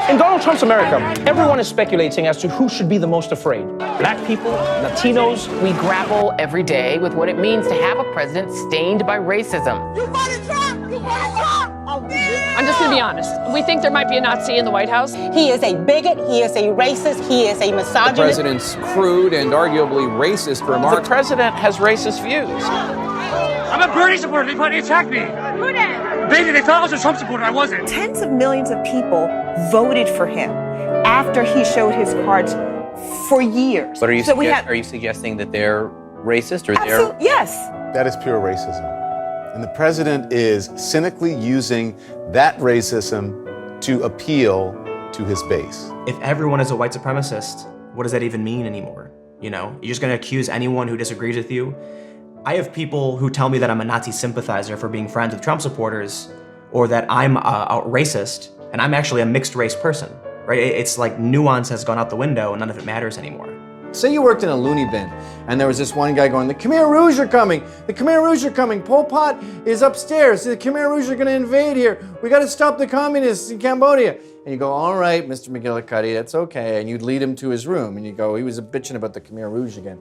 In Donald Trump's America, everyone is speculating as to who should be the most afraid. Black people, Latinos. We grapple every day with what it means to have a president stained by racism. You voted Trump! You voted Trump! I'm just going to be honest. We think there might be a Nazi in the White House. He is a bigot. He is a racist. He is a misogynist. The president's crude and arguably racist remarks. The president has racist views. I'm a Bernie supporter. They finally attacked me. Who did? They thought I was a Trump supporter. I wasn't. Tens of millions of people voted for him after he showed his cards for years. But are you, are you suggesting that they're racist or they're... Yes. That is pure racism. And the president is cynically using that racism to appeal to his base. If everyone is a white supremacist, what does that even mean anymore? You know, you're just gonna accuse anyone who disagrees with you? I have people who tell me that I'm a Nazi sympathizer for being friends with Trump supporters, or that I'm a racist, and I'm actually a mixed race person, right? It's like nuance has gone out the window and none of it matters anymore. Say you worked in a loony bin, and there was this one guy going, the Khmer Rouge are coming! The Khmer Rouge are coming! Pol Pot is upstairs! The Khmer Rouge are gonna invade here! We gotta stop the communists in Cambodia! And you go, all right, Mr. McGillicuddy, that's okay. And you'd lead him to his room, and you go, he was bitching about the Khmer Rouge again.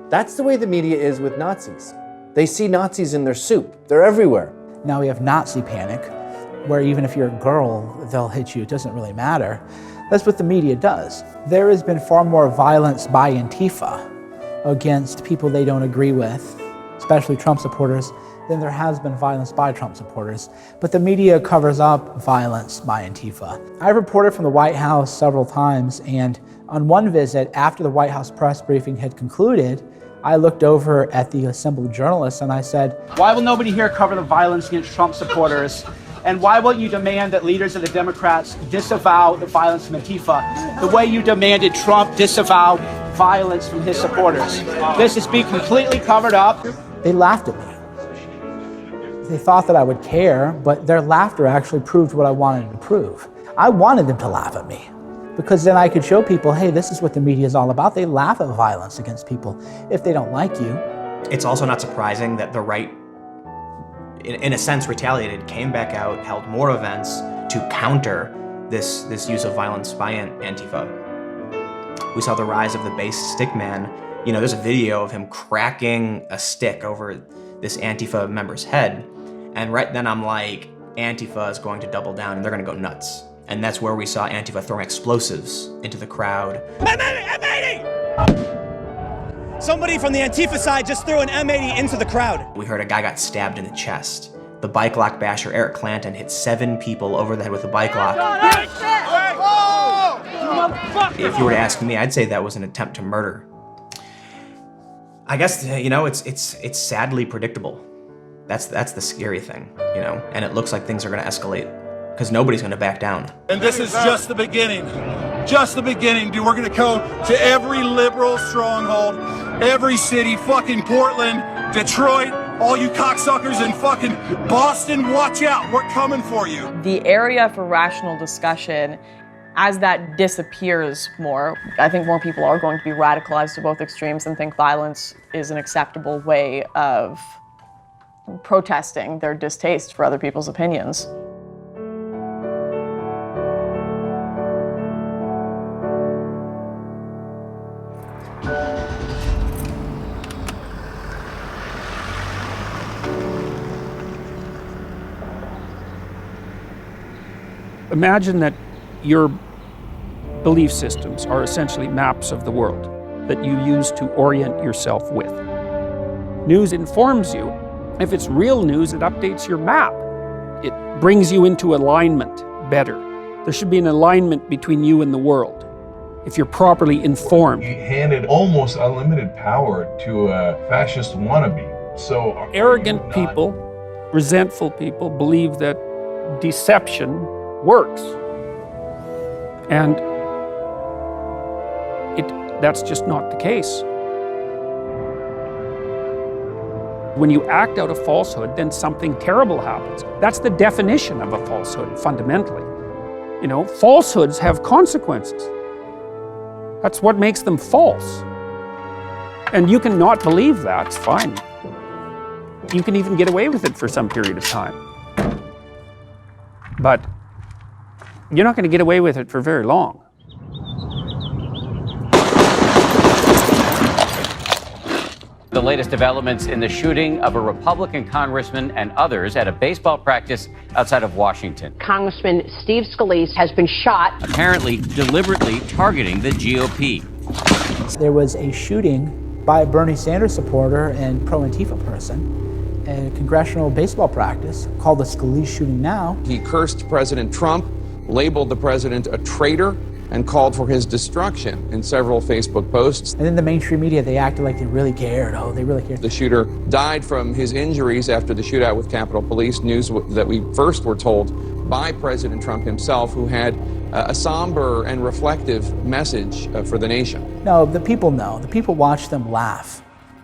That's the way the media is with Nazis. They see Nazis in their soup. They're everywhere. Now we have Nazi panic, where even if you're a girl, they'll hit you. It doesn't really matter. That's what the media does. There has been far more violence by Antifa against people they don't agree with, especially Trump supporters, than there has been violence by Trump supporters. But the media covers up violence by Antifa. I reported from the White House several times, and on one visit, after the White House press briefing had concluded, I looked over at the assembled journalists and I said, why will nobody here cover the violence against Trump supporters? And why won't you demand that leaders of the Democrats disavow the violence from Antifa the way you demanded Trump disavow violence from his supporters? This is being completely covered up. They laughed at me. They thought that I would care, but their laughter actually proved what I wanted to prove. I wanted them to laugh at me, because then I could show people, hey, this is what the media is all about. They laugh at violence against people if they don't like you. It's also not surprising that the right, in a sense, retaliated, came back out, held more events to counter this use of violence by Antifa. We saw the rise of the base stick man. You know, there's a video of him cracking a stick over this Antifa member's head. And right then I'm like, Antifa is going to double down and they're gonna go nuts. And that's where we saw Antifa throwing explosives into the crowd. M80! Somebody from the Antifa side just threw an M80 into the crowd. We heard a guy got stabbed in the chest. The bike lock basher Eric Clanton hit 7 people over the head with a bike lock. If you were to ask me, I'd say that was an attempt to murder. I guess, you know, it's sadly predictable. That's the scary thing, you know, and it looks like things are gonna escalate because nobody's gonna back down. And this is just the beginning. Just the beginning, dude. We're gonna go to every liberal stronghold, every city, fucking Portland, Detroit, all you cocksuckers in fucking Boston, watch out, we're coming for you. The area for rational discussion, as that disappears more, I think more people are going to be radicalized to both extremes and think violence is an acceptable way of protesting their distaste for other people's opinions. Imagine that your belief systems are essentially maps of the world that you use to orient yourself with. News informs you. If it's real news, it updates your map. It brings you into alignment better. There should be an alignment between you and the world if you're properly informed. You handed almost unlimited power to a fascist wannabe. So arrogant people, resentful people believe that deception works. And it that's just not the case. When you act out a falsehood, then something terrible happens. That's the definition of a falsehood, fundamentally. You know, falsehoods have consequences. That's what makes them false. And you can not believe that, it's fine. You can even get away with it for some period of time. But you're not going to get away with it for very long. The latest developments in the shooting of a Republican congressman and others at a baseball practice outside of Washington. Congressman Steve Scalise has been shot. Apparently deliberately targeting the GOP. There was a shooting by a Bernie Sanders supporter and pro-Antifa person at a congressional baseball practice called the Scalise shooting now. He cursed President Trump, labeled the president a traitor, and called for his destruction in several Facebook posts. And then the mainstream media, they acted like they really cared. Oh, they really cared. The shooter died from his injuries after the shootout with Capitol Police, news that we first were told by President Trump himself, who had a somber and reflective message for the nation. No, the people know. The people watched them laugh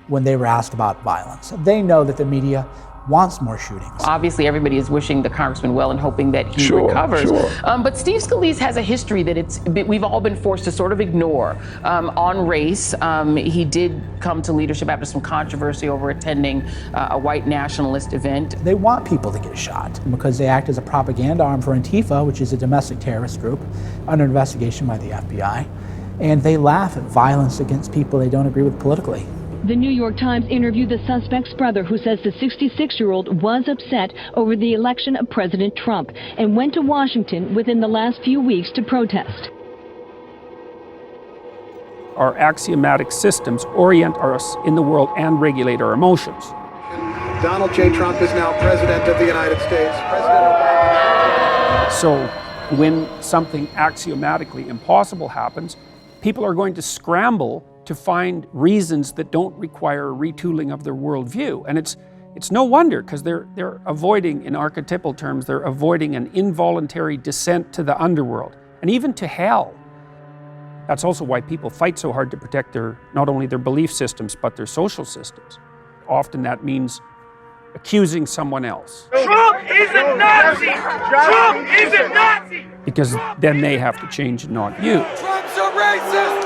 when they were asked about violence. They know that the media wants more shootings. Obviously, everybody is wishing the congressman well and hoping that he recovers. But Steve Scalise has a history that we've all been forced to sort of ignore. On race, he did come to leadership after some controversy over attending a white nationalist event. They want people to get shot because they act as a propaganda arm for Antifa, which is a domestic terrorist group under investigation by the FBI. And they laugh at violence against people they don't agree with politically. The New York Times interviewed the suspect's brother, who says the 66-year-old was upset over the election of President Trump and went to Washington within the last few weeks to protest. Our axiomatic systems orient us in the world and regulate our emotions. Donald J. Trump is now president of the United States. President Obama. So when something axiomatically impossible happens, people are going to scramble to find reasons that don't require a retooling of their worldview. And it's no wonder, because they're avoiding, in archetypal terms, they're avoiding an involuntary descent to the underworld and even to hell. That's also why people fight so hard to protect not only their belief systems, but their social systems. Often that means accusing someone else. Trump is a Nazi! Trump is a Nazi! Because then they have to change and not you. Trump's a racist!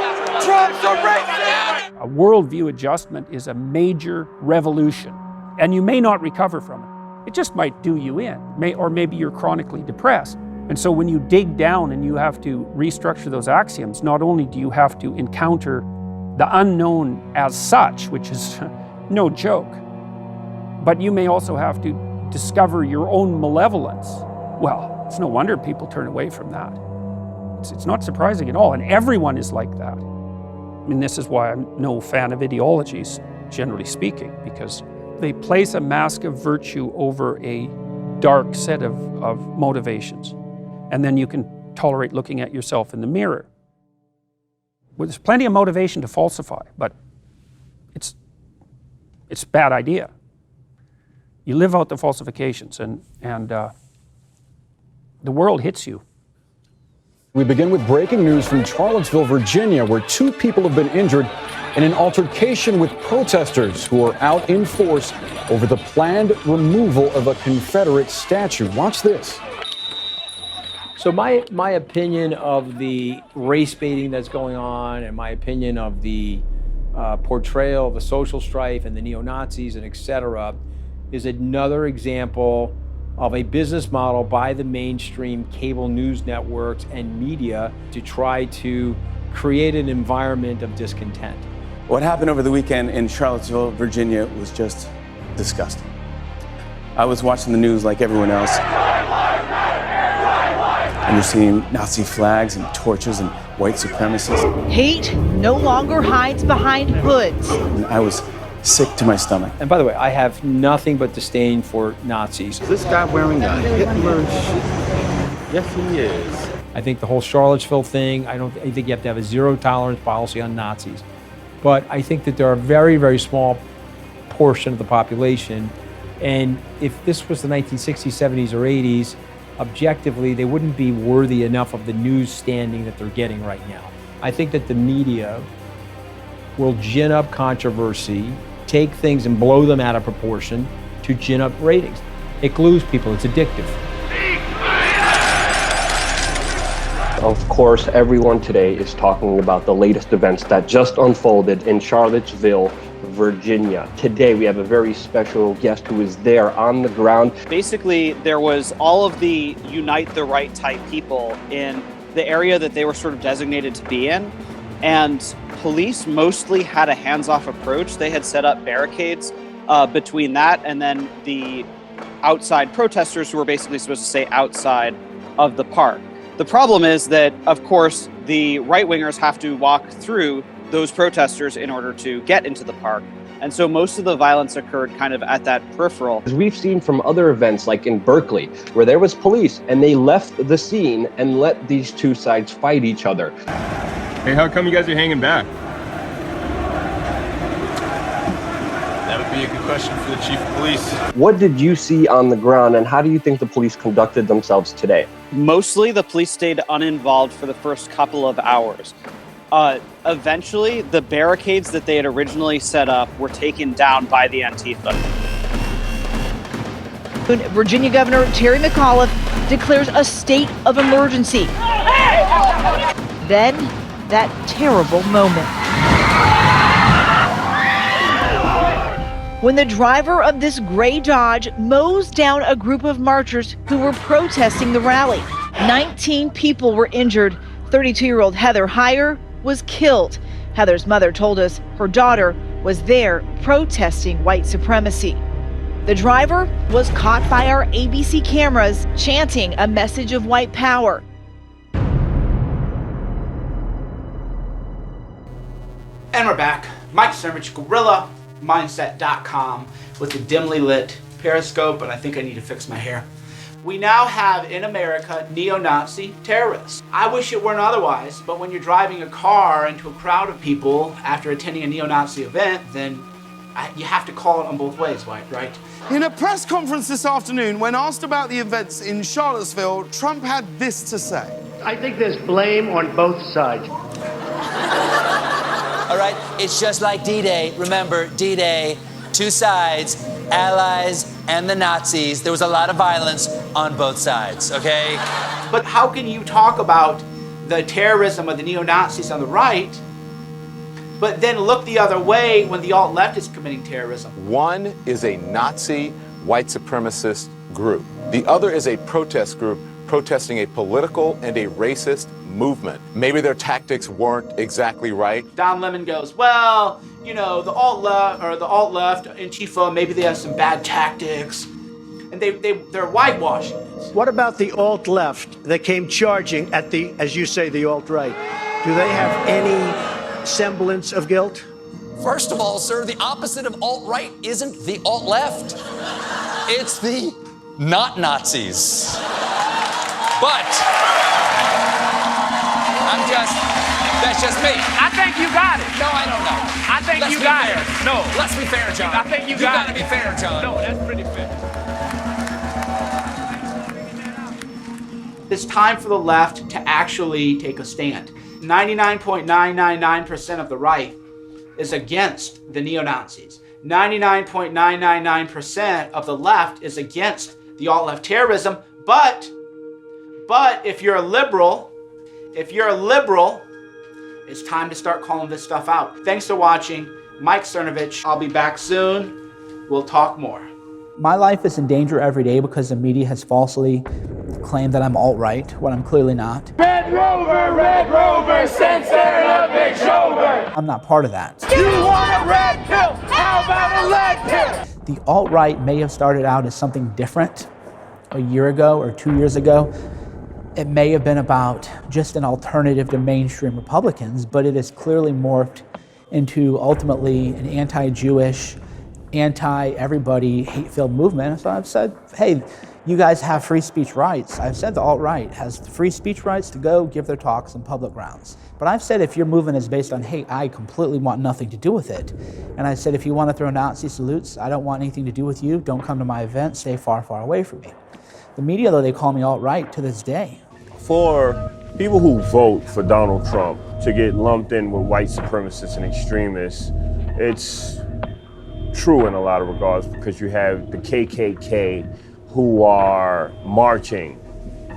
Trump's a racist! A worldview adjustment is a major revolution, and you may not recover from it. It just might do you in, or maybe you're chronically depressed. And so when you dig down and you have to restructure those axioms, not only do you have to encounter the unknown as such, which is no joke, but you may also have to discover your own malevolence. Well, it's no wonder people turn away from that. It's not surprising at all, and everyone is like that. I mean, this is why I'm no fan of ideologies, generally speaking, because they place a mask of virtue over a dark set of motivations. And then you can tolerate looking at yourself in the mirror. Well, there's plenty of motivation to falsify, but it's a bad idea. You live out the falsifications, and the world hits you. We begin with breaking news from Charlottesville, Virginia, where 2 people have been injured in an altercation with protesters who are out in force over the planned removal of a Confederate statue. Watch this. So my opinion of the race baiting that's going on, and my opinion of the portrayal of the social strife and the neo-Nazis and et cetera, is another example of a business model by the mainstream cable news networks and media to try to create an environment of discontent. What happened over the weekend in Charlottesville, Virginia was just disgusting. I was watching the news like everyone else, and you're seeing Nazi flags and torches and white supremacists. Hate no longer hides behind hoods. And I was sick to my stomach. And by the way, I have nothing but disdain for Nazis. Is this guy wearing a Hitler shirt? Yes, he is. I think the whole Charlottesville thing, I think you have to have a zero tolerance policy on Nazis. But I think that there are a very, very small portion of the population. And if this was the 1960s, 70s, or 80s, objectively, they wouldn't be worthy enough of the news standing that they're getting right now. I think that the media will gin up controversy, take things and blow them out of proportion to gin up ratings. It glues people, it's addictive. Of course, everyone today is talking about the latest events that just unfolded in Charlottesville, Virginia. Today, we have a very special guest who is there on the ground. Basically, there was all of the Unite the Right type people in the area that they were sort of designated to be in. And police mostly had a hands-off approach. They had set up barricades between that and then the outside protesters who were basically supposed to stay outside of the park. The problem is that, of course, the right-wingers have to walk through those protesters in order to get into the park. And so most of the violence occurred kind of at that peripheral. As we've seen from other events like in Berkeley, where there was police and they left the scene and let these two sides fight each other. Hey, how come you guys are hanging back? That would be a good question for the chief of police. What did you see on the ground and how do you think the police conducted themselves today? Mostly the police stayed uninvolved for the first couple of hours. Eventually, the barricades that they had originally set up were taken down by the Antifa. Virginia Governor Terry McAuliffe declares a state of emergency. Then, that terrible moment. When the driver of this gray Dodge mows down a group of marchers who were protesting the rally. 19 people were injured. 32-year-old Heather Heyer was killed. Heather's mother told us her daughter was there protesting white supremacy. The driver was caught by our ABC cameras chanting a message of white power. And we're back. Mike Cernovich, GorillaMindset.com with the dimly lit periscope, and I think I need to fix my hair. We now have in America neo-Nazi terrorists. I wish it weren't otherwise, but when you're driving a car into a crowd of people after attending a neo-Nazi event, then you have to call it on both ways, right? In a press conference this afternoon, when asked about the events in Charlottesville, Trump had this to say. I think there's blame on both sides. All right, it's just like D-Day. Remember, D-Day, two sides, allies and the Nazis. There was a lot of violence on both sides, okay? But how can you talk about the terrorism of the neo-Nazis on the right, but then look the other way when the alt-left is committing terrorism? One is a Nazi white supremacist group. The other is a protest group protesting a political and a racist movement. Maybe their tactics weren't exactly right. Don Lemon goes, well, you know, the alt-left, Antifa, maybe they have some bad tactics, and they're whitewashing it. What about the alt-left that came charging at the, as you say, the alt-right? Do they have any semblance of guilt? First of all, sir, the opposite of alt-right isn't the alt-left. It's the not Nazis. But that's just me. I think you got it. No, I don't know. I think you got it. No. Let's be fair, John. I think you got it. You gotta be fair, John. No, that's pretty fair. It's time for the left to actually take a stand. 99.999% of the right is against the neo-Nazis. 99.999% of the left is against the alt-left terrorism, but if you're a liberal, it's time to start calling this stuff out. Thanks for watching. Mike Cernovich. I'll be back soon. We'll talk more. My life is in danger every day because the media has falsely claimed that I'm alt-right, when I'm clearly not. Red Rover, censor a big shoulder. I'm not part of that. You want a red pill? How about a lead pill? The alt-right may have started out as something different a year ago or 2 years ago. It may have been about just an alternative to mainstream Republicans, but it has clearly morphed into ultimately an anti-Jewish, anti-everybody, hate-filled movement. So I've said, hey, you guys have free speech rights. I've said the alt-right has free speech rights to go give their talks on public grounds. But I've said if your movement is based on hate, I completely want nothing to do with it. And I said if you want to throw Nazi salutes, I don't want anything to do with you. Don't come to my event. Stay far, far away from me. The media, though, they call me alt-right to this day. For people who vote for Donald Trump, to get lumped in with white supremacists and extremists. It's true in a lot of regards because you have the KKK who are marching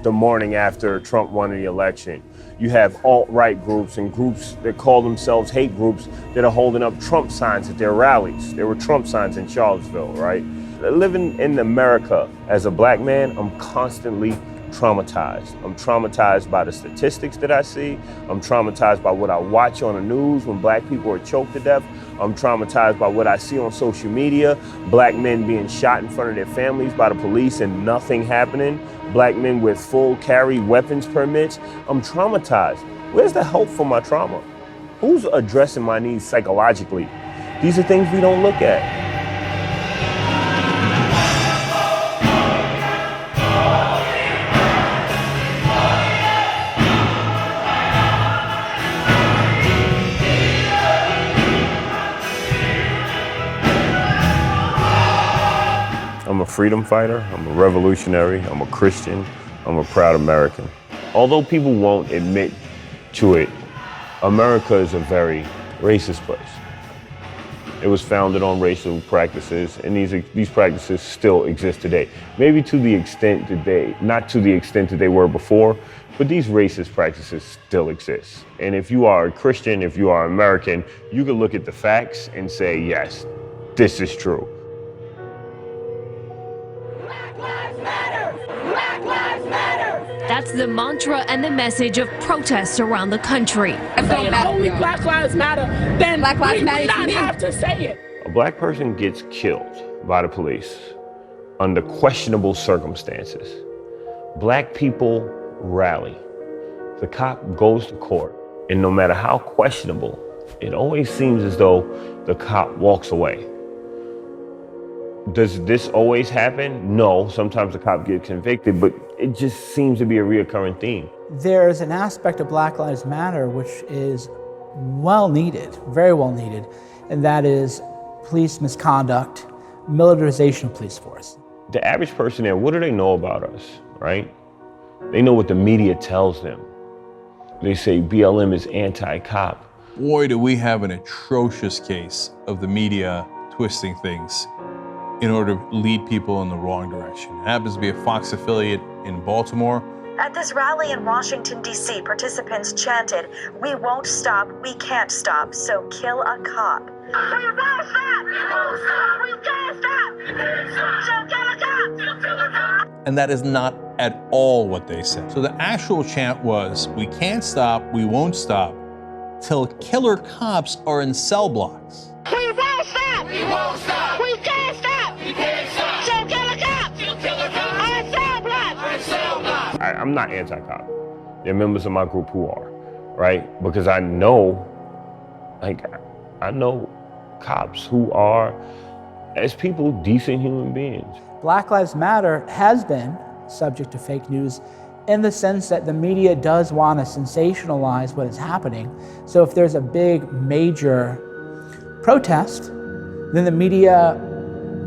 the morning after Trump won the election. You have alt-right groups and groups that call themselves hate groups that are holding up Trump signs at their rallies. There were Trump signs in Charlottesville, right? Living in America as a black man, I'm constantly traumatized. I'm traumatized by the statistics that I see. I'm traumatized by what I watch on the news when black people are choked to death. I'm traumatized by what I see on social media, black men being shot in front of their families by the police and nothing happening, black men with full carry weapons permits. I'm traumatized. Where's the help for my trauma? Who's addressing my needs psychologically? These are things we don't look at. I'm a freedom fighter, I'm a revolutionary, I'm a Christian, I'm a proud American. Although people won't admit to it, America is a very racist place. It was founded on racial practices, and these practices still exist today. Maybe to the extent that not to the extent that they were before, but these racist practices still exist. And if you are a Christian, if you are American, you can look at the facts and say, yes, this is true. That's the mantra and the message of protests around the country. If only Black Lives Matter, then Black Lives Matter not have to say it. A black person gets killed by the police under questionable circumstances. Black people rally. The cop goes to court, and no matter how questionable, it always seems as though the cop walks away. Does this always happen? No, sometimes the cop gets convicted, but it just seems to be a reoccurring theme. There's an aspect of Black Lives Matter which is well needed, very well needed, and that is police misconduct, militarization of police force. The average person there, what do they know about us, right? They know what the media tells them. They say BLM is anti-cop. Boy, do we have an atrocious case of the media twisting things in order to lead people in the wrong direction. It happens to be a Fox affiliate in Baltimore. At this rally in Washington, D.C., participants chanted, "We won't stop, we can't stop, so kill a cop." We won't stop! We won't stop! We can't stop! We can't stop! So kill a cop! So kill a cop! And that is not at all what they said. So the actual chant was, we can't stop, we won't stop, till killer cops are in cell blocks. We won't stop! We won't stop! We can't stop! We can't stop! So kill a cop! So kill a cop! On cell block! On cell block! I'm not anti-cop. There are members of my group who are, right? Because I know cops who are, as people, decent human beings. Black Lives Matter has been subject to fake news in the sense that the media does want to sensationalize what is happening. So if there's a big, major protest, then the media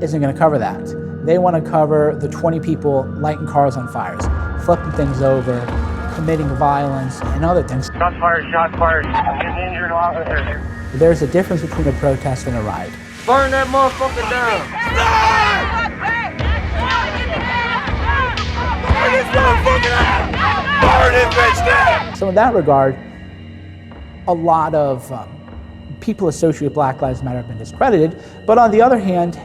isn't going to cover that. They want to cover the 20 people lighting cars on fires, flipping things over, committing violence, and other things. Shots fired, shots fired. Injured officer. There's a difference between a protest and a riot. Burn that motherfucker down. Burn this motherfucker down. Burn it, bitch down. So in that regard, a lot of people associated with Black Lives Matter have been discredited. But on the other hand,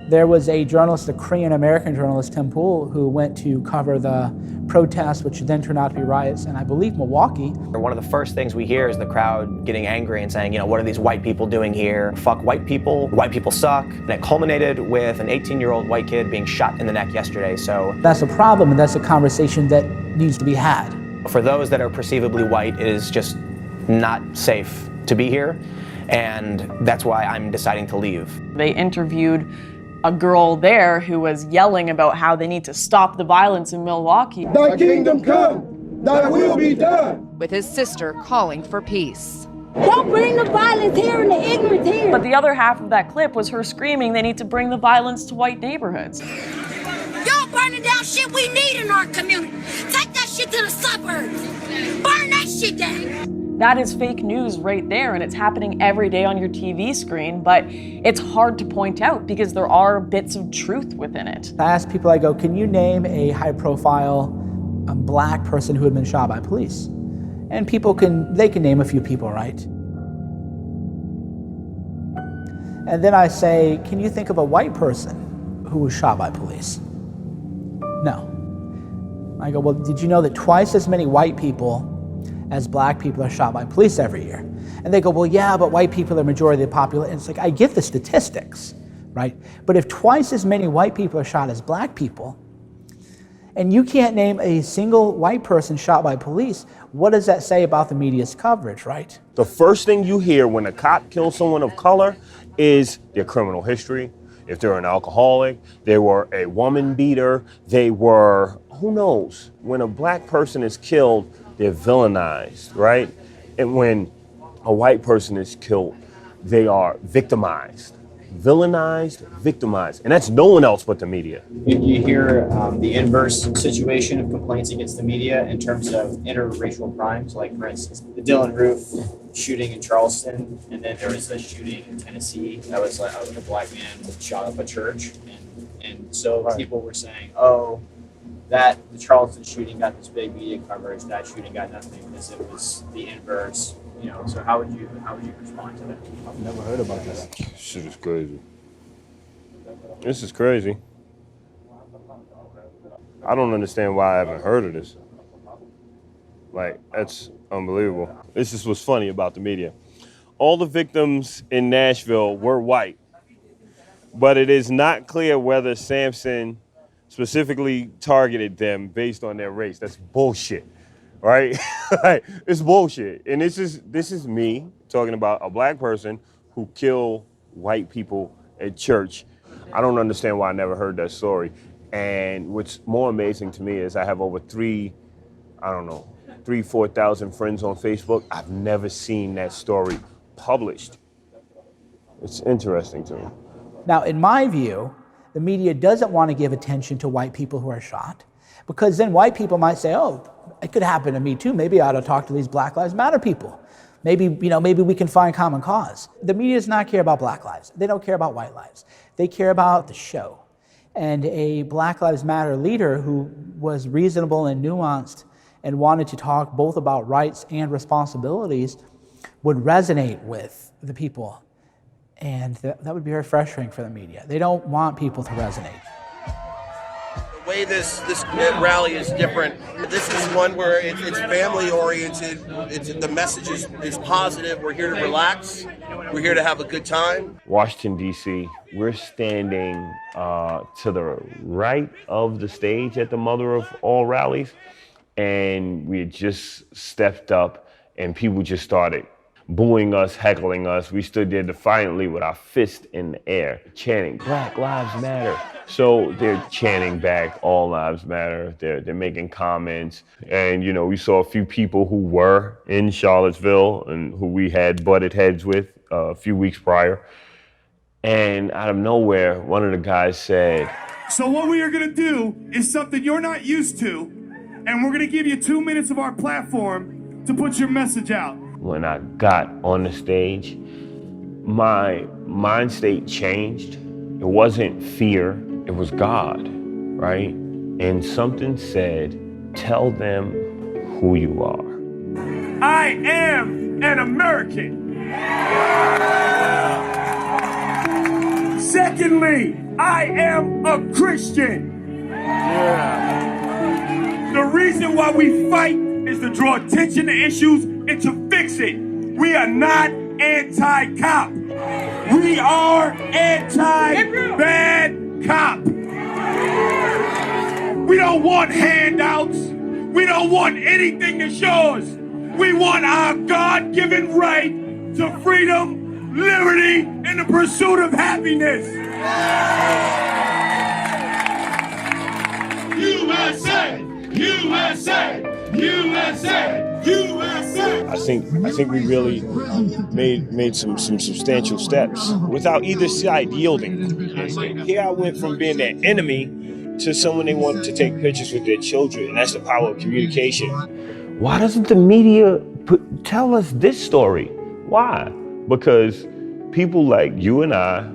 there was a journalist, a Korean-American journalist, Tim Pool, who went to cover the protests, which then turned out to be riots in, I believe, Milwaukee. One of the first things we hear is the crowd getting angry and saying, what are these white people doing here? Fuck white people suck. And it culminated with an 18-year-old white kid being shot in the neck yesterday, so. That's a problem, and that's a conversation that needs to be had. For those that are perceivably white, it is just not safe to be here, and that's why I'm deciding to leave. They interviewed a girl there who was yelling about how they need to stop the violence in Milwaukee. Thy kingdom come, thy will be done. With his sister calling for peace. Don't bring the violence here and the ignorance here. But the other half of that clip was her screaming they need to bring the violence to white neighborhoods. Y'all burning down shit we need in our community. Take that shit to the suburbs. Burn that shit down. That is fake news right there, and it's happening every day on your TV screen, but it's hard to point out because there are bits of truth within it. I ask people, I go, can you name a high-profile black person who had been shot by police? And people can name a few people, right? And then I say, can you think of a white person who was shot by police? No. I go, well, did you know that twice as many white people as black people are shot by police every year? And they go, well, yeah, but white people are the majority of the population. It's like, I get the statistics, right? But if twice as many white people are shot as black people, and you can't name a single white person shot by police, what does that say about the media's coverage, right? The first thing you hear when a cop kills someone of color is their criminal history. If they're an alcoholic, they were a woman beater, they were, who knows? When a black person is killed, they're villainized, right? And when a white person is killed, they are victimized. Villainized, victimized. And that's no one else but the media. You hear the inverse situation of complaints against the media in terms of interracial crimes, like for instance, the Dylan Roof shooting in Charleston, and then there was a shooting in Tennessee that was like a black man shot up a church. And so people were saying, oh, that the Charleston shooting got this big media coverage, that shooting got nothing because it was the inverse. You know, so how would you respond to that? I've never heard about that. Shit is crazy. This is crazy. I don't understand why I haven't heard of this. Like, that's unbelievable. This is what's funny about the media. All the victims in Nashville were white, but it is not clear whether Sampson specifically targeted them based on their race. That's bullshit. Right? Like, it's bullshit. And this is me talking about a black person who killed white people at church. I don't understand why I never heard that story. And what's more amazing to me is I have over 4,000 friends on Facebook. I've never seen that story published. It's interesting to me. Now, in my view, the media doesn't want to give attention to white people who are shot, because then white people might say, oh, it could happen to me too. Maybe I ought to talk to these Black Lives Matter people. Maybe we can find common cause. The media does not care about black lives. They don't care about white lives. They care about the show. And a Black Lives Matter leader who was reasonable and nuanced and wanted to talk both about rights and responsibilities would resonate with the people. And that would be very frustrating for the media. They don't want people to resonate. The way this rally is different. This is one where it's family oriented. The message is positive. We're here to relax. We're here to have a good time. Washington, D.C., we're standing to the right of the stage at the mother of all rallies. And we had just stepped up and people just started booing us, heckling us. We stood there defiantly with our fist in the air, chanting, Black Lives Matter. So they're chanting back, all lives matter. They're making comments. And, you know, we saw a few people who were in Charlottesville and who we had butted heads with a few weeks prior. And out of nowhere, one of the guys said, so what we are gonna do is something you're not used to, and we're gonna give you 2 minutes of our platform to put your message out. When I got on the stage, my mind state changed. It wasn't fear, it was God, right? And something said, tell them who you are. I am an American. Secondly, I am a Christian. The reason why we fight is to draw attention to issues and to fix it. We are not anti-cop. We are anti-bad cop. We don't want handouts. We don't want anything that's yours. We want our God-given right to freedom, liberty, and the pursuit of happiness. USA! USA! USA! USA! I think we really made some substantial steps without either side yielding. Here I went from being their enemy to someone they wanted to take pictures with their children, and that's the power of communication. Why doesn't the media tell us this story. Why? Because people like you and I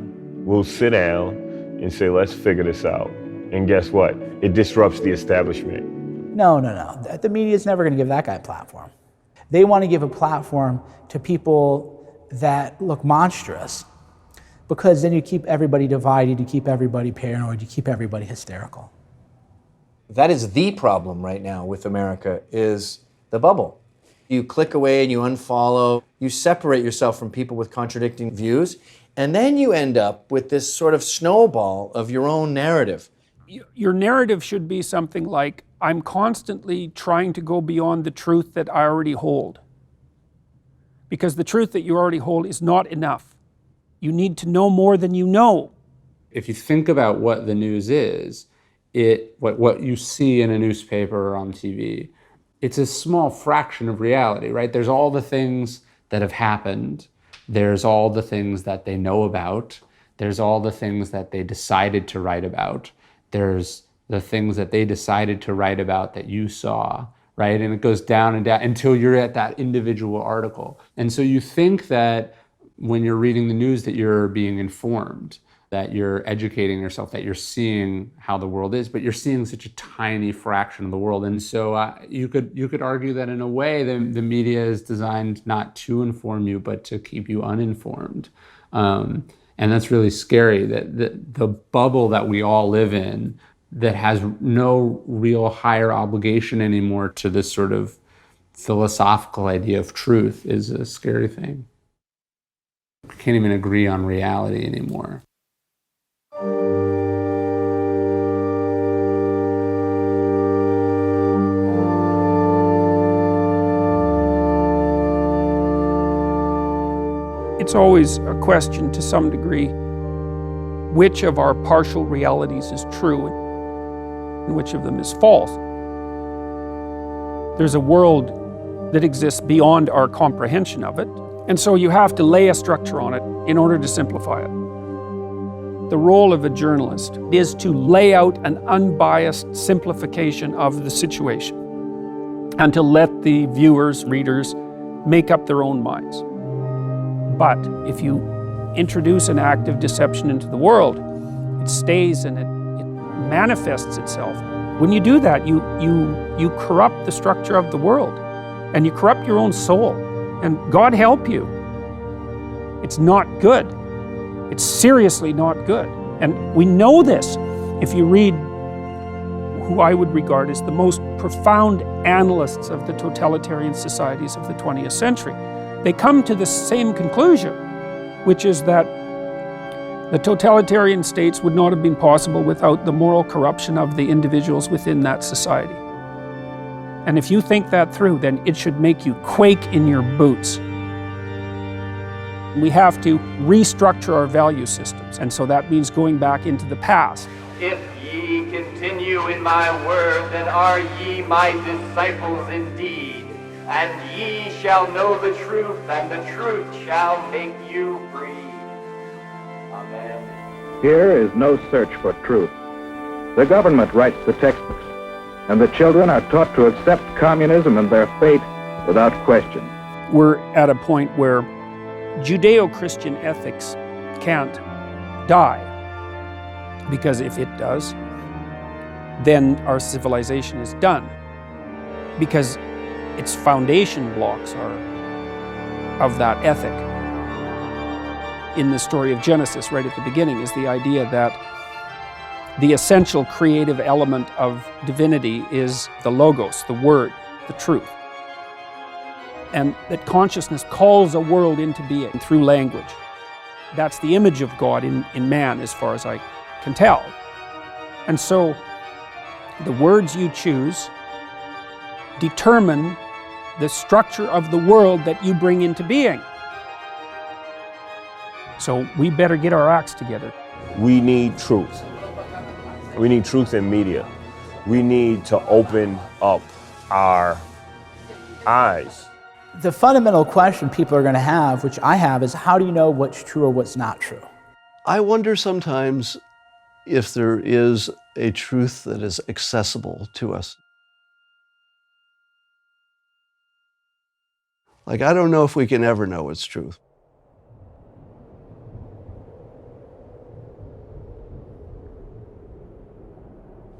will sit down and say, let's figure this out. And guess what? It disrupts the establishment. No. The media is never going to give that guy a platform. They want to give a platform to people that look monstrous, because then you keep everybody divided, you keep everybody paranoid, you keep everybody hysterical. That is the problem right now with America, is the bubble. You click away and you unfollow, you separate yourself from people with contradicting views, and then you end up with this sort of snowball of your own narrative. Your narrative should be something like, I'm constantly trying to go beyond the truth that I already hold. Because the truth that you already hold is not enough. You need to know more than you know. If you think about what the news is, what you see in a newspaper or on TV, it's a small fraction of reality, right? There's all the things that have happened. There's all the things that they know about. There's all the things that they decided to write about. There's the things that they decided to write about that you saw, right? And it goes down and down until you're at that individual article. And so you think that when you're reading the news that you're being informed, that you're educating yourself, that you're seeing how the world is, but you're seeing such a tiny fraction of the world. And so you could argue that in a way the media is designed not to inform you, but to keep you uninformed. And that's really scary, that the bubble that we all live in that has no real higher obligation anymore to this sort of philosophical idea of truth is a scary thing. We can't even agree on reality anymore. It's always a question to some degree, which of our partial realities is true and which of them is false. There's a world that exists beyond our comprehension of it, and so you have to lay a structure on it in order to simplify it. The role of a journalist is to lay out an unbiased simplification of the situation and to let the viewers, readers, make up their own minds. But if you introduce an act of deception into the world, it stays and it manifests itself. When you do that, you corrupt the structure of the world and you corrupt your own soul. And God help you. It's not good. It's seriously not good. And we know this if you read who I would regard as the most profound analysts of the totalitarian societies of the 20th century. They come to the same conclusion, which is that the totalitarian states would not have been possible without the moral corruption of the individuals within that society. And if you think that through, then it should make you quake in your boots. We have to restructure our value systems, and so that means going back into the past. If ye continue in my word, then are ye my disciples indeed. And ye shall know the truth, and the truth shall make you free. Amen. Here is no search for truth. The government writes the textbooks, and the children are taught to accept communism and their fate without question. We're at a point where Judeo-Christian ethics can't die, because if it does, then our civilization is done, because its foundation blocks are of that ethic. In the story of Genesis, right at the beginning, is the idea that the essential creative element of divinity is the logos, the word, the truth. And that consciousness calls a world into being through language. That's the image of God in man, as far as I can tell. And so the words you choose determine the structure of the world that you bring into being. So we better get our acts together. We need truth. We need truth in media. We need to open up our eyes. The fundamental question people are going to have, which I have, is how do you know what's true or what's not true? I wonder sometimes if there is a truth that is accessible to us. Like, I don't know if we can ever know what's truth.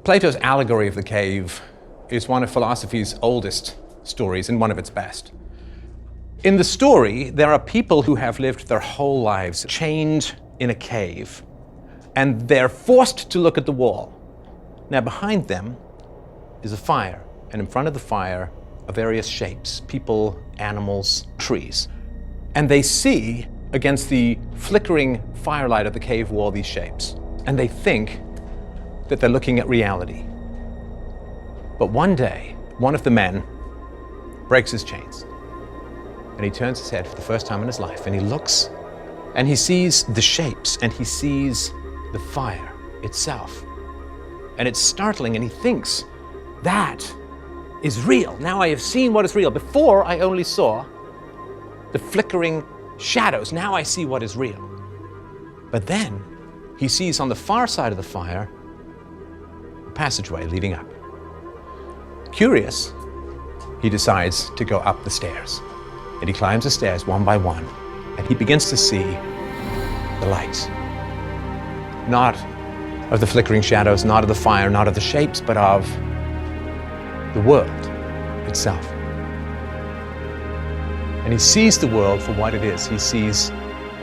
Plato's allegory of the cave is one of philosophy's oldest stories and one of its best. In the story, there are people who have lived their whole lives chained in a cave, and they're forced to look at the wall. Now, behind them is a fire, and in front of the fire are various shapes, people, animals, trees. And they see, against the flickering firelight of the cave wall, these shapes, and they think that they're looking at reality. But one day, one of the men breaks his chains, and he turns his head for the first time in his life, and he looks, and he sees the shapes, and he sees the fire itself. And it's startling, and he thinks, that is real. Now I have seen what is real. Before, I only saw the flickering shadows. Now I see what is real. But then, he sees on the far side of the fire a passageway leading up. Curious, he decides to go up the stairs. And he climbs the stairs one by one, and he begins to see the light. Not of the flickering shadows, not of the fire, not of the shapes, but of the world itself. And he sees the world for what it is. He sees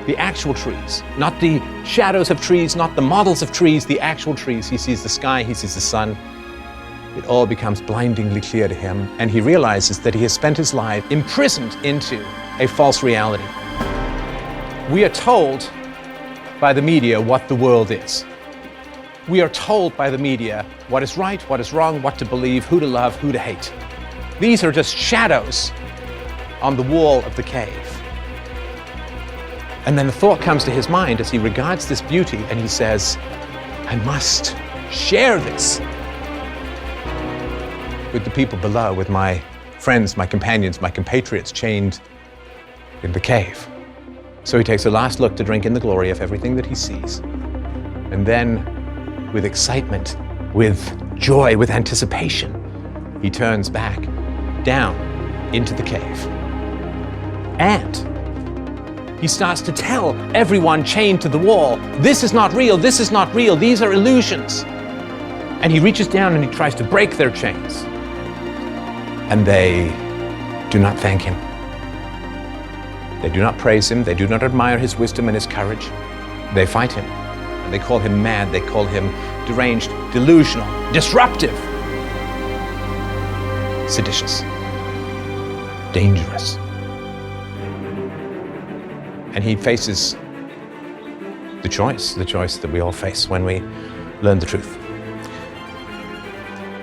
the actual trees, not the shadows of trees, not the models of trees, the actual trees. He sees the sky, he sees the sun. It all becomes blindingly clear to him, and he realizes that he has spent his life imprisoned into a false reality. We are told by the media what the world is. We are told by the media what is right, what is wrong, what to believe, who to love, who to hate. These are just shadows on the wall of the cave. And then a thought comes to his mind as he regards this beauty, and he says, I must share this with the people below, with my friends, my companions, my compatriots chained in the cave. So he takes a last look to drink in the glory of everything that he sees. And then, with excitement, with joy, with anticipation, he turns back down into the cave. And he starts to tell everyone chained to the wall, this is not real, this is not real, these are illusions. And he reaches down and he tries to break their chains. And they do not thank him. They do not praise him. They do not admire his wisdom and his courage. They fight him. And they call him mad. They call him deranged, delusional, disruptive, seditious, dangerous. And he faces the choice that we all face when we learn the truth.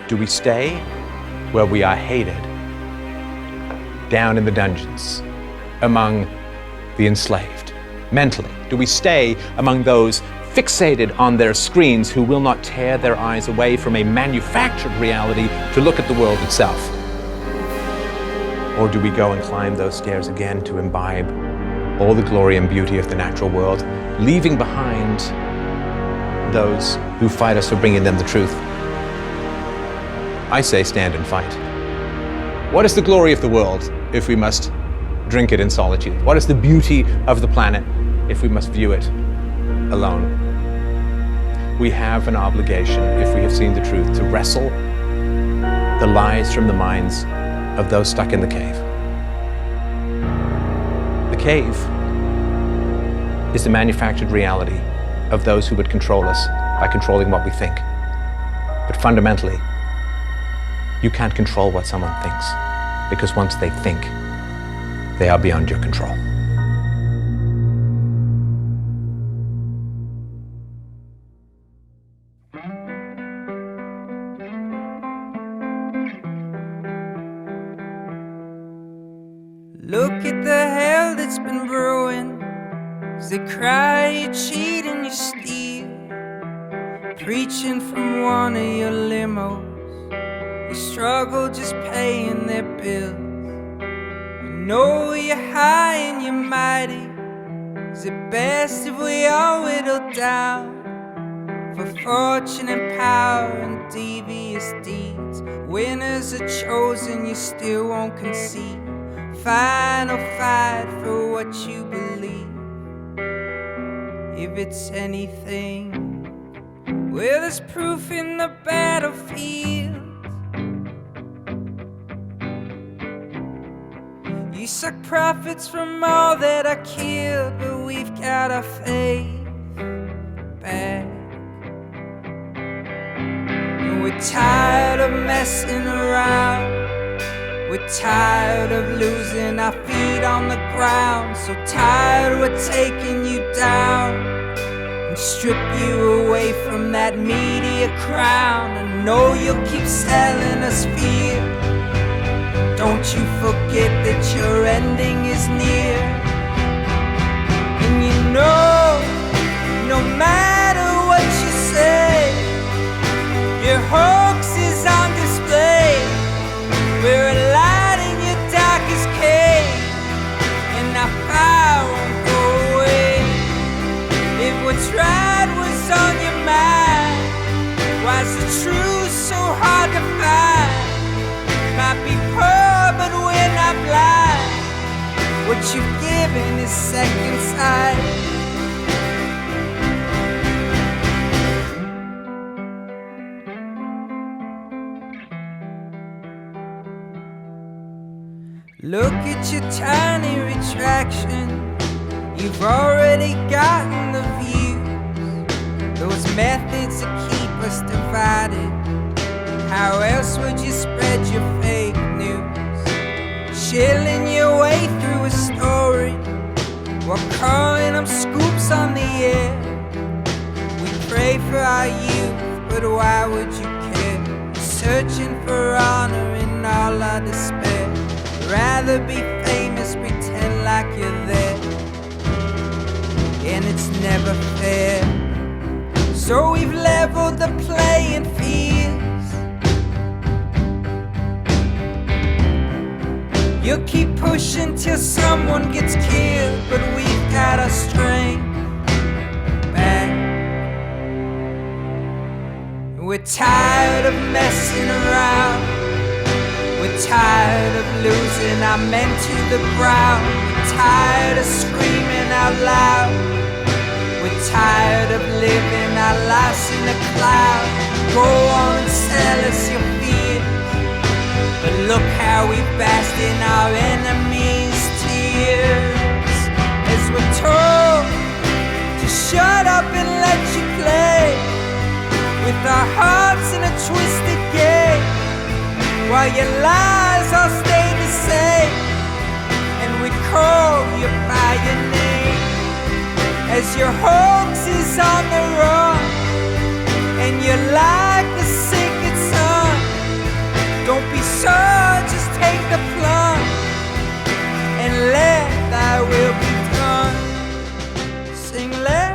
Do we stay where we are hated, down in the dungeons, among the enslaved, mentally? Do we stay among those fixated on their screens who will not tear their eyes away from a manufactured reality to look at the world itself? Or do we go and climb those stairs again to imbibe all the glory and beauty of the natural world, leaving behind those who fight us for bringing them the truth? I say stand and fight. What is the glory of the world if we must drink it in solitude? What is the beauty of the planet if we must view it alone? We have an obligation, if we have seen the truth, to wrestle the lies from the minds of those stuck in the cave. The cave is the manufactured reality of those who would control us by controlling what we think. But fundamentally, you can't control what someone thinks, because once they think, they are beyond your control. Look at the hell that's been brewing, as they cry you cheat and you steal, preaching from one of your limos. You struggle just paying their bills. You know you're high and you're mighty. Is it best if we all whittle down for fortune and power and devious deeds? Winners are chosen, you still won't concede. final fight for what you believe. If it's anything, well, there's proof in the battlefield. You suck profits from all that are killed, but we've got our faith back. And we're tired of messing around. We're tired of losing our feet on the ground. So tired we're taking you down and strip you away from that media crown. I know you'll keep selling us fear. Don't you forget that your ending is near. And you know, no matter what you say, your hoax is on display. We're a light in your darkest cave, and our fire won't go away. If what's right was on your mind, why's the truth so hard to find? Might be poor, but we're not blind. What you've given is second sight. Look at your tiny retraction. You've already gotten the views. Those methods that keep us divided. How else would you spread your fake news? Chilling your way through a story, while calling them scoops on the air. We pray for our youth, but why would you care? Searching for honor in all our despair. Rather be famous, pretend like you're there, and it's never fair. So we've leveled the playing fields. You'll keep pushing till someone gets killed, but we've got our strength back. We're tired of messing around. We're tired of losing our men to the ground. We're tired of screaming out loud. We're tired of living our lives in a cloud. Go on and sell us your fear, but look how we've bashed in our enemies' tears. As we're told to shut up and let you play, with our hearts in a twisted game, while your lies all stay the same, and we call you by your name. As your hoax is on the run, and you're like the sinking sun. Don't be sure, just take the plunge, and let thy will be done. Sing, let